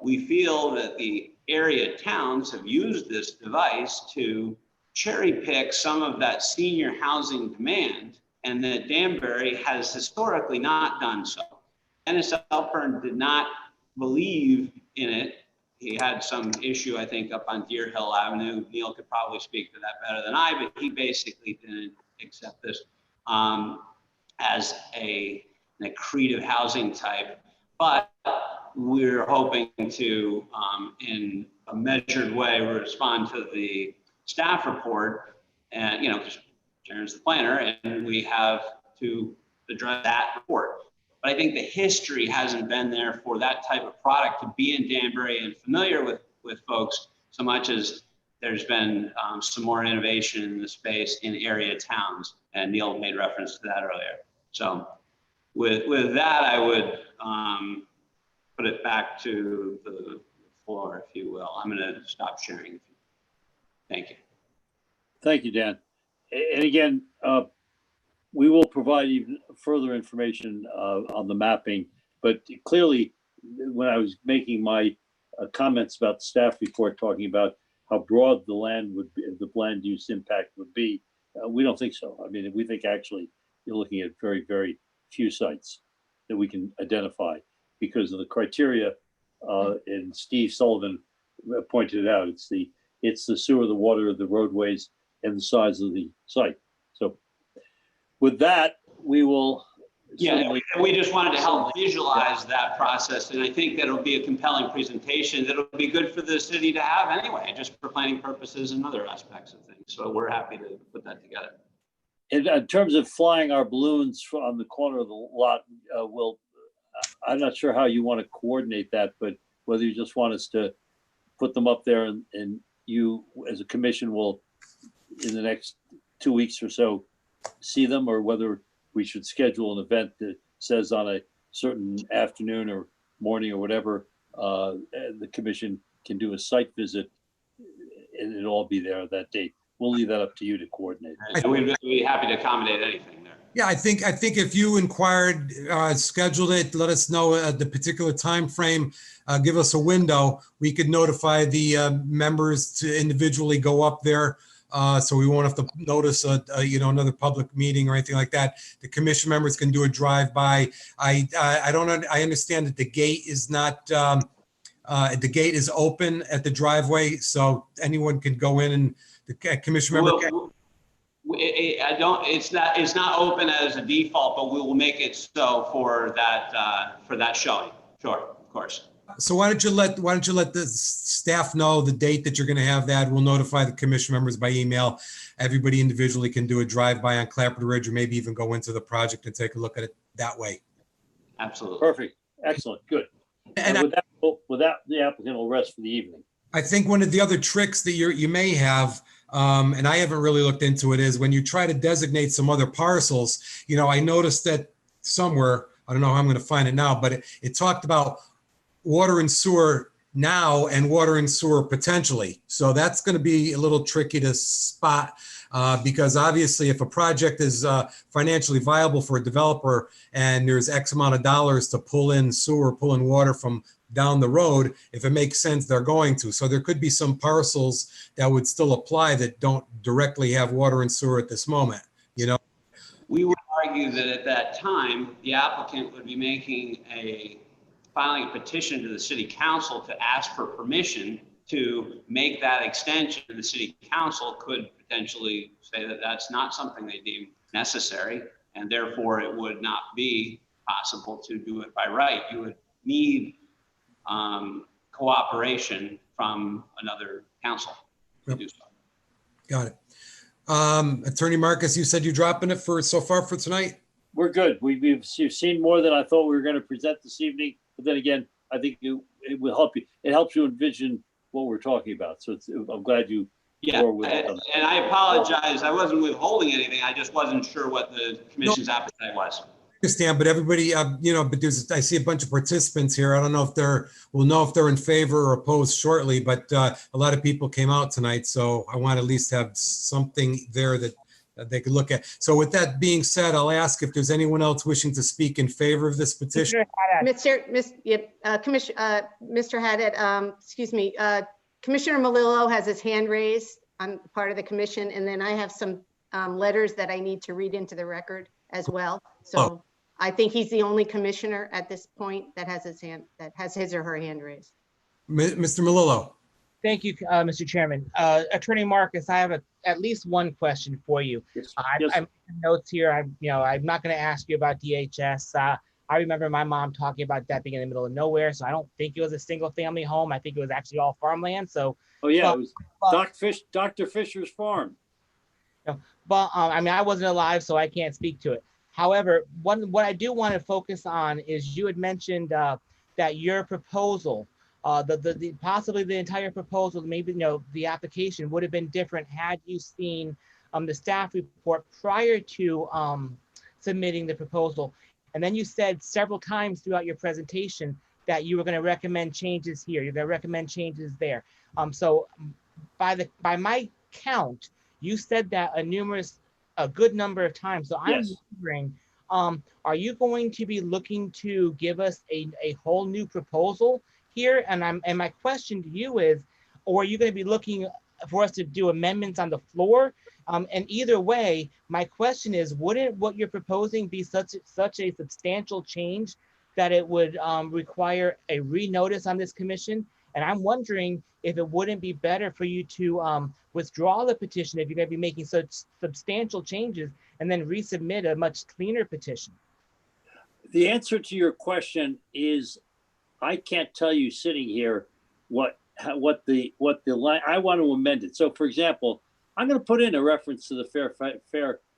we feel that the area towns have used this device to cherry pick some of that senior housing demand, and that Danbury has historically not done so. Dennis Alpern did not believe in it. He had some issue, I think, up on Deer Hill Avenue. Neil could probably speak to that better than I, but he basically didn't accept this as an accretive housing type. But we're hoping to, in a measured way, respond to the staff report, and because Sharon's the planner, and we have to address that report. But I think the history hasn't been there for that type of product to be in Danbury and familiar with folks, so much as there's been some more innovation in the space in area towns, and Neil made reference to that earlier. So with that, I would put it back to the floor, if you will. I'm going to stop sharing. Thank you. Thank you, Dan. And again, we will provide even further information on the mapping, but clearly when I was making my comments about the staff report, talking about how broad the land would be, the land use impact would be, we don't think so. I mean, we think actually you're looking at very, very few sites that we can identify because of the criteria, and Steve Sullivan pointed it out. It's the sewer, the water, the roadways, and the size of the site. So with that, we will. Yeah, we just wanted to help visualize that process. And I think that it'll be a compelling presentation that'll be good for the city to have anyway, just for planning purposes and other aspects of things. So we're happy to put that together. In terms of flying our balloons on the corner of the lot, I'm not sure how you want to coordinate that, but whether you just want us to put them up there and you as a commission will, in the next 2 weeks or so, see them, or whether we should schedule an event that says on a certain afternoon or morning or whatever, the commission can do a site visit and it'll all be there that date. We'll leave that up to you to coordinate. We'd be happy to accommodate anything there. Yeah, I think if you inquired, scheduled it, let us know the particular time frame, give us a window. We could notify the members to individually go up there, so we won't have to notice another public meeting or anything like that. The commission members can do a drive-by. I understand that the gate is not the gate is open at the driveway, so anyone can go in, and the commission member can. It's not open as a default, but we will make it so for that showing. Sure, of course. So why don't you let the staff know the date that you're going to have that? We'll notify the commission members by email. Everybody individually can do a drive-by on Clapper Ridge, or maybe even go into the project and take a look at it that way. Absolutely. Perfect. Excellent. Good. And with that, the applicant will rest for the evening. I think one of the other tricks that you may have, and I haven't really looked into it, is when you try to designate some other parcels, I noticed that somewhere, I don't know how I'm going to find it now, but it talked about water and sewer now and water and sewer potentially. So that's going to be a little tricky to spot because obviously if a project is financially viable for a developer and there's X amount of dollars to pull in sewer, pull in water from down the road, if it makes sense, they're going to. So there could be some parcels that would still apply that don't directly have water and sewer at this moment, We would argue that at that time, the applicant would be filing a petition to the city council to ask for permission to make that extension. The city council could potentially say that that's not something they deem necessary, and therefore it would not be possible to do it by right. You would need cooperation from another council to do so. Got it. Attorney Marcus, you said you're dropping it so far for tonight? We're good. You've seen more than I thought we were going to present this evening. But then again, I think it will help you. It helps you envision what we're talking about. So I'm glad you bore with it. And I apologize. I wasn't withholding anything. I just wasn't sure what the commission's appetite was. Understand, but everybody, but I see a bunch of participants here. I don't know if we'll know if they're in favor or opposed shortly, but a lot of people came out tonight. So I want to at least have something there that they could look at. So with that being said, I'll ask if there's anyone else wishing to speak in favor of this petition. Mr. Haddad, excuse me, Commissioner Malillo has his hand raised. I'm part of the commission, and then I have some letters that I need to read into the record as well. So I think he's the only commissioner at this point that has his or her hand raised. Mr. Malillo. Thank you, Mr. Chairman. Attorney Marcus, I have at least one question for you. Yes. I'm making notes here. I'm not going to ask you about DHS. I remember my mom talking about that being in the middle of nowhere, so I don't think it was a single-family home. I think it was actually all farmland. So, it was Dr. Fisher's farm. But I wasn't alive, so I can't speak to it. However, what I do want to focus on is you had mentioned that your proposal. Possibly the entire proposal, maybe the application would have been different had you seen the staff report prior to submitting the proposal. And then you said several times throughout your presentation that you were going to recommend changes here. You're going to recommend changes there. So by my count, you said that a good number of times. So I'm wondering, are you going to be looking to give us a whole new proposal here? And my question to you is, or are you going to be looking for us to do amendments on the floor? And either way, my question is, wouldn't what you're proposing be such a substantial change that it would require a renotice on this commission? And I'm wondering if it wouldn't be better for you to withdraw the petition if you're going to be making such substantial changes and then resubmit a much cleaner petition. The answer to your question is, I can't tell you sitting here what the line. I want to amend it. So, for example, I'm going to put in a reference to the Fair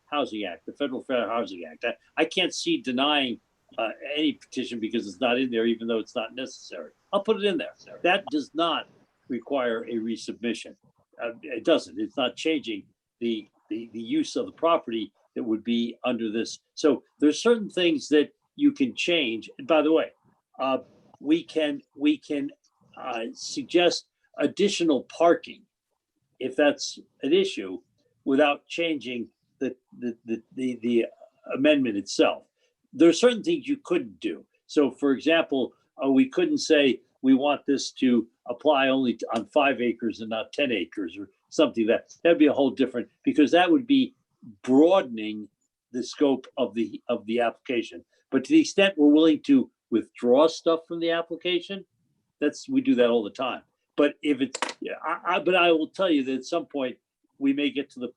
Housing Act, the Federal Fair Housing Act. I can't see denying any petition because it's not in there, even though it's not necessary. I'll put it in there. That does not require a resubmission. It doesn't. It's not changing the use of the property that would be under this. So there's certain things that you can change. And by the way, we can suggest additional parking if that's an issue without changing the amendment itself. There are certain things you couldn't do. So, for example, we couldn't say we want this to apply only on 5 acres and not 10 acres or something. That'd be a whole different, because that would be broadening the scope of the application. But to the extent we're willing to withdraw stuff from the application, we do that all the time. But if it's, but I will tell you that at some point we may get to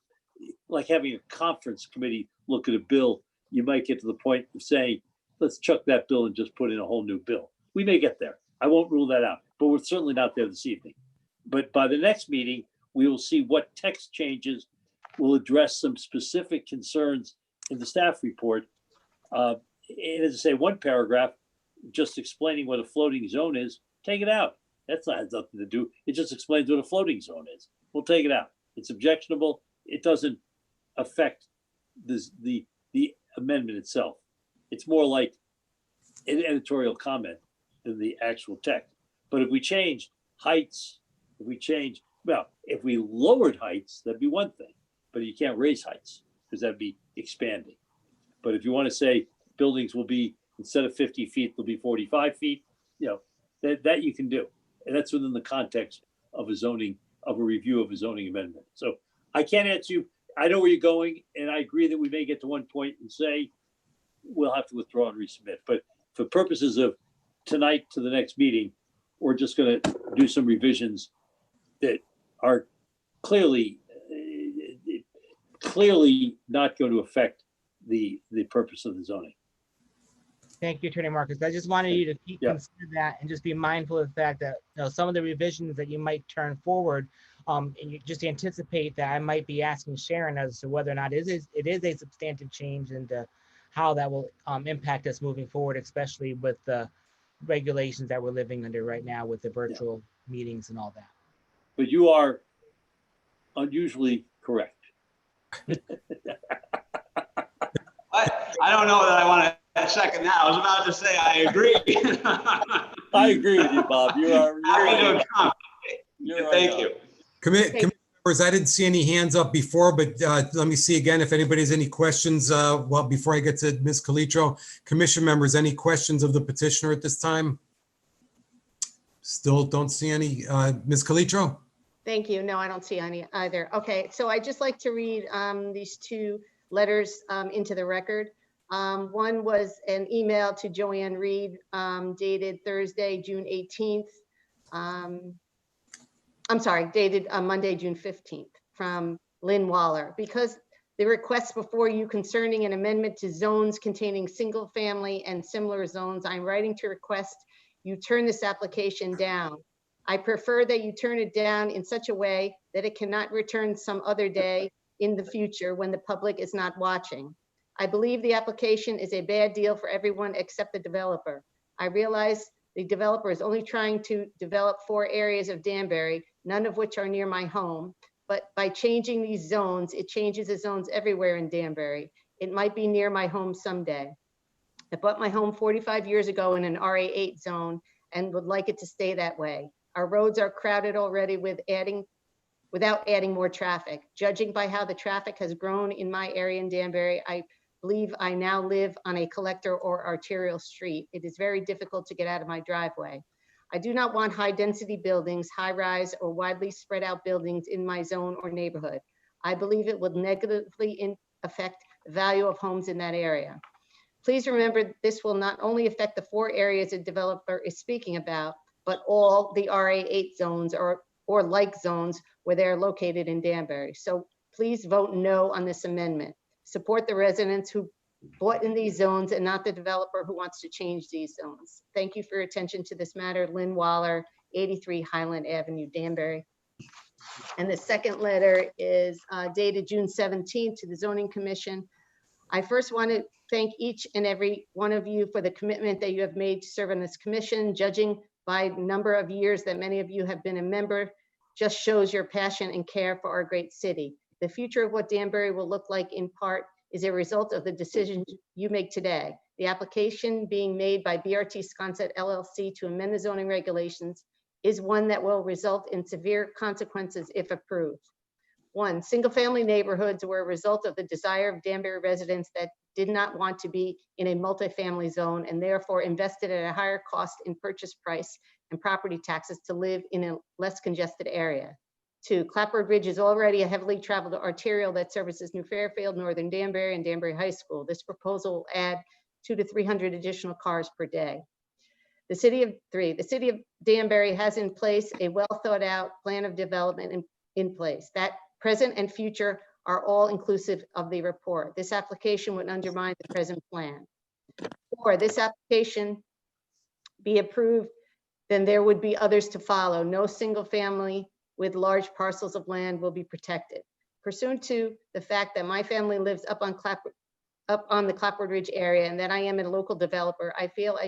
like having a conference committee look at a bill. You might get to the point of saying, let's chuck that bill and just put in a whole new bill. We may get there. I won't rule that out, but we're certainly not there this evening. But by the next meeting, we will see what text changes will address some specific concerns in the staff report. And as I say, one paragraph just explaining what a floating zone is, take it out. Has nothing to do. It just explains what a floating zone is. We'll take it out. It's objectionable. It doesn't affect the amendment itself. It's more like an editorial comment than the actual text. But if we change heights, if we lowered heights, that'd be one thing, but you can't raise heights because that'd be expanding. But if you want to say buildings will be, instead of 50 feet, they'll be 45 feet, that you can do. And that's within the context of a review of a zoning amendment. So I can't answer you. I know where you're going, and I agree that we may get to one point and say, we'll have to withdraw and resubmit. But for purposes of tonight to the next meeting, we're just going to do some revisions that are clearly not going to affect the purpose of the zoning. Thank you, Attorney Marcus. I just wanted you to consider that and just be mindful of the fact that some of the revisions that you might turn forward, and you just anticipate that I might be asking Sharon as to whether or not it is a substantive change and how that will impact us moving forward, especially with the regulations that we're living under right now with the virtual meetings and all that. But you are unusually correct. I don't know that I want to second that. I was about to say I agree. I agree with you, Bob. Thank you. Committee members, I didn't see any hands up before, but let me see again if anybody has any questions. Before I get to Ms. Calitro, commission members, any questions of the petitioner at this time? Still don't see any. Ms. Calitro? Thank you. No, I don't see any either. Okay, so I'd just like to read these two letters into the record. One was an email to Joanne Reed dated Thursday, June 18th. I'm sorry, dated Monday, June 15th from Lynn Waller. Because the request before you concerning an amendment to zones containing single family and similar zones, I'm writing to request you turn this application down. I prefer that you turn it down in such a way that it cannot return some other day in the future when the public is not watching. I believe the application is a bad deal for everyone except the developer. I realize the developer is only trying to develop 4 areas of Danbury, none of which are near my home. But by changing these zones, it changes the zones everywhere in Danbury. It might be near my home someday. I bought my home 45 years ago in an RA8 zone and would like it to stay that way. Our roads are crowded already without adding more traffic. Judging by how the traffic has grown in my area in Danbury, I believe I now live on a collector or arterial street. It is very difficult to get out of my driveway. I do not want high density buildings, high rise or widely spread out buildings in my zone or neighborhood. I believe it would negatively affect the value of homes in that area. Please remember this will not only affect the 4 areas a developer is speaking about, but all the RA8 zones or like zones where they're located in Danbury. So please vote no on this amendment. Support the residents who bought in these zones and not the developer who wants to change these zones. Thank you for your attention to this matter. Lynn Waller, 83 Highland Avenue, Danbury. And the second letter is dated June 17th to the Zoning Commission. I first want to thank each and every one of you for the commitment that you have made to serve on this commission. Judging by number of years that many of you have been a member just shows your passion and care for our great city. The future of what Danbury will look like in part is a result of the decisions you make today. The application being made by BRT Sconset LLC to amend the zoning regulations is one that will result in severe consequences if approved. 1, single-family neighborhoods were a result of the desire of Danbury residents that did not want to be in a multifamily zone and therefore invested at a higher cost in purchase price and property taxes to live in a less congested area. 2, Clapboard Ridge is already a heavily traveled arterial that services New Fairfield, Northern Danbury, and Danbury High School. This proposal will add 200 to 300 additional cars per day. The city of Danbury has in place a well thought out plan of development in place. That present and future are all inclusive of the report. This application would undermine the present plan. 4, this application be approved, then there would be others to follow. No single family with large parcels of land will be protected. Pursuant to the fact that my family lives up on the Clapboard Ridge area and that I am a local developer, I feel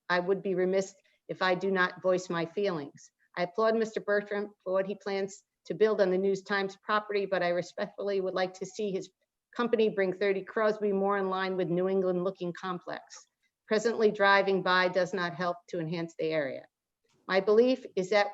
I would be remiss if I do not voice my feelings. I applaud Mr. Bertram for what he plans to build on the News Times property, but I respectfully would like to see his company bring 30 Crosby more in line with New England looking complex. Presently driving by does not help to enhance the area. My belief is that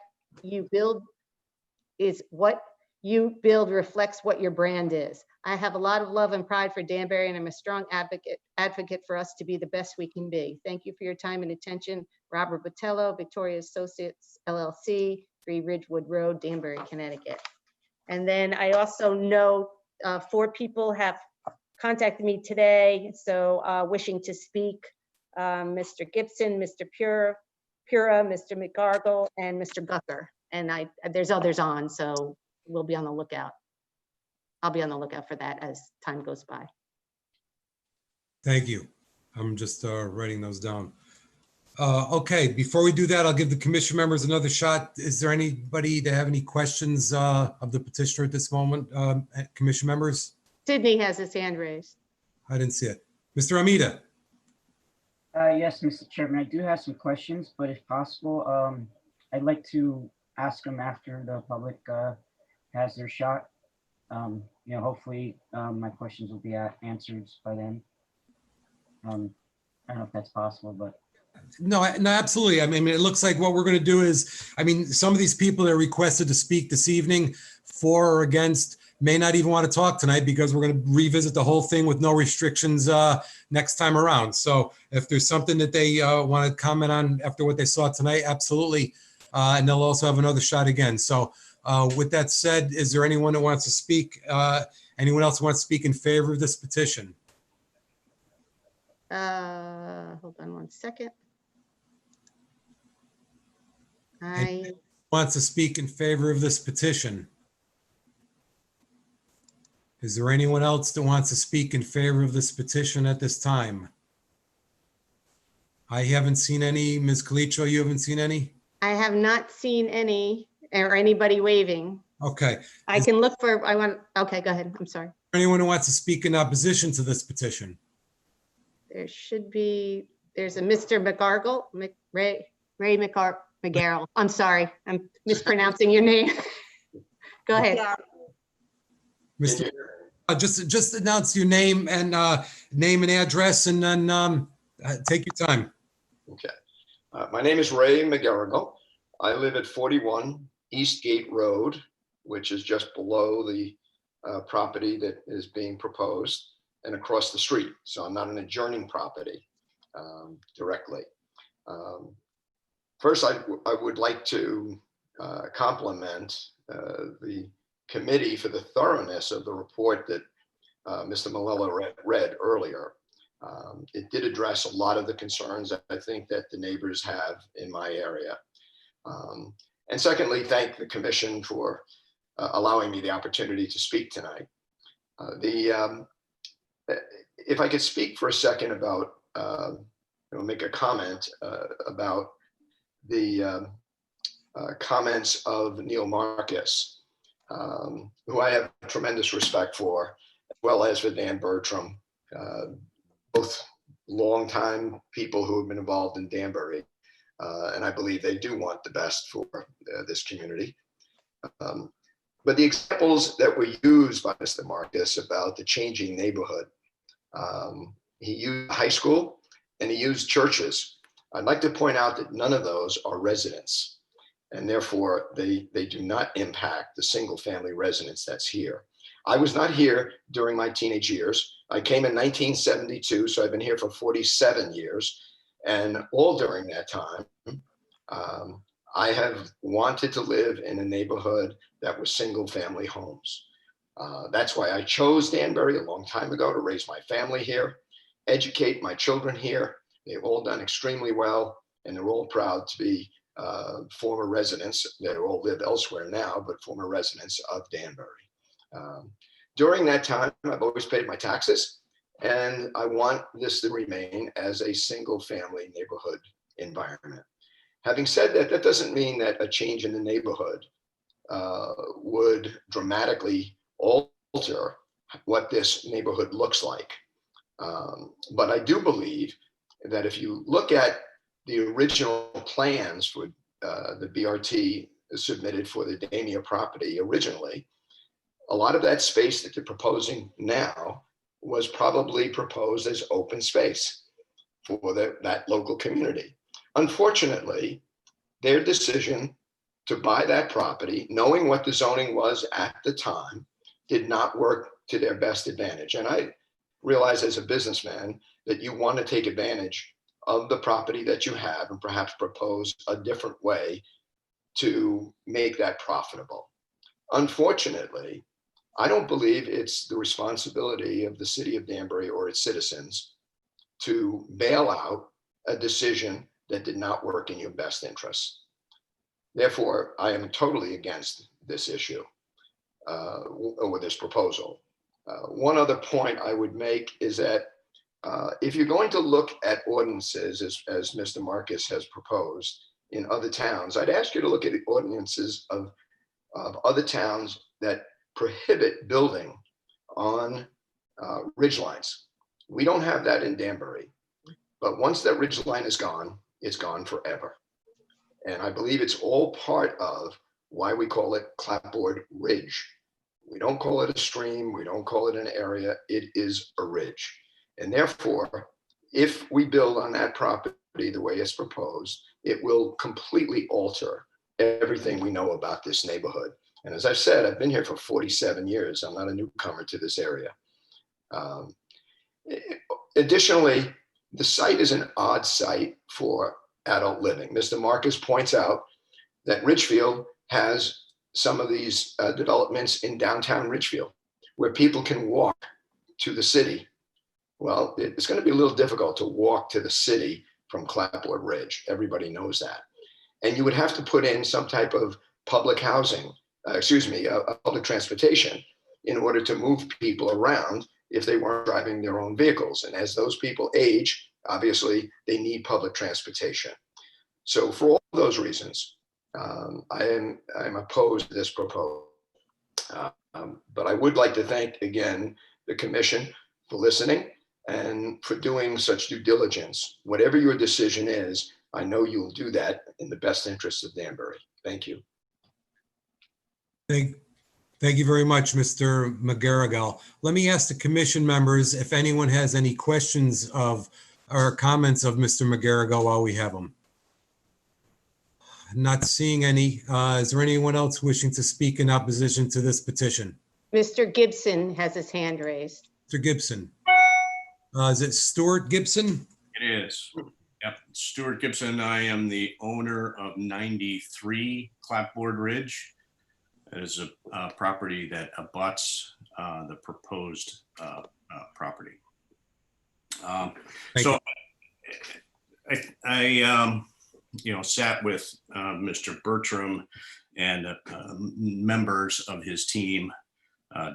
what you build reflects what your brand is. I have a lot of love and pride for Danbury, and I'm a strong advocate for us to be the best we can be. Thank you for your time and attention. Robert Botello, Victoria Associates LLC, 3 Ridgewood Road, Danbury, Connecticut. And then I also know 4 people have contacted me today, so wishing to speak. Mr. Gibson, Mr. Pura, Mr. McGargle, and Mr. Gucker. And there's others on, so we'll be on the lookout. I'll be on the lookout for that as time goes by. Thank you. I'm just writing those down. Okay, before we do that, I'll give the commission members another shot. Is there anybody that have any questions of the petitioner at this moment? Commission members? Sydney has his hand raised. I didn't see it. Mr. Amida? Yes, Mr. Chairman, I do have some questions, but if possible, I'd like to ask them after the public has their shot. Hopefully my questions will be answered by then. I don't know if that's possible, but. No, absolutely. I mean, it looks like what we're going to do is, some of these people that requested to speak this evening, for or against, may not even want to talk tonight because we're going to revisit the whole thing with no restrictions next time around. So if there's something that they want to comment on after what they saw tonight, absolutely. And they'll also have another shot again. So with that said, is there anyone that wants to speak? Anyone else who wants to speak in favor of this petition? Hold on one second. Wants to speak in favor of this petition? Is there anyone else that wants to speak in favor of this petition at this time? I haven't seen any. Ms. Calicio, you haven't seen any? I have not seen any or anybody waving. Okay. I can look for, okay, go ahead. I'm sorry. Anyone who wants to speak in opposition to this petition? There's a Mr. McGargle, Ray McGargle. I'm sorry, I'm mispronouncing your name. Go ahead. Mr. Just announce your name and address, and then take your time. Okay. My name is Ray McGarrigle. I live at 41 Eastgate Road, which is just below the property that is being proposed and across the street. So I'm not an adjoining property directly. First, I would like to compliment the committee for the thoroughness of the report that Mr. Malella read earlier. It did address a lot of the concerns that I think that the neighbors have in my area. And secondly, thank the commission for allowing me the opportunity to speak tonight. If I could speak for a second about, make a comment about the comments of Neil Marcus, who I have tremendous respect for, as well as for Dan Bertram, both longtime people who have been involved in Danbury, and I believe they do want the best for this community. But the examples that were used by Mr. Marcus about the changing neighborhood, he used high school and he used churches. I'd like to point out that none of those are residents, and therefore they do not impact the single family residence that's here. I was not here during my teenage years. I came in 1972, so I've been here for 47 years. And all during that time, I have wanted to live in a neighborhood that was single family homes. That's why I chose Danbury a long time ago, to raise my family here, educate my children here. They've all done extremely well, and they're all proud to be former residents. They all live elsewhere now, but former residents of Danbury. During that time, I've always paid my taxes, and I want this to remain as a single family neighborhood environment. Having said that, that doesn't mean that a change in the neighborhood would dramatically alter what this neighborhood looks like. But I do believe that if you look at the original plans for the BRT submitted for the Damia property originally, a lot of that space that they're proposing now was probably proposed as open space for that local community. Unfortunately, their decision to buy that property, knowing what the zoning was at the time, did not work to their best advantage. And I realize as a businessman that you want to take advantage of the property that you have and perhaps propose a different way to make that profitable. Unfortunately, I don't believe it's the responsibility of the city of Danbury or its citizens to bail out a decision that did not work in your best interests. Therefore, I am totally against this issue or this proposal. One other point I would make is that if you're going to look at ordinances as Mr. Marcus has proposed in other towns, I'd ask you to look at the ordinances of other towns that prohibit building on ridge lines. We don't have that in Danbury, but once that ridge line is gone, it's gone forever. And I believe it's all part of why we call it Clapboard Ridge. We don't call it a stream. We don't call it an area. It is a ridge. And therefore, if we build on that property the way it's proposed, it will completely alter everything we know about this neighborhood. And as I've said, I've been here for 47 years. I'm not a newcomer to this area. Additionally, the site is an odd site for adult living. Mr. Marcus points out that Ridgefield has some of these developments in downtown Ridgefield where people can walk to the city. Well, it's going to be a little difficult to walk to the city from Clapboard Ridge. Everybody knows that. And you would have to put in some type of public housing, public transportation in order to move people around if they weren't driving their own vehicles. And as those people age, obviously they need public transportation. So for all those reasons, I'm opposed to this proposal. But I would like to thank again the commission for listening and for doing such due diligence. Whatever your decision is, I know you'll do that in the best interest of Danbury. Thank you. Thank you very much, Mr. McGarrigle. Let me ask the commission members if anyone has any questions of or comments of Mr. McGarrigle while we have him. Not seeing any. Is there anyone else wishing to speak in opposition to this petition? Mr. Gibson has his hand raised. Mr. Gibson. Is it Stuart Gibson? It is. Yep. Stuart Gibson. I am the owner of 93 Clapboard Ridge. It is a property that abuts the proposed property. So I sat with Mr. Bertram and members of his team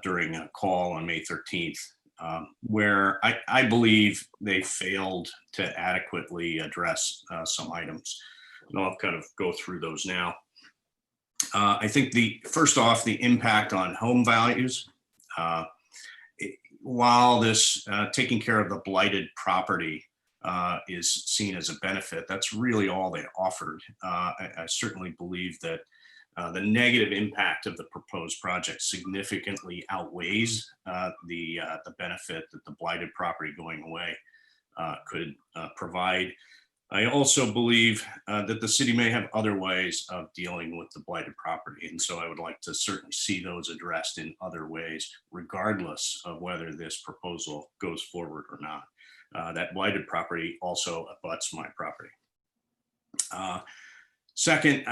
during a call on May 13th, where I believe they failed to adequately address some items. And I'll kind of go through those now. I think first off, the impact on home values. While this taking care of the blighted property is seen as a benefit, that's really all they offered. I certainly believe that the negative impact of the proposed project significantly outweighs the benefit that the blighted property going away could provide. I also believe that the city may have other ways of dealing with the blighted property. And so I would like to certainly see those addressed in other ways, regardless of whether this proposal goes forward or not. That blighted property also abuts my property. Second,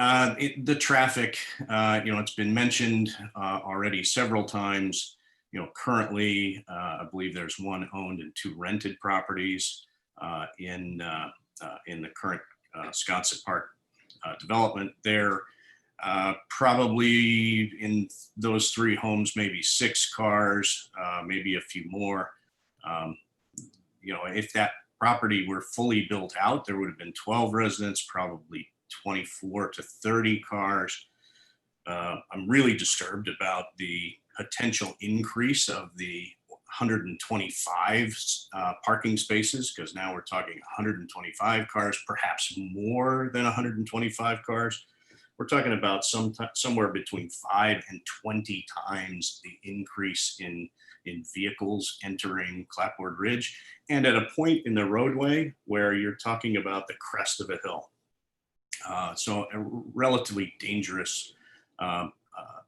the traffic, it's been mentioned already several times. Currently, I believe there's one owned and 2 rented properties in the current Sconset Park development. There probably in those 3 homes, maybe 6 cars, maybe a few more. If that property were fully built out, there would have been 12 residents, probably 24 to 30 cars. I'm really disturbed about the potential increase of the 125 parking spaces, because now we're talking 125 cars, perhaps more than 125 cars. we're talking about somewhere between 5 and 20 times the increase in vehicles entering Clapboard Ridge, and at a point in the roadway where you're talking about the crest of a hill. So a relatively dangerous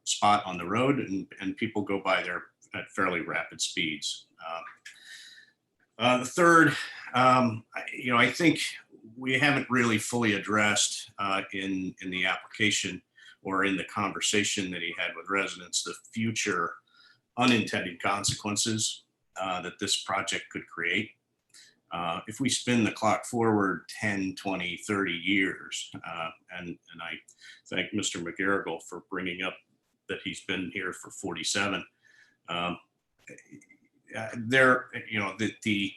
spot on the road, and people go by there at fairly rapid speeds. The third, I think we haven't really fully addressed in the application or in the conversation that he had with residents, the future unintended consequences that this project could create. If we spin the clock forward 10, 20, 30 years, and I thank Mr. McGarrigle for bringing up that he's been here for 47, the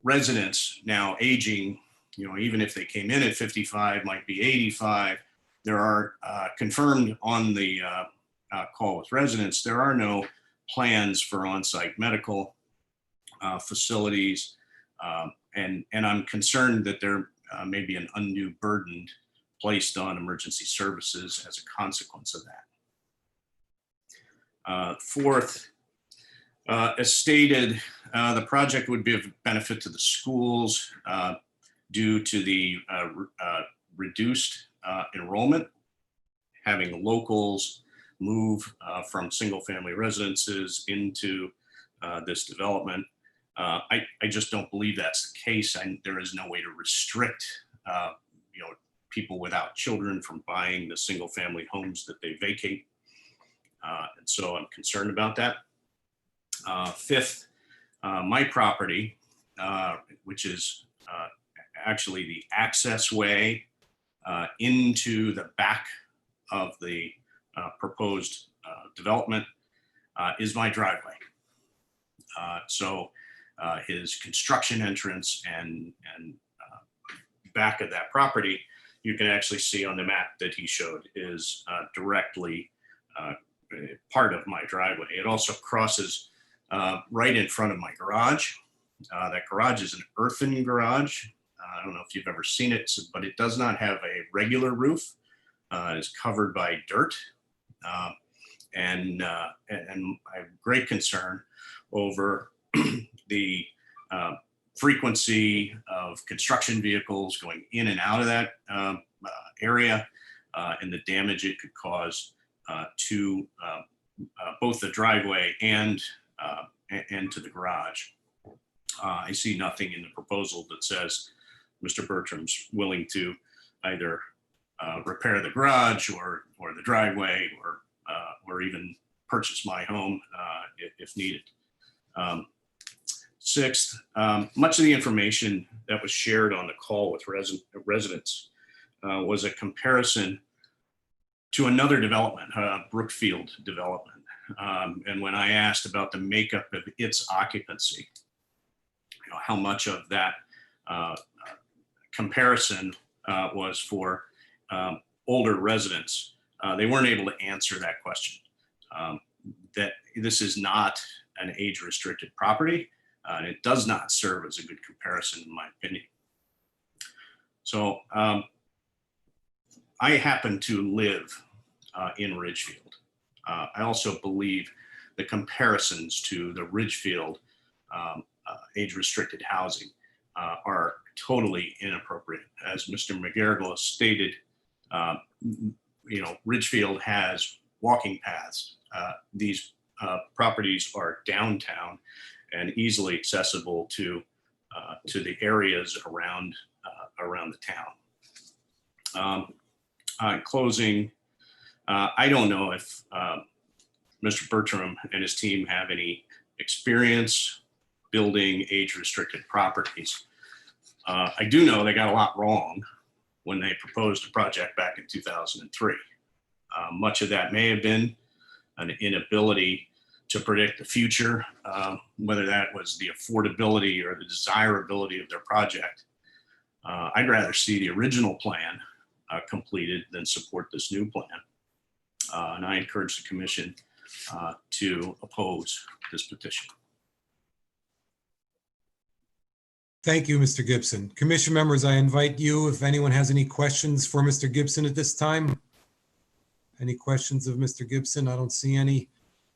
residents now aging, even if they came in at 55, might be 85. There are confirmed on the call with residents, there are no plans for on-site medical facilities. And I'm concerned that there may be an undue burden placed on emergency services as a consequence of that. Fourth, as stated, the project would be of benefit to the schools due to the reduced enrollment, having locals move from single-family residences into this development. I just don't believe that's the case. There is no way to restrict people without children from buying the single-family homes that they vacate. And so I'm concerned about that. Fifth, my property, which is actually the access way into the back of the proposed development, is my driveway. So his construction entrance and back of that property, you can actually see on the map that he showed, is directly part of my driveway. It also crosses right in front of my garage. That garage is an earthen garage. I don't know if you've ever seen it, but it does not have a regular roof. It is covered by dirt. And I have great concern over the frequency of construction vehicles going in and out of that area, and the damage it could cause to both the driveway and to the garage. I see nothing in the proposal that says Mr. Bertram's willing to either repair the garage or the driveway or even purchase my home if needed. Sixth, much of the information that was shared on the call with residents was a comparison to another development, Brookfield development. And when I asked about the makeup of its occupancy, how much of that comparison was for older residents, they weren't able to answer that question. That this is not an age-restricted property, and it does not serve as a good comparison, in my opinion. So I happen to live in Ridgefield. I also believe the comparisons to the Ridgefield age-restricted housing are totally inappropriate. As Mr. McGarrigle has stated, Ridgefield has walking paths. These properties are downtown and easily accessible to the areas around the town. In closing, I don't know if Mr. Bertram and his team have any experience building age-restricted properties. I do know they got a lot wrong when they proposed a project back in 2003. Much of that may have been an inability to predict the future, whether that was the affordability or the desirability of their project. I'd rather see the original plan completed than support this new plan. And I encourage the commission to oppose this petition. Thank you, Mr. Gibson. Commission members, I invite you, if anyone has any questions for Mr. Gibson at this time. Any questions of Mr. Gibson? I don't see any.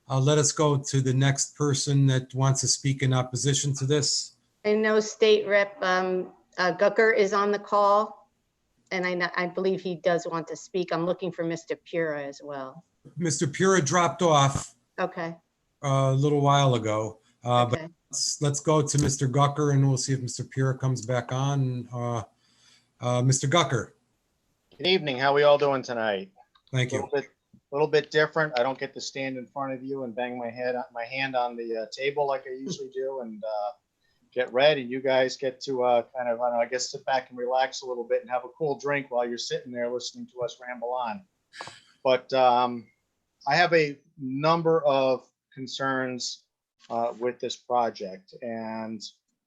Let us go to the next person that wants to speak in opposition to this. I know State Rep Gucker is on the call, and I believe he does want to speak. I'm looking for Mr. Pura as well. Mr. Pura dropped off Okay, a little while ago, but okay. let's go to Mr. Gucker and we'll see if Mr. Pura comes back on. Mr. Gucker, Good evening. How are we all doing tonight? thank A you. little bit different. I don't get to stand in front of you and bang my hand on the table like I usually do and get read. And you guys get to kind of, I guess, sit back and relax a little bit and have a cool drink while you're sitting there listening to us ramble on. But I have a number of concerns with this project. And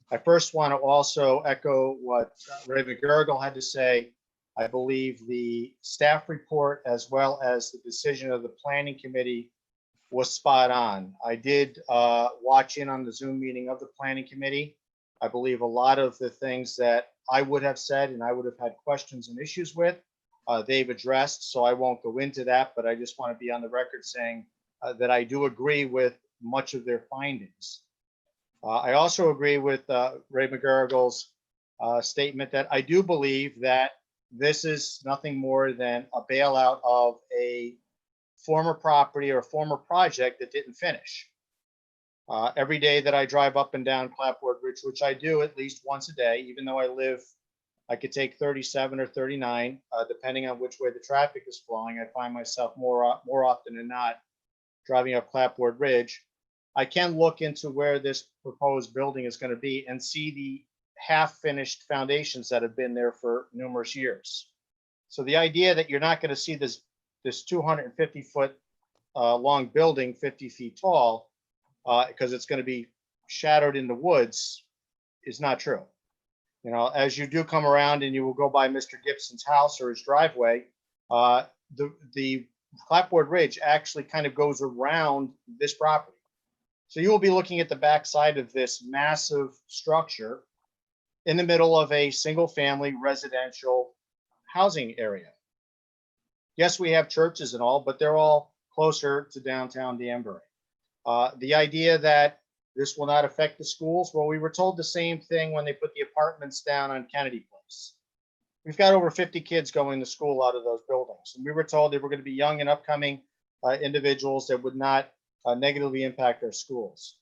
I first want to also echo what Ray McGurgle had to say. I believe the staff report as well as the decision of the planning committee was spot on. I did watch in on the Zoom meeting of the planning committee. I believe a lot of the things that I would have said and I would have had questions and issues with, they've addressed, so I won't go into that, but I just want to be on the record saying that I do agree with much of their findings. I also agree with Ray McGurgle's statement that I do believe that this is nothing more than a bailout of a former property or former project that didn't finish. Every day that I drive up and down Clapboard Ridge, which I do at least once a day, even though I could take 37 or 39, depending on which way the traffic is flowing. I find myself more often than not driving up Clapboard Ridge. I can look into where this proposed building is going to be and see the half-finished foundations that have been there for numerous years. So the idea that you're not going to see this 250-foot long building 50 feet tall because it's going to be shadowed in the woods is not true. You know, as you do come around and you will go by Mr. Gibson's house or his driveway, the Clapboard Ridge actually kind of goes around this property. So you will be looking at the backside of this massive structure in the middle of a single family residential housing area. Yes, we have churches and all, but they're all closer to downtown Danbury. The idea that this will not affect the schools, well, we were told the same thing when they put the apartments down on Kennedy Place. We've got over 50 kids going to school out of those buildings, and we were told they were going to be young and upcoming individuals that would not negatively impact our schools.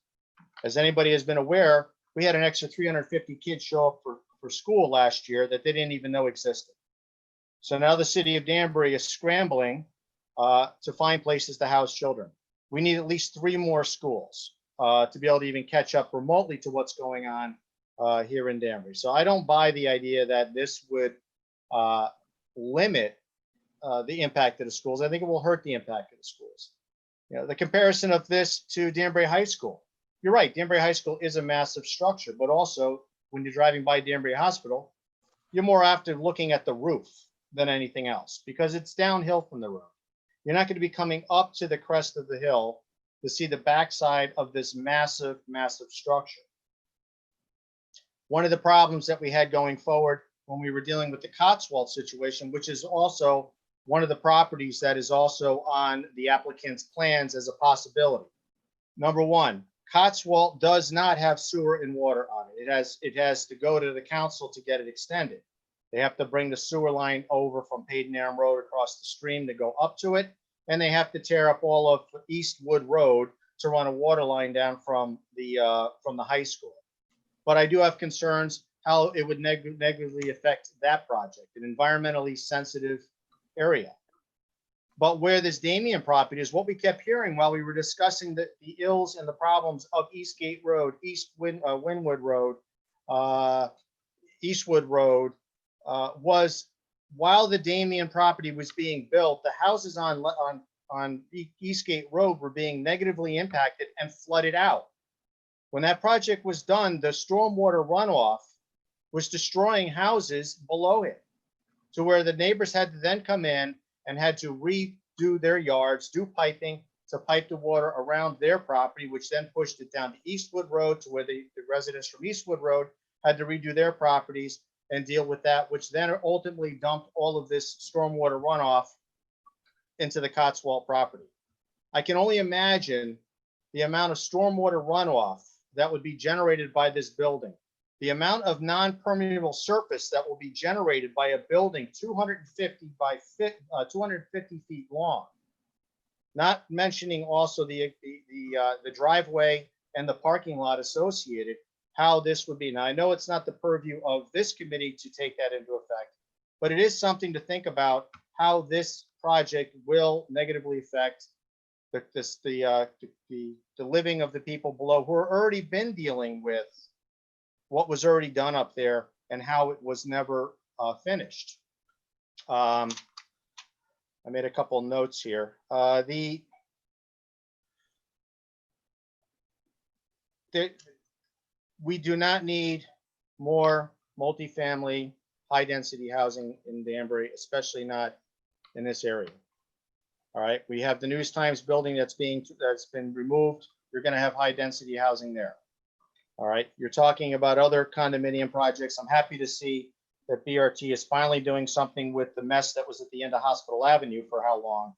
As anybody has been aware, we had an extra 350 kids show up for school last year that they didn't even know existed. So now the city of Danbury is scrambling to find places to house children. We need at least 3 more schools to be able to even catch up remotely to what's going on here in Danbury. So I don't buy the idea that this would limit the impact of the schools. I think it will hurt the impact of the schools. You know, the comparison of this to Danbury High School. You're right, Danbury High School is a massive structure, but also when you're driving by Danbury Hospital, you're more often looking at the roof than anything else because it's downhill from the road. You're not going to be coming up to the crest of the hill to see the backside of this massive, massive structure. One of the problems that we had going forward when we were dealing with the Cotswold situation, which is also one of the properties that is also on the applicant's plans as a possibility. Number one, Cotswold does not have sewer and water on it. It has to go to the council to get it extended. They have to bring the sewer line over from Padenham Road across the stream to go up to it. And they have to tear up all of Eastwood Road to run a water line down from the high school. But I do have concerns how it would negatively affect that project, an environmentally sensitive area. But where this Damien property is, what we kept hearing while we were discussing the ills and the problems of Eastgate Road, Wynwood Road, Eastwood Road, was while the Damien property was being built, the houses on Eastgate Road were being negatively impacted and flooded out. When that project was done, the stormwater runoff was destroying houses below it, to where the neighbors had to then come in and had to redo their yards, do piping to pipe the water around their property, which then pushed it down to Eastwood Road to where the residents from Eastwood Road had to redo their properties and deal with that, which then ultimately dumped all of this stormwater runoff into the Cotswold property. I can only imagine the amount of stormwater runoff that would be generated by this building, the amount of non-permeable surface that will be generated by a building 250 by 250 feet long. Not mentioning also the driveway and the parking lot associated, how this would be. Now, I know it's not the purview of this committee to take that into effect, but it is something to think about how this project will negatively affect the living of the people below who are already been dealing with what was already done up there and how it was never finished. I made a couple notes here. We do not need more multifamily, high-density housing in Danbury, especially not in this area. All right, we have the News Times building that's been removed. You're going to have high-density housing there. All right, you're talking about other condominium projects. I'm happy to see that BRT is finally doing something with the mess that was at the end of Hospital Avenue for how long,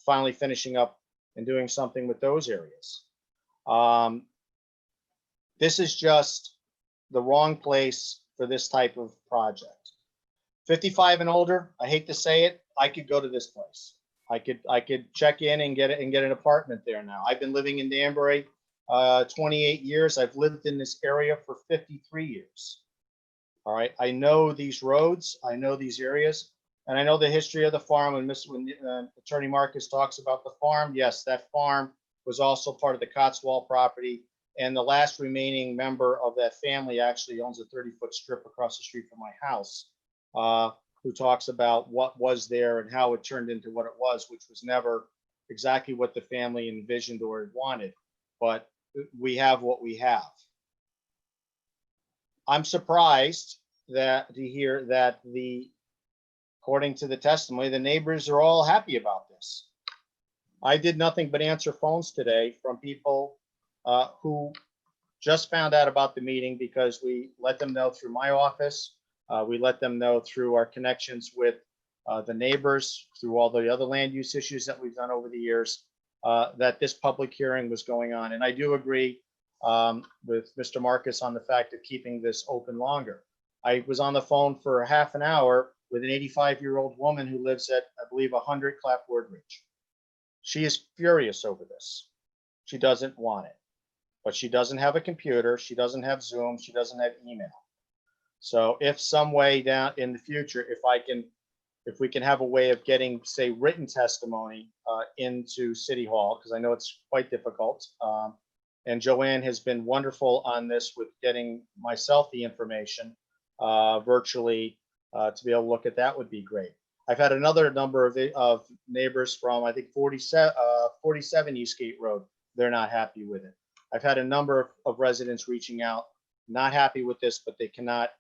finally finishing up and doing something with those areas. This is just the wrong place for this type of project. 55 and older, I hate to say it, I could go to this place. I could check in and get an apartment there now. I've been living in Danbury 28 years. I've lived in this area for 53 years. All right, I know these roads, I know these areas, and I know the history of the farm. When Attorney Marcus talks about the farm, yes, that farm was also part of the Cotswold property, and the last remaining member of that family actually owns a 30-foot strip across the street from my house, who talks about what was there and how it turned into what it was, which was never exactly what the family envisioned or wanted, but we have what we have. I'm surprised to hear that according to the testimony, the neighbors are all happy about this. I did nothing but answer phones today from people who just found out about the meeting because we let them know through my office. We let them know through our connections with the neighbors, through all the other land use issues that we've done over the years, that this public hearing was going on. And I do agree with Mr. Marcus on the fact of keeping this open longer. I was on the phone for half an hour with an 85-year-old woman who lives at, I believe, 100 Clapboard Ridge. She is furious over this. She doesn't want it, but she doesn't have a computer. She doesn't have Zoom. She doesn't have email. So if some way down in the future, if we can have a way of getting, say, written testimony into City Hall, because I know it's quite difficult. And Joanne has been wonderful on this with getting myself the information virtually to be able to look at that would be great. I've had another number of neighbors from, I think, 47 Eastgate Road. They're not happy with it. I've had a number of residents reaching out, not happy with this, but they cannot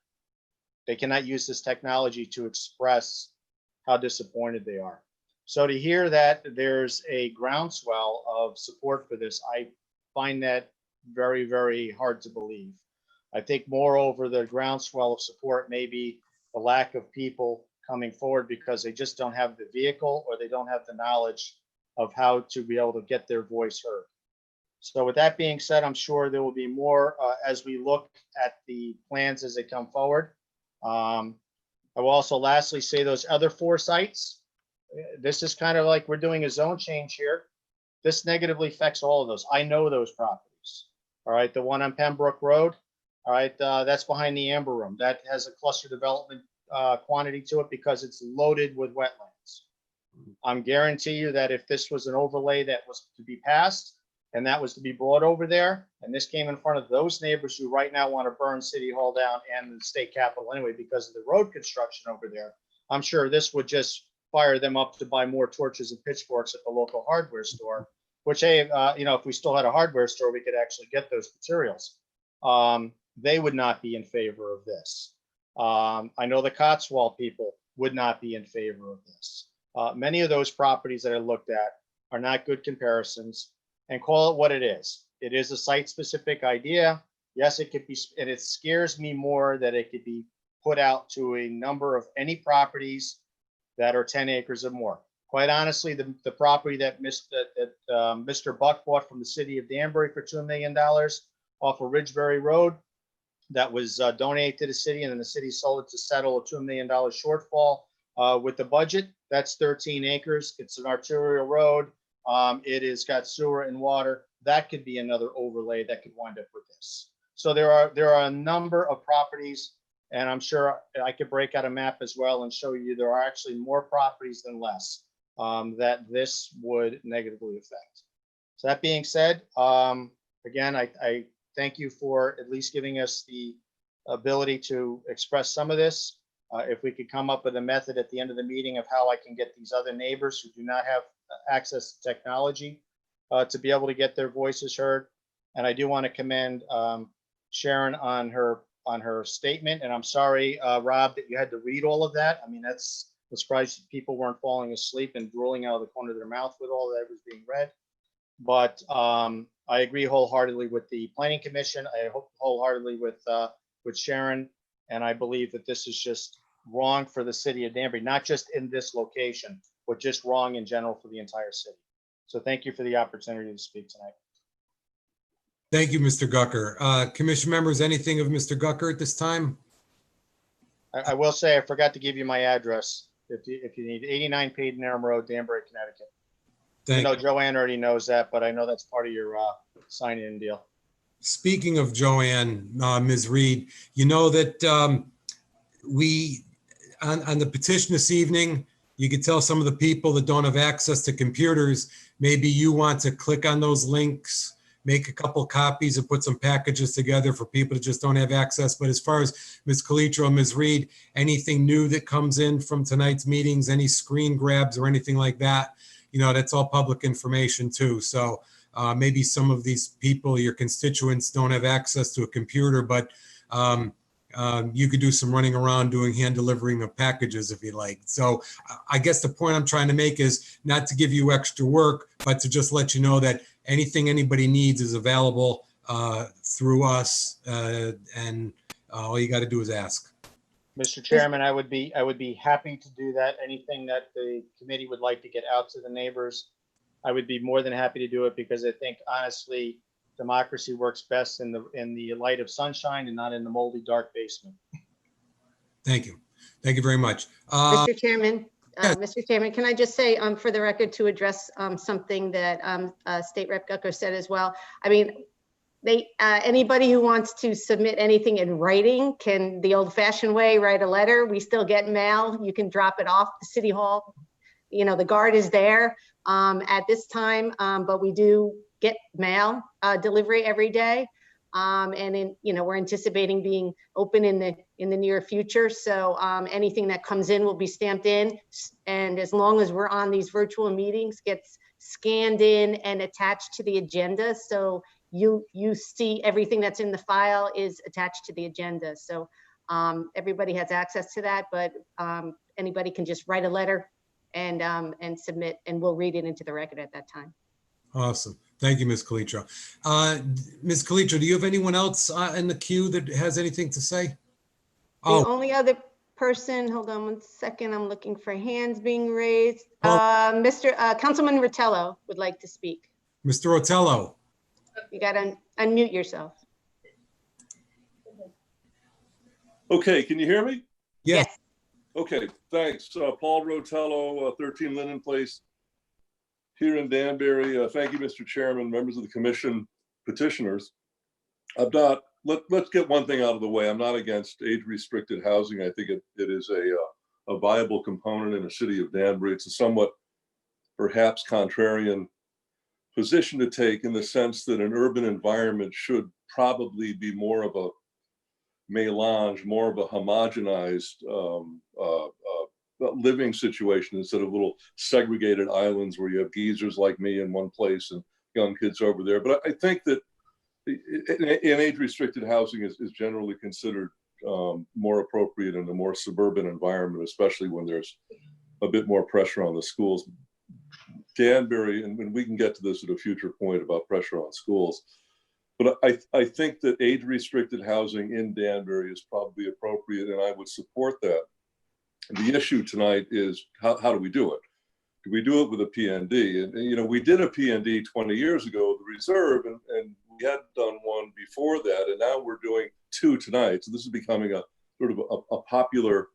use this technology to express how disappointed they are. So to hear that there's a groundswell of support for this, I find that very, very hard to believe. I think moreover, the groundswell of support may be the lack of people coming forward because they just don't have the vehicle or they don't have the knowledge of how to be able to get their voice heard. So with that being said, I'm sure there will be more as we look at the plans as they come forward. I will also lastly say those other 4 sites, this is kind of like we're doing a zone change here. This negatively affects all of those. I know those properties. All right, the one on Pembroke Road, all right, that's behind the Amber Room. That has a cluster development quantity to it because it's loaded with wetlands. I'm guarantee you that if this was an overlay that was to be passed and that was to be brought over there, and this came in front of those neighbors who right now want to burn City Hall down and the state capitol anyway because of the road construction over there, I'm sure this would just fire them up to buy more torches and pitchforks at the local hardware store, which, hey, if we still had a hardware store, we could actually get those materials. They would not be in favor of this. I know the Cotswold people would not be in favor of this. Many of those properties that I looked at are not good comparisons, and call it what it is. It is a site-specific idea. Yes, it could be, and it scares me more that it could be put out to a number of any properties that are 10 acres or more. Quite honestly, the property that Mr. Buck bought from the city of Danbury for $2 million off of Ridgebury Road, that was donated to the city, and then the city sold it to settle a $2 million shortfall with the budget. That's 13 acres. It's an arterial road. It has got sewer and water. That could be another overlay that could wind up with this. So there are a number of properties, and I'm sure I could break out a map as well and show you there are actually more properties than less that this would negatively affect. So that being said, again, I thank you for at least giving us the ability to express some of this. If we could come up with a method at the end of the meeting of how I can get these other neighbors who do not have access to technology to be able to get their voices heard. And I do want to commend Sharon on her statement. And I'm sorry, Rob, that you had to read all of that. I mean, I'm surprised people weren't falling asleep and drooling out of the corner of their mouth with all that was being read. But I agree wholeheartedly with the Planning Commission. I hope wholeheartedly with Sharon. And I believe that this is just wrong for the city of Danbury, not just in this location, but just wrong in general for the entire city. So thank you for the opportunity to speak tonight. Thank you, Mr. Gucker. Commission members, anything of Mr. Gucker at this time? I will say I forgot to give you my address. If you need 89 Padenham Road, Danbury, Connecticut. I know Joanne already knows that, but I know that's part of your sign-in deal. Speaking of Joanne, Ms. Reed, you know that we, on the petition this evening, you could tell some of the people that don't have access to computers, maybe you want to click on those links, make a couple copies and put some packages together for people that just don't have access. But as far as Ms. Calitro and Ms. Reed, anything new that comes in from tonight's meetings, any screen grabs or anything like that, you know, that's all public information too. So maybe some of these people, your constituents, don't have access to a computer, but you could do some running around doing hand delivering of packages if you like. So I guess the point I'm trying to make is not to give you extra work, but to just let you know that anything anybody needs is available through us, and all you got to do is ask. Mr. Chairman, I would be happy to do that. Anything that the committee would like to get out to the neighbors, I would be more than happy to do it, because I think honestly, democracy works best in the light of sunshine and not in the moldy, dark basement. Thank you. Thank you very much. Mr. Chairman, Mr. Chairman, can I just say for the record to address something that State Rep Gucker said as well? I mean, anybody who wants to submit anything in writing can, the old-fashioned way, write a letter. We still get mail. You can drop it off the City Hall. You know, the guard is there at this time, but we do get mail delivery every day. And we're anticipating being open in the near future. So anything that comes in will be stamped in. And as long as we're on these virtual meetings, gets scanned in and attached to the agenda. So you see everything that's in the file is attached to the agenda. So everybody has access to that, but anybody can just write a letter and submit, and we'll read it into the record at that time. Awesome. Thank you, Ms. Calitro. Ms. Calitro, do you have anyone else in the queue that has anything to say? The only other person, hold on one second, I'm looking for hands being raised. Councilman Rotello would like to speak. Mr. Rotello. You got to unmute yourself. Okay, can you hear me? Yes. Okay, thanks. Paul Rotello, 13 Linden Place here in Danbury. Thank you, Mr. Chairman, members of the commission, petitioners. Let's get one thing out of the way. I'm not against age-restricted housing. I think it is a viable component in the city of Danbury. It's a somewhat perhaps contrarian position to take, in the sense that an urban environment should probably be more of a melange, more of a homogenized living situation, instead of little segregated islands where you have geezers like me in one place and young kids over there. But I think that in age-restricted housing is generally considered more appropriate in a more suburban environment, especially when there's a bit more pressure on the schools. Danbury, and we can get to this at a future point about pressure on schools, But I think that age-restricted housing in Danbury is probably appropriate, and I would support that. The issue tonight is how do we do it? Do we do it with a PND? And you know, we did a PND 20 years ago with the reserve, and we had done one before that, and now we're doing two tonight. So this is becoming a sort of a popular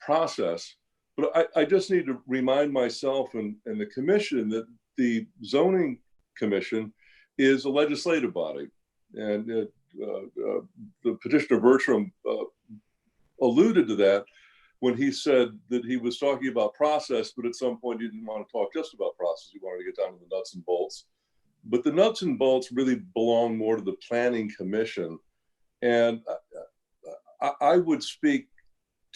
process. But I just need to remind myself and the commission that the zoning commission is a legislative body. And the petitioner Bertram alluded to that when he said that he was talking about process, but at some point he didn't want to talk just about process. He wanted to get down to the nuts and bolts. But the nuts and bolts really belong more to the planning commission. And I would speak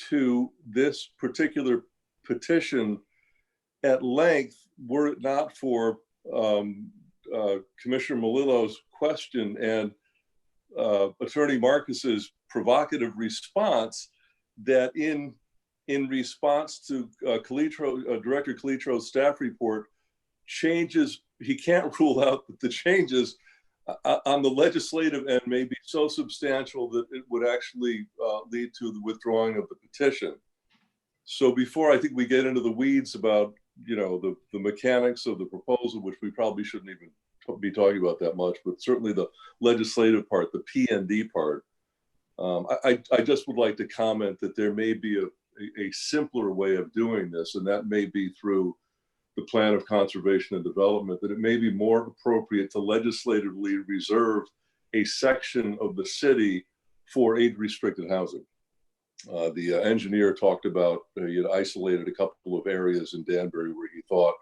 to this particular petition at length were it not for Commissioner Melillo's question and Attorney Marcus's provocative response that in response to Director Calitro's staff report, changes, he can't rule out that the changes on the legislative end may be so substantial that it would actually lead to the withdrawing of the petition. So before I think we get into the weeds about, you know, the mechanics of the proposal, which we probably shouldn't even be talking about that much, but certainly the legislative part, the P&D part, I just would like to comment that there may be a simpler way of doing this, and that may be through the plan of conservation and development, that it may be more appropriate to legislatively reserve a section of the city for age-restricted housing. The engineer talked about, he had isolated a couple of areas in Danbury where he thought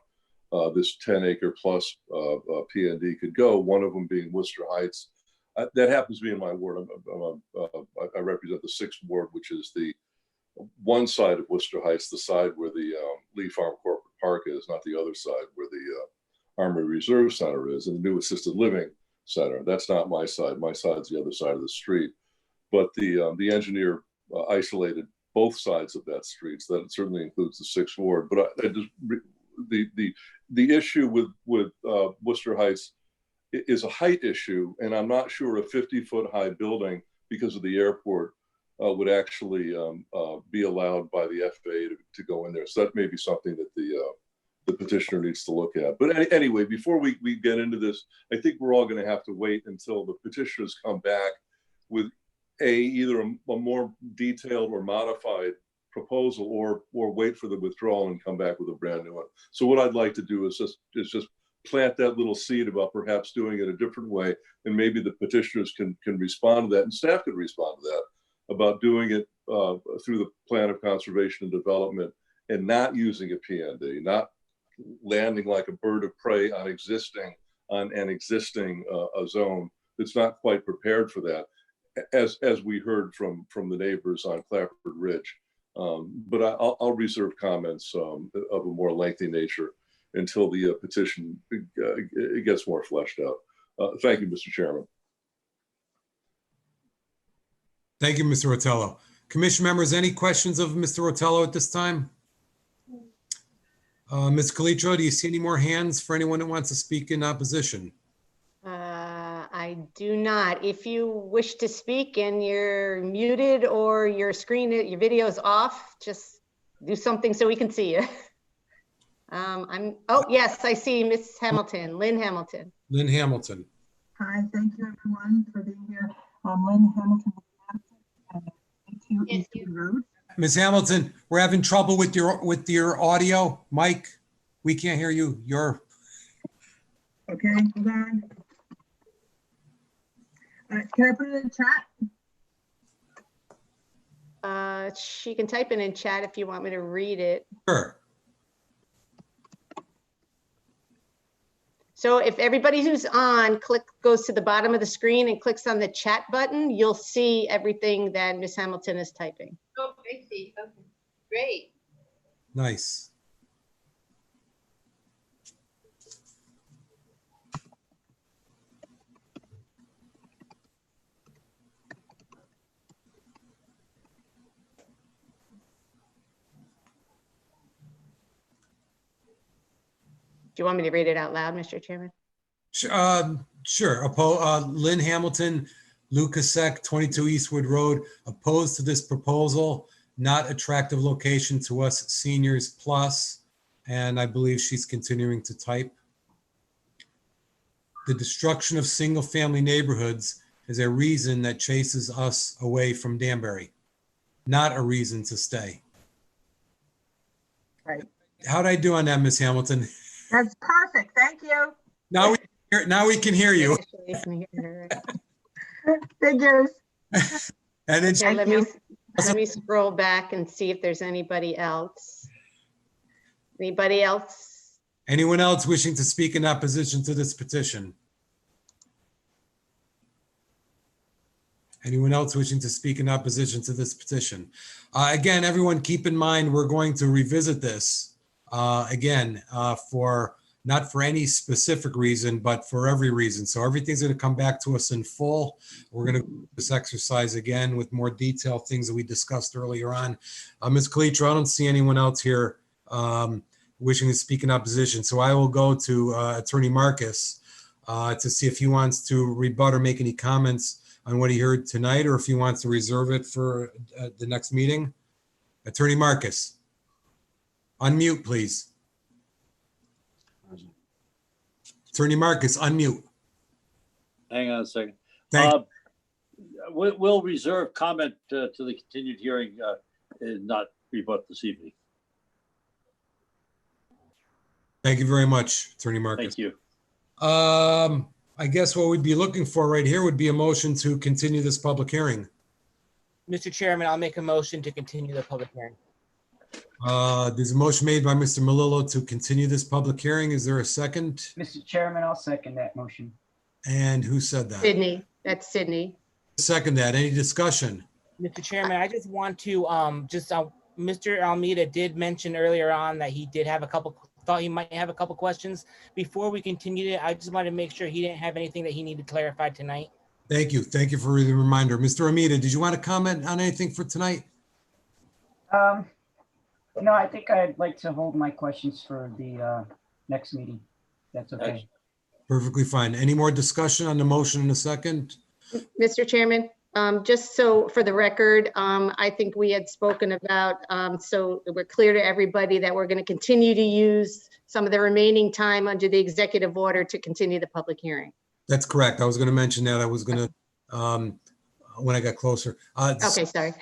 this 10-acre plus P&D could go, one of them being Worcester Heights. That happens to be in my ward. I represent the 6th ward, which is the one side of Worcester Heights, the side where the Lee Farm Corporate Park is, not the other side where the Army Reserve Center is, and the new assisted living center. That's not my side. My side's the other side of the street. But the engineer isolated both sides of that street, so that certainly includes the 6th ward. But the issue with Worcester Heights is a height issue, and I'm not sure a 50-foot high building, because of the airport, would actually be allowed by the FAA to go in there. So that may be something that the petitioner needs to look at. But anyway, before we get into this, I think we're all going to have to wait until the petitioners come back with either a more detailed or modified proposal, or wait for the withdrawal and come back with a brand new one. So what I'd like to do is just plant that little seed about perhaps doing it a different way, and maybe the petitioners can respond to that, and staff could respond to that, about doing it through the plan of conservation and development, and not using a PND, not landing like a bird of prey on an existing zone that's not quite prepared for that, as we heard from the neighbors on Clafford Ridge. But I'll reserve comments of a more lengthy nature until the petition gets more fleshed out. Thank you, Mr. Chairman. Thank you, Mr. Rotello. Commission members, any questions of Mr. Rotello at this time? Ms. Calitro, do you see any more hands for anyone that wants to speak in opposition? I do not. If you wish to speak and you're muted or your video is off, just do something so we can see you. Oh, yes, I see Miss Hamilton, Lynn Hamilton. Lynn Hamilton. Hi, thank you everyone for being here. Lynn Hamilton, and 22 Eastwood Road. Ms. Hamilton, we're having trouble with your audio. Mike, we can't hear you. Okay, hold on. Can I put it in chat? She can type it in chat if you want me to read it. Sure. So if everybody who's on goes to the bottom of the screen and clicks on the chat button, you'll see everything that Miss Hamilton is typing. Oh, I see. Okay, great. Nice. Do you want me to read it out loud, Mr. Chairman? Sure. Lynn Hamilton, Lucasek, 22 Eastwood Road, opposed to this proposal, not attractive location to us seniors plus, and I believe she's continuing to type. The destruction of single-family neighborhoods is a reason that chases us away from Danbury, not a reason to stay. Right. How'd I do on that, Miss Hamilton? That's perfect. Thank you. Now we can hear you. Figures. And then Okay, let me scroll back and see if there's anybody else. Anybody else? anyone else wishing to speak in opposition to this petition? Anyone else wishing to speak in opposition to this petition? Again, everyone keep in mind, we're going to revisit this again for not for any specific reason, but for every reason. So everything's going to come back to us in full. We're going to do this exercise again with more detail, things that we discussed earlier on. Ms. Calitro, I don't see anyone else here wishing to speak in opposition. So I will go to Attorney Marcus to see if he wants to rebut or make any comments on what he heard tonight, or if he wants to reserve it for the next meeting. Attorney Marcus, unmute, please. Attorney Marcus, unmute. Hang on a second. Thank We'll reserve comment to the continued hearing and not rebut this evening. Thank you very much, Attorney Marcus. Thank you. I guess what we'd be looking for right here would be a motion to continue this public hearing. Mr. Chairman, I'll make a motion to continue the public hearing. There's a motion made by Mr. Melillo to continue this public hearing. Is there a second? Mr. Chairman, I'll second that motion. And who said that? Sydney, that's Sydney. Second that. Any discussion? Mr. Chairman, I just want to Mr. Almeida did mention earlier on that he did have thought he might have a couple questions. Before we continued it, I just wanted to make sure he didn't have anything that he needed clarified tonight. Thank you. Thank you for the reminder. Mr. Almeida, did you want to comment on anything for tonight? No, I think I'd like to hold my questions for the next meeting. That's okay. Perfectly fine. Any more discussion on the motion in a second? Mr. Chairman, just so for the record, I think we had spoken about, so we're clear to everybody that we're going to continue to use some of the remaining time under the executive order to continue the public hearing. That's correct. I was going to mention that. I was going to, when I got closer. Okay, sorry.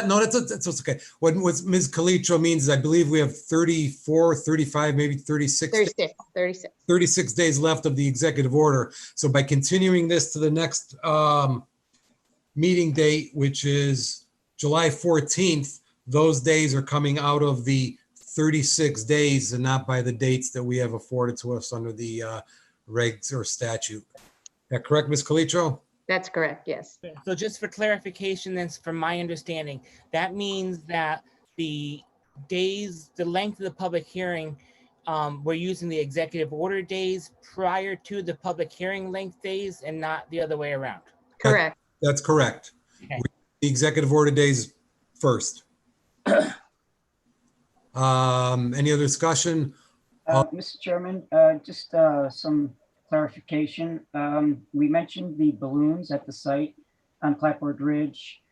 No, that's okay. What Ms. Calitro means is I believe we have 34, 35, maybe 36. 36 days left of the executive order. So by continuing this to the next meeting date, which is July 14th, those days are coming out of the 36 days and not by the dates that we have afforded to us under the regs or statute. Is that correct, Ms. Calitro? That's correct, yes. So just for clarification, then from my understanding, that means that the length of the public hearing, we're using the executive order days prior to the public hearing length days and not the other way around. Correct. That's correct. Okay. The executive order days first. Any other discussion? Mr. Chairman, just some clarification. We mentioned the balloons at the site on Clapboard Ridge.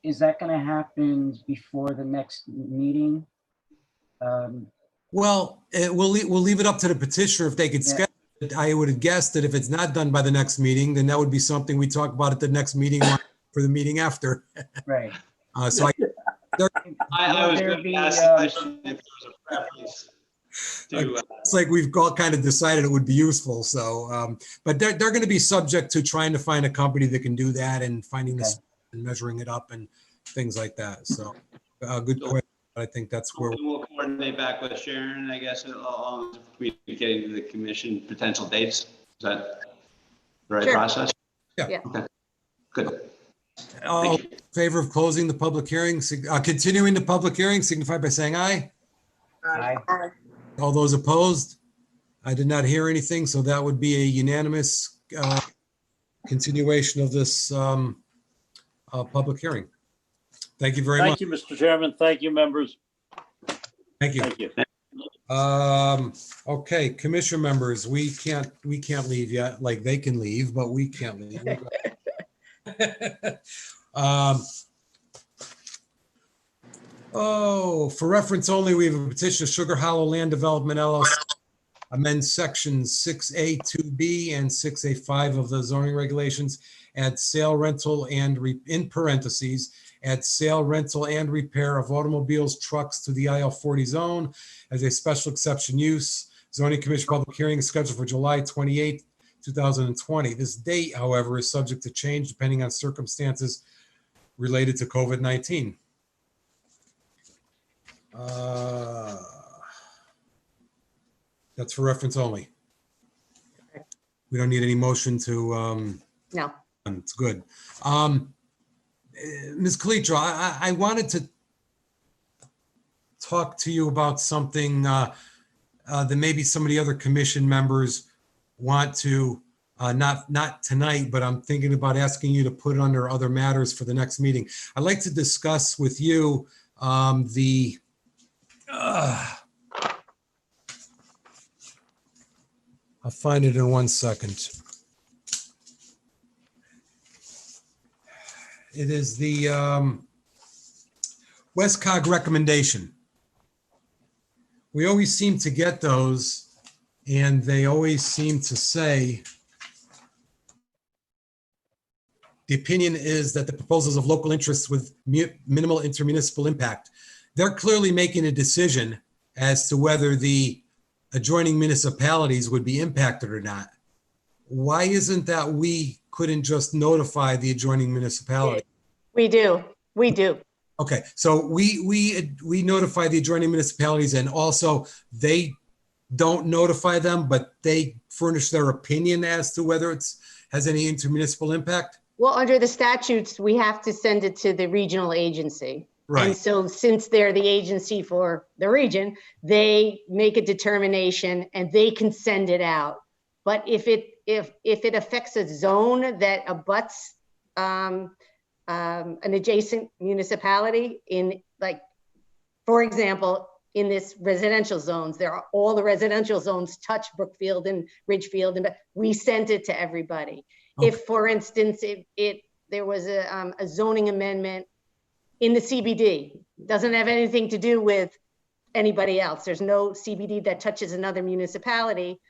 Is that going to happen before the next meeting? Well, we'll leave it up to the petitioner if they could schedule it. I would have guessed that if it's not done by the next meeting, then that would be something we talk about at the next meeting for the meeting after. Right. So I was going to ask the question if there was a preference. It's like we've all kind of decided it would be useful. So, but they're going to be subject to trying to find a company that can do that and finding this and measuring it up and things like that. So, good question. I think that's where we'll coordinate back with Sharon, I guess, along with communicating to the commission potential dates. Is that the right process? Yeah. Okay. Good. All in favor of closing the public hearing, continuing the public hearing, signify by saying aye. Aye. All those opposed? I did not hear anything, so that would be a unanimous continuation of this public hearing. Thank you very much. Thank you, Mr. Chairman. Thank you, members. Thank you. Thank you. Okay, commission members, we can't leave yet. Like, they can leave, but we can't leave. Oh, for reference only, we have a petition of Sugar Hollow Land Development LLC. Amend sections 6A, 2B, and 6A5 of the zoning regulations. Add sale, rental, and in parentheses, add sale, rental, and repair of automobiles, trucks to the IL40 zone as a special exception use. Zoning Commission public hearing is scheduled for July 28, 2020. This date, however, is subject to change depending on circumstances related to COVID-19. That's for reference only. We don't need any motion to, No. it's good. Ms. Calitro, I wanted to talk to you about something that maybe some of the other commission members want to, not tonight, but I'm thinking about asking you to put it under other matters for the next meeting. I'd like to discuss with you I'll find it in 1 second. It is the Westcog recommendation. We always seem to get those, and they always seem to say, the opinion is that the proposals of local interests with minimal intermunicipal impact. They're clearly making a decision as to whether the adjoining municipalities would be impacted or not. Why isn't that we couldn't just notify the adjoining municipality? We do. Okay, so we notify the adjoining municipalities, and also they don't notify them, but they furnish their opinion as to whether it's has any intermunicipal impact? Well, under the statutes, we have to send it to the regional agency. Right. And so since they're the agency for the region, they make a determination and they can send it out. But if it affects a zone that abuts an adjacent municipality in, like, for example, in this residential zones, there are all the residential zones touch Brookfield and Ridgefield, and we sent it to everybody. Okay. If, for instance, there was a zoning amendment in the CBD, doesn't have anything to do with anybody else. There's no CBD that touches another municipality.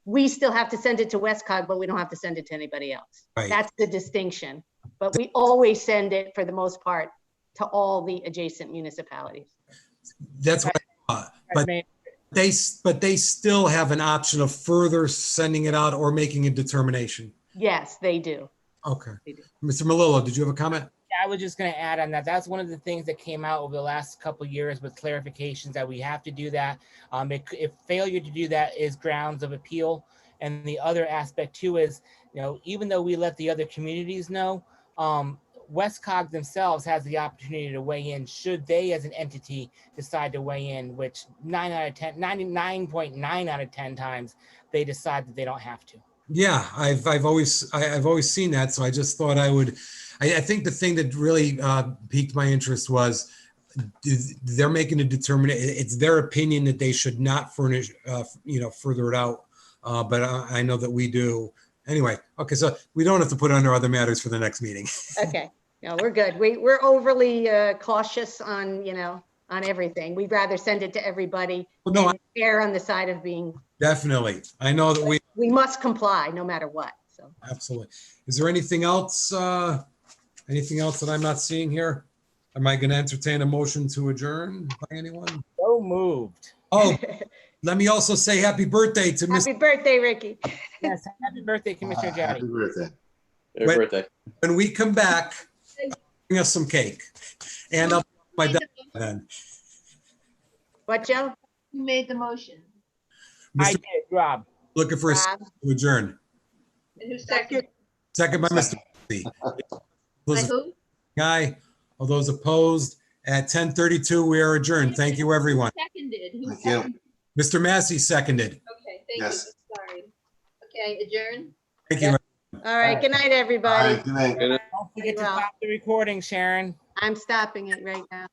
We still have to send it to Westcog, but we don't have to send it to anybody else. Right. That's the distinction. But we always send it, for the most part, to all the adjacent municipalities. That's what I thought. But they still have an option of further sending it out or making a determination. Yes, they do. Okay. They do. Mr. Melillo, did you have a comment? I was just going to add on that. That's one of the things that came out over the last couple of years with clarifications that we have to do that. If failure to do that is grounds of appeal. And the other aspect too is, even though we let the other communities know, Westcog themselves has the opportunity to weigh in should they as an entity decide to weigh in, which 99.9 out of 10 times they decide that they don't have to. Yeah, I've always seen that. So I just thought I would. I think the thing that really piqued my interest was they're making a determination. It's their opinion that they should not furnish, further it out. But I know that we do. Anyway, okay, so we don't have to put it under other matters for the next meeting. Okay, no, we're good. We're overly cautious on everything. We'd rather send it to everybody. Well, no, and err on the side of being. Definitely, I know that we must comply no matter what. So absolutely. Is there anything else? Anything else that I'm not seeing here? Am I going to entertain a motion to adjourn by anyone? So moved. Oh, let me also say happy birthday to Mr. Happy birthday, Ricky. Yes, happy birthday, Commissioner Jowdy. Happy birthday. Happy birthday. When we come back, bring us some cake. And I'll my dad then. What, Joe? Who made the motion? I did, Rob. Looking for a second to adjourn. And who seconded? Second by Mr. By who? Aye. All those opposed, at 10:32, we are adjourned. Thank you, everyone. Seconded. Who Thank you. seconded? Mr. Massey seconded. Okay, thank Yes. you. Sorry. Okay, adjourn. Thank you. All right. Good night, everybody. All right, good night. Don't forget to stop the recording, Sharon. I'm stopping it right now.